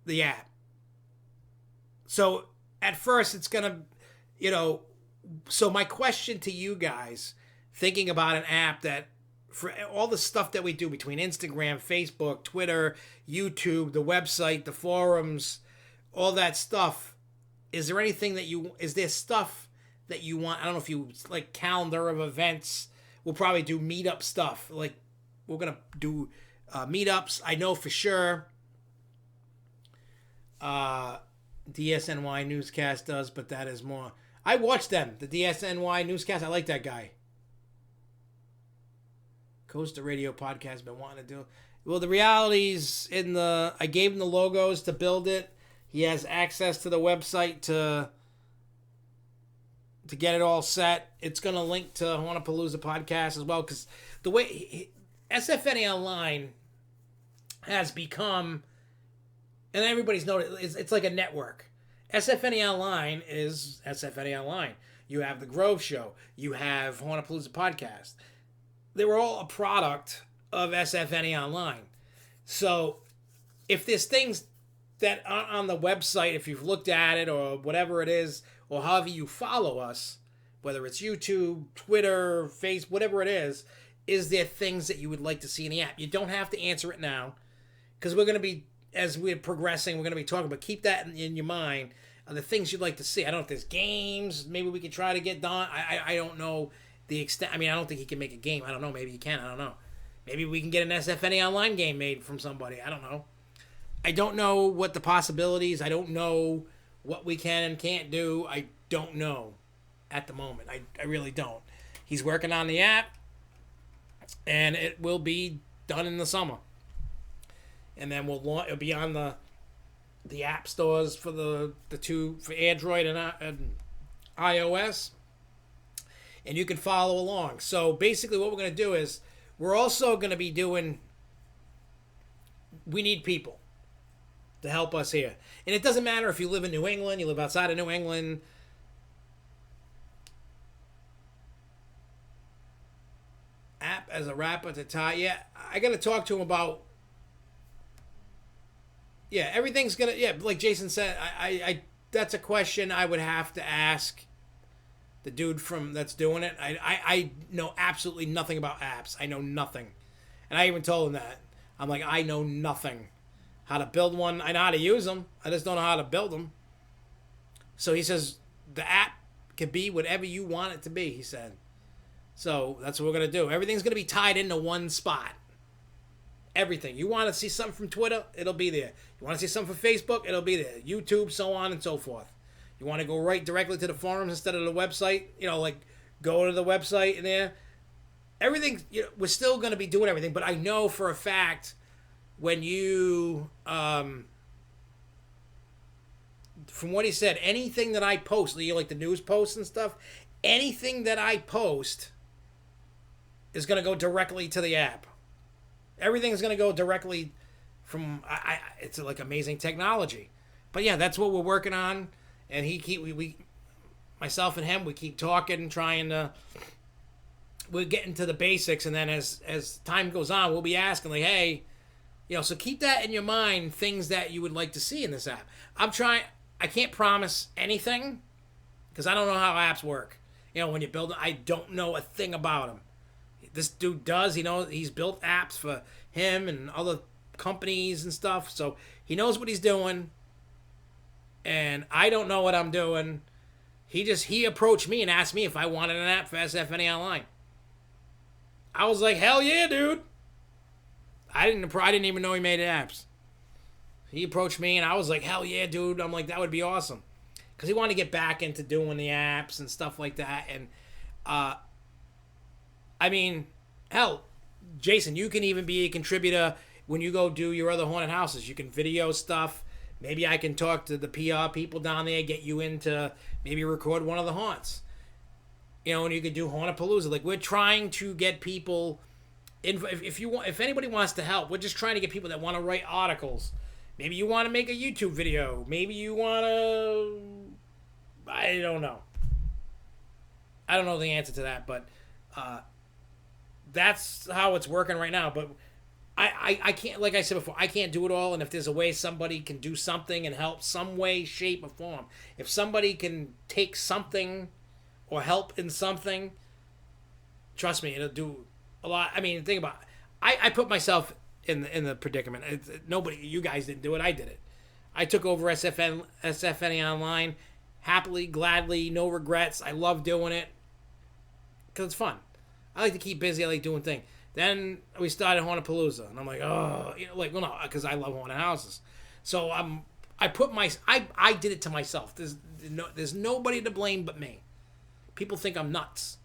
app. So at first it's going to, so my question to you guys, thinking about an app that for all the stuff that we do between Instagram, Facebook, Twitter, YouTube, the website, the forums, all that stuff, is there anything is there stuff that you want? I don't know if you like calendar of events. We'll probably do meetup stuff. Like we're going to do meetups. I know for sure. DSNY Newscast does, but that is more. I watch them, the DSNY Newscast. I like that guy. Coaster Radio Podcast been wanting to do. Well, the reality's I gave him the logos to build it. He has access to the website to get it all set. It's going to link to Hornapalooza Podcast as well, because the way SFNEOnline has become... And everybody's noticed, it's like a network. SFNEOnline is SFNEOnline. You have The Grove Show. You have Hornapalooza Podcast. They were all a product of SFNEOnline. So if there's things that are on the website, if you've looked at it or whatever it is, or however you follow us, whether it's YouTube, Twitter, Facebook, whatever it is there things that you would like to see in the app? You don't have to answer it now, because we're going to be... As we're progressing, we're going to be talking, but keep that in your mind of the things you'd like to see. I don't know if there's games. Maybe we could try to get done. I don't know the extent. I mean, I don't think he can make a game. I don't know. Maybe he can. I don't know. Maybe we can get an SFNEOnline game made from somebody. I don't know. I don't know what the possibilities. I don't know what we can and can't do. I don't know at the moment. I really don't. He's working on the app, and it will be done in the summer. And then it'll be on the app stores for the two, for Android and iOS. And you can follow along. So basically what we're going to do is we're also going to be doing... We need people to help us here. And it doesn't matter if you live in New England, you live outside of New England. App as a rapper to tie. Yeah, I got to talk to him about Yeah, everything's gonna. Yeah, like Jason said, that's a question I would have to ask the dude from that's doing it. I know absolutely nothing about apps. I know nothing, and I even told him that. I'm like, I know nothing how to build one. I know how to use them. I just don't know how to build them. So he says the app can be whatever you want it to be. He said. So that's what we're gonna do. Everything's gonna be tied into one spot. Everything. You want to see something from Twitter, it'll be there. You want to see something from Facebook, it'll be there. YouTube, so on and so forth. You want to go right directly to the forums instead of the website, like go to the website and there. Everything, we're still going to be doing everything, but I know for a fact when you, from what he said, anything that I post, like the news posts and stuff, anything that I post is going to go directly to the app. Everything's going to go directly from. It's like amazing technology, but yeah, that's what we're working on. And we myself and him, we keep talking, trying to. We're getting to the basics, and then as time goes on, we'll be asking like, hey, so keep that in your mind. Things that you would like to see in this app. I'm trying. I can't promise anything because I don't know how apps work. When you build it, I don't know a thing about them. This dude does. He's built apps for him and other companies and stuff. So he knows what he's doing. And I don't know what I'm doing. He approached me and asked me if I wanted an app for SFNEOnline. I was like, hell yeah, dude. I didn't even know he made apps. He approached me and I was like, hell yeah, dude. I'm like, that would be awesome. Because he wanted to get back into doing the apps and stuff like that. And, I mean, hell, Jason, you can even be a contributor when you go do your other haunted houses. You can video stuff. Maybe I can talk to the PR people down there, get you into maybe record one of the haunts. And you could do Hauntapalooza. Like, we're trying to get people in. If anybody wants to help, we're just trying to get people that want to write articles. Maybe you want to make a YouTube video. Maybe you want to. I don't know. I don't know the answer to that, but. That's how it's working right now, but I can't, like I said before, I can't do it all, and if there's a way somebody can do something and help some way, shape, or form, if somebody can take something or help in something, trust me, it'll do a lot. I mean, think about it. I put myself in the predicament. You guys didn't do it, I did it. I took over SFNEOnline, happily, gladly, no regrets. I love doing it, because it's fun. I like to keep busy. I like doing things. Then we started Hauntapalooza, and I'm like, oh, no, because I love haunted houses. So I did it to myself. There's nobody to blame but me. People think I'm nuts.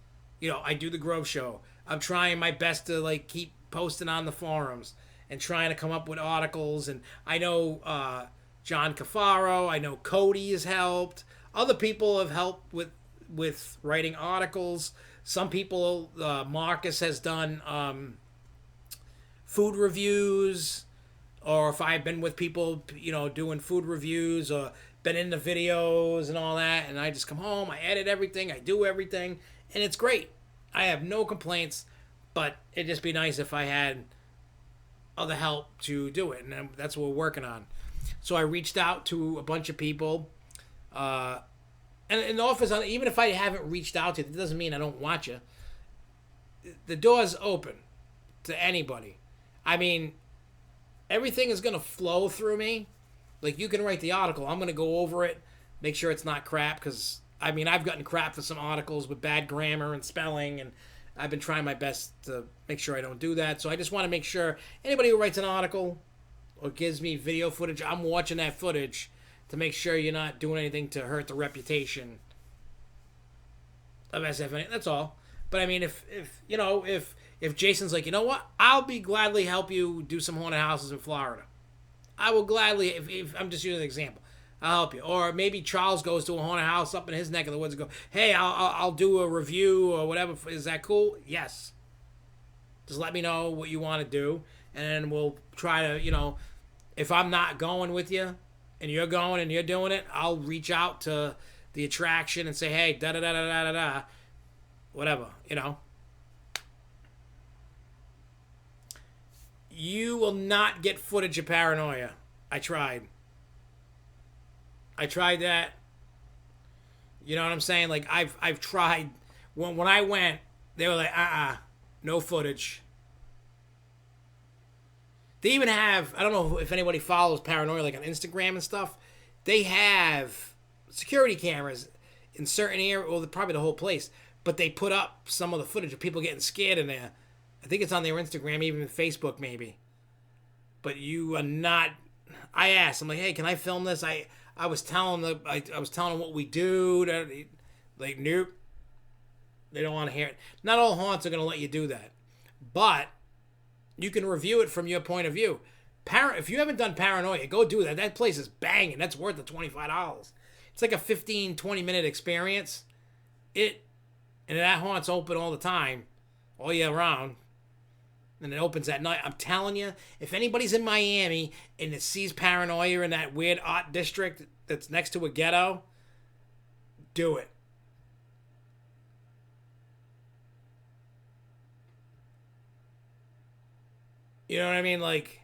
I do the Grove Show. I'm trying my best to keep posting on the forums and trying to come up with articles. And I know John Cafaro. I know Cody has helped. Other people have helped with writing articles. Some people, Marcus has done food reviews, or if I've been with people, doing food reviews, or been in the videos and all that, and I just come home, I edit everything, I do everything, and it's great. I have no complaints, but it'd just be nice if I had other help to do it, and that's what we're working on. So I reached out to a bunch of people, and in the office, even if I haven't reached out to you, it doesn't mean I don't want you. The door's open to anybody. I mean, everything is going to flow through me. Like, you can write the article. I'm going to go over it, make sure it's not crap, because, I've gotten crap for some articles with bad grammar and spelling, and I've been trying my best to make sure I don't do that. So I just want to make sure anybody who writes an article or gives me video footage, I'm watching that footage to make sure you're not doing anything to hurt the reputation of SFN. That's all. But I mean, if Jason's like, you know what, I'll be gladly help you do some haunted houses in Florida. I will gladly, if I'm just using an example, I'll help you. Or maybe Charles goes to a haunted house up in his neck of the woods and go, hey, I'll do a review or whatever. Is that cool? Yes. Just let me know what you want to do, and then we'll try to, if I'm not going with you, and you're going and you're doing it, I'll reach out to the attraction and say, hey, da-da-da-da-da-da-da, whatever, You will not get footage of paranoia. I tried that. You know what I'm saying? Like I've tried. When I went, they were like, no footage. They even have, I don't know if anybody follows Paranoia like on Instagram and stuff. They have security cameras in certain areas, well, probably the whole place. But they put up some of the footage of people getting scared in there. I think it's on their Instagram, even Facebook maybe. But you are not. I asked, I'm like, hey, can I film this? I was telling them, I was telling them what we do. Like, nope. They don't want to hear it. Not all haunts are going to let you do that. But you can review it from your point of view. If you haven't done Paranoia, go do that. That place is banging. That's worth the $25. It's like a 15, 20-minute experience. And that haunt's open all the time, all year round. And it opens at night. I'm telling you, if anybody's in Miami and it sees Paranoia in that weird art district that's next to a ghetto, do it. You know what I mean? Like,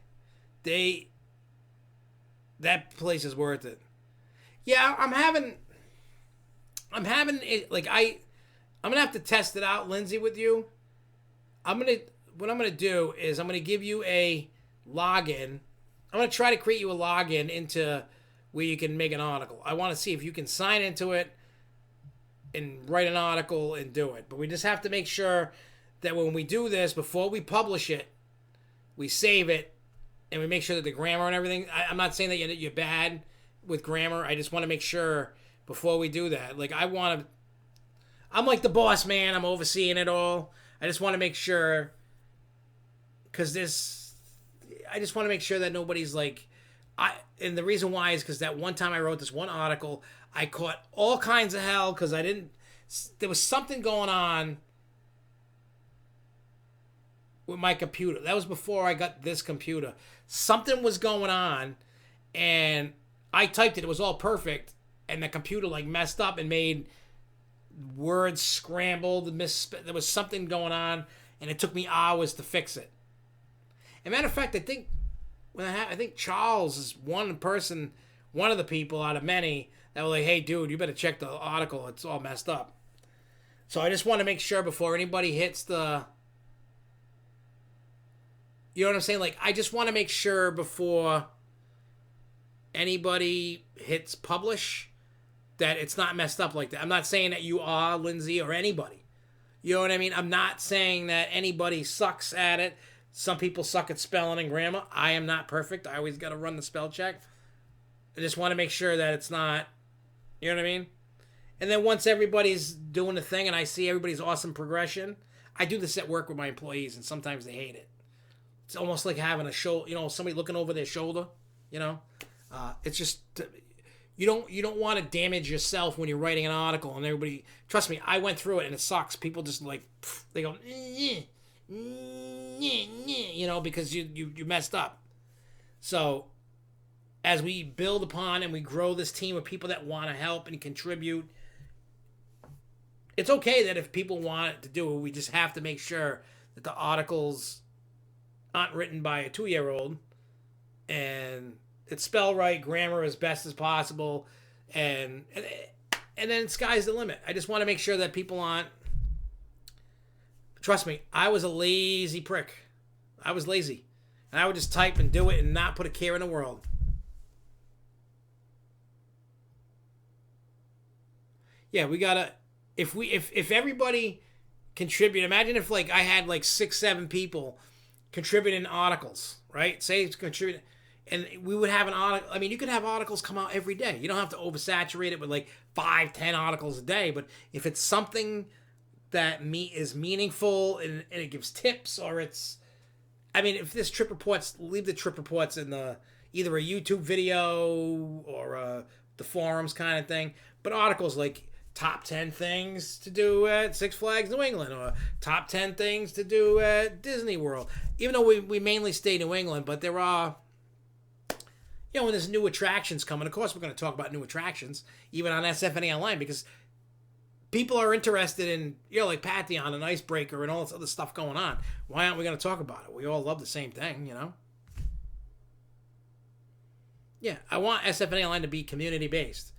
that place is worth it. Yeah, I'm having it, like, I'm going to have to test it out, Lindsay, with you. What I'm going to do is I'm going to give you a login. I'm going to try to create you a login into where you can make an article. I want to see if you can sign into it and write an article and do it. But we just have to make sure that when we do this, before we publish it, we save it, and we make sure that the grammar and everything. I'm not saying that you're bad with grammar. I just want to make sure before we do that. Like, I'm like the boss man. I'm overseeing it all. I just want to make sure, because I just want to make sure that nobody's like, and the reason why is because that one time I wrote this one article, I caught all kinds of hell because there was something going on with my computer. That was before I got this computer. Something was going on, and I typed it. It was all perfect, and the computer like messed up and made words scrambled. There was something going on, and it took me hours to fix it. As a matter of fact, I think Charles is one of the people out of many that were like, "Hey, dude, you better check the article. It's all messed up." So I just want to make sure before anybody hits the. You know what I'm saying? Like, I just want to make sure before anybody hits publish that it's not messed up like that. I'm not saying that you are, Lindsay, or anybody. You know what I mean? I'm not saying that anybody sucks at it. Some people suck at spelling and grammar. I am not perfect. I always got to run the spell check. I just want to make sure that it's not, you know what I mean? And then once everybody's doing the thing and I see everybody's awesome progression, I do this at work with my employees, and sometimes they hate it. It's almost like having a somebody looking over their shoulder, you know? It's just, you don't want to damage yourself when you're writing an article, and everybody, trust me, I went through it and it sucks. People just like, they go, you know, because you messed up. So as we build upon and we grow this team of people that want to help and contribute, it's okay that if people want to do it, we just have to make sure that the articles aren't written by a 2-year-old, and it's spelled right, grammar as best as possible, and then sky's the limit. I just want to make sure that people aren't. Trust me, I was a lazy prick. I was lazy, and I would just type and do it and not put a care in the world. Yeah, we gotta. If everybody contribute, imagine if like I had like 6-7 people contributing articles, right? Say it's contributing, and we would have an article. I mean, you could have articles come out every day. You don't have to oversaturate it with like 5-10 articles a day. But if it's something that is meaningful and it gives tips, or it's, I mean, if this trip reports, leave the trip reports in either a YouTube video or the forums kind of thing. But articles like top 10 things to do at Six Flags New England, or top 10 things to do at Disney World. Even though we mainly stay New England, but there are, when there's new attractions coming, of course we're going to talk about new attractions, even on SFNEOnline, because people are interested in, like Pantheon and Icebreaker and all this other stuff going on. Why aren't we going to talk about it? We all love the same thing, Yeah, I want SFNEOnline to be community-based.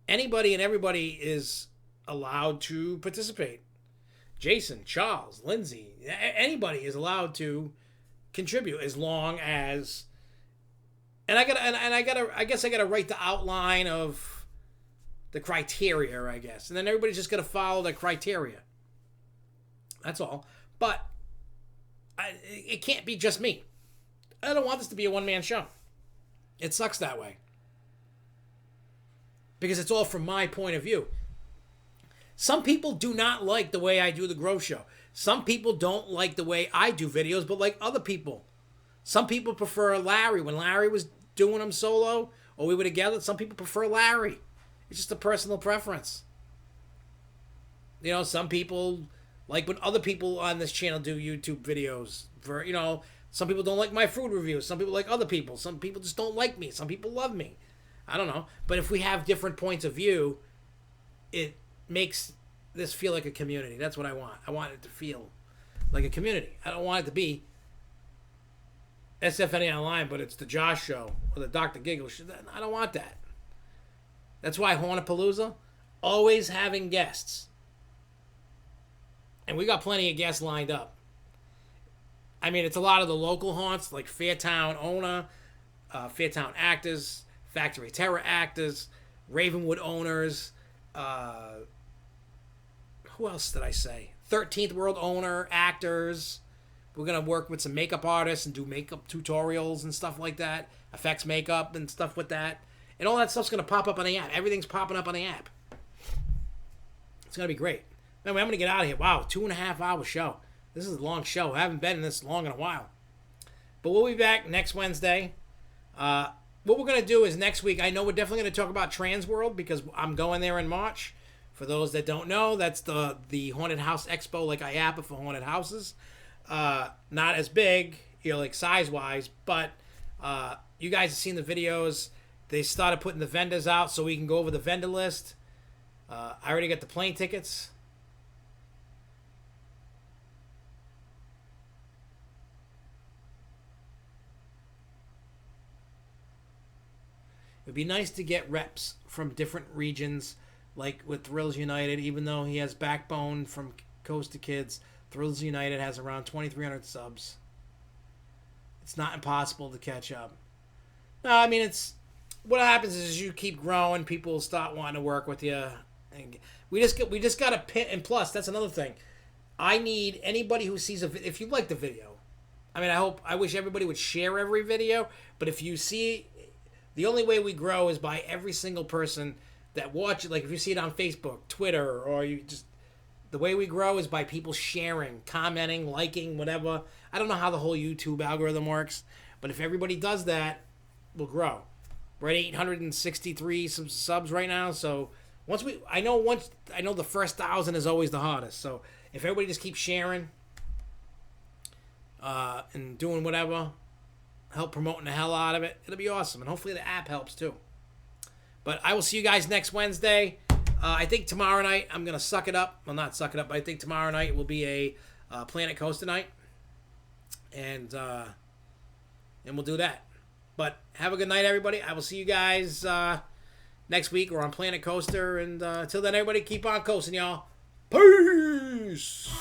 Anybody and everybody is allowed to participate. Jason, Charles, Lindsay, anybody is allowed to contribute as long as. And I guess I gotta write the outline of the criteria, I guess, and then everybody's just gonna follow the criteria. That's all. But it can't be just me. I don't want this to be a one-man show. It sucks that way. Because it's all from my point of view. Some people do not like the way I do the Grove Show. Some people don't like the way I do videos, but like other people. Some people prefer Larry. When Larry was doing them solo, or we were together, some people prefer Larry. It's just a personal preference. You know, some people like when other people on this channel do YouTube videos. For, you know, some people don't like my food reviews. Some people like other people. Some people just don't like me. Some people love me. I don't know. But if we have different points of view, it makes this feel like a community. That's what I want. I want it to feel like a community. I don't want it to be SFNEOnline, but it's the Josh Show or the Dr. Giggle Show. I don't want that. That's why Hornapalooza, always having guests. And we got plenty of guests lined up. I mean, it's a lot of the local haunts, like Fairtown owner, Fairtown actors, Factory Terror actors, Ravenwood owners, who else did I say? 13th World owner, actors. We're going to work with some makeup artists and do makeup tutorials and stuff like that. Effects makeup and stuff with that. And all that stuff's going to pop up on the app. Everything's popping up on the app. It's going to be great. Anyway, I'm going to get out of here. Wow, 2.5 hour show. This is a long show. I haven't been in this long in a while. But we'll be back next Wednesday. What we're going to do is next week, I know we're definitely going to talk about Trans World because I'm going there in March. For those that don't know, that's the Haunted House Expo like IAPA for haunted houses. Not as big, you know, like size-wise, but you guys have seen the videos. They started putting the vendors out so we can go over the vendor list. I already got the plane tickets. It'd be nice to get reps from different regions, like with Thrills United, even though he has backbone from Coast to Kids. Thrills United has around 2,300 subs. It's not impossible to catch up. No, I mean, it's what happens is you keep growing, people start wanting to work with you. And we just got to pin. And plus, that's another thing. I need anybody who sees if you like the video. I mean, I wish everybody would share every video. But if you see, the only way we grow is by every single person that watch it. Like if you see it on Facebook, Twitter, or you just. The way we grow is by people sharing, commenting, liking, whatever. I don't know how the whole YouTube algorithm works, but if everybody does that, we'll grow. We're at 863 subs right now, so I know the first 1,000 is always the hardest. So if everybody just keeps sharing and doing whatever, help promoting the hell out of it, it'll be awesome. And hopefully the app helps too. But I will see you guys next Wednesday. I think tomorrow night I'm going to suck it up. Well, not suck it up, but I think tomorrow night will be a Planet Coaster night. And we'll do that. But have a good night, everybody. I will see you guys next week or on Planet Coaster. And until then, everybody keep on coasting, y'all. Peace!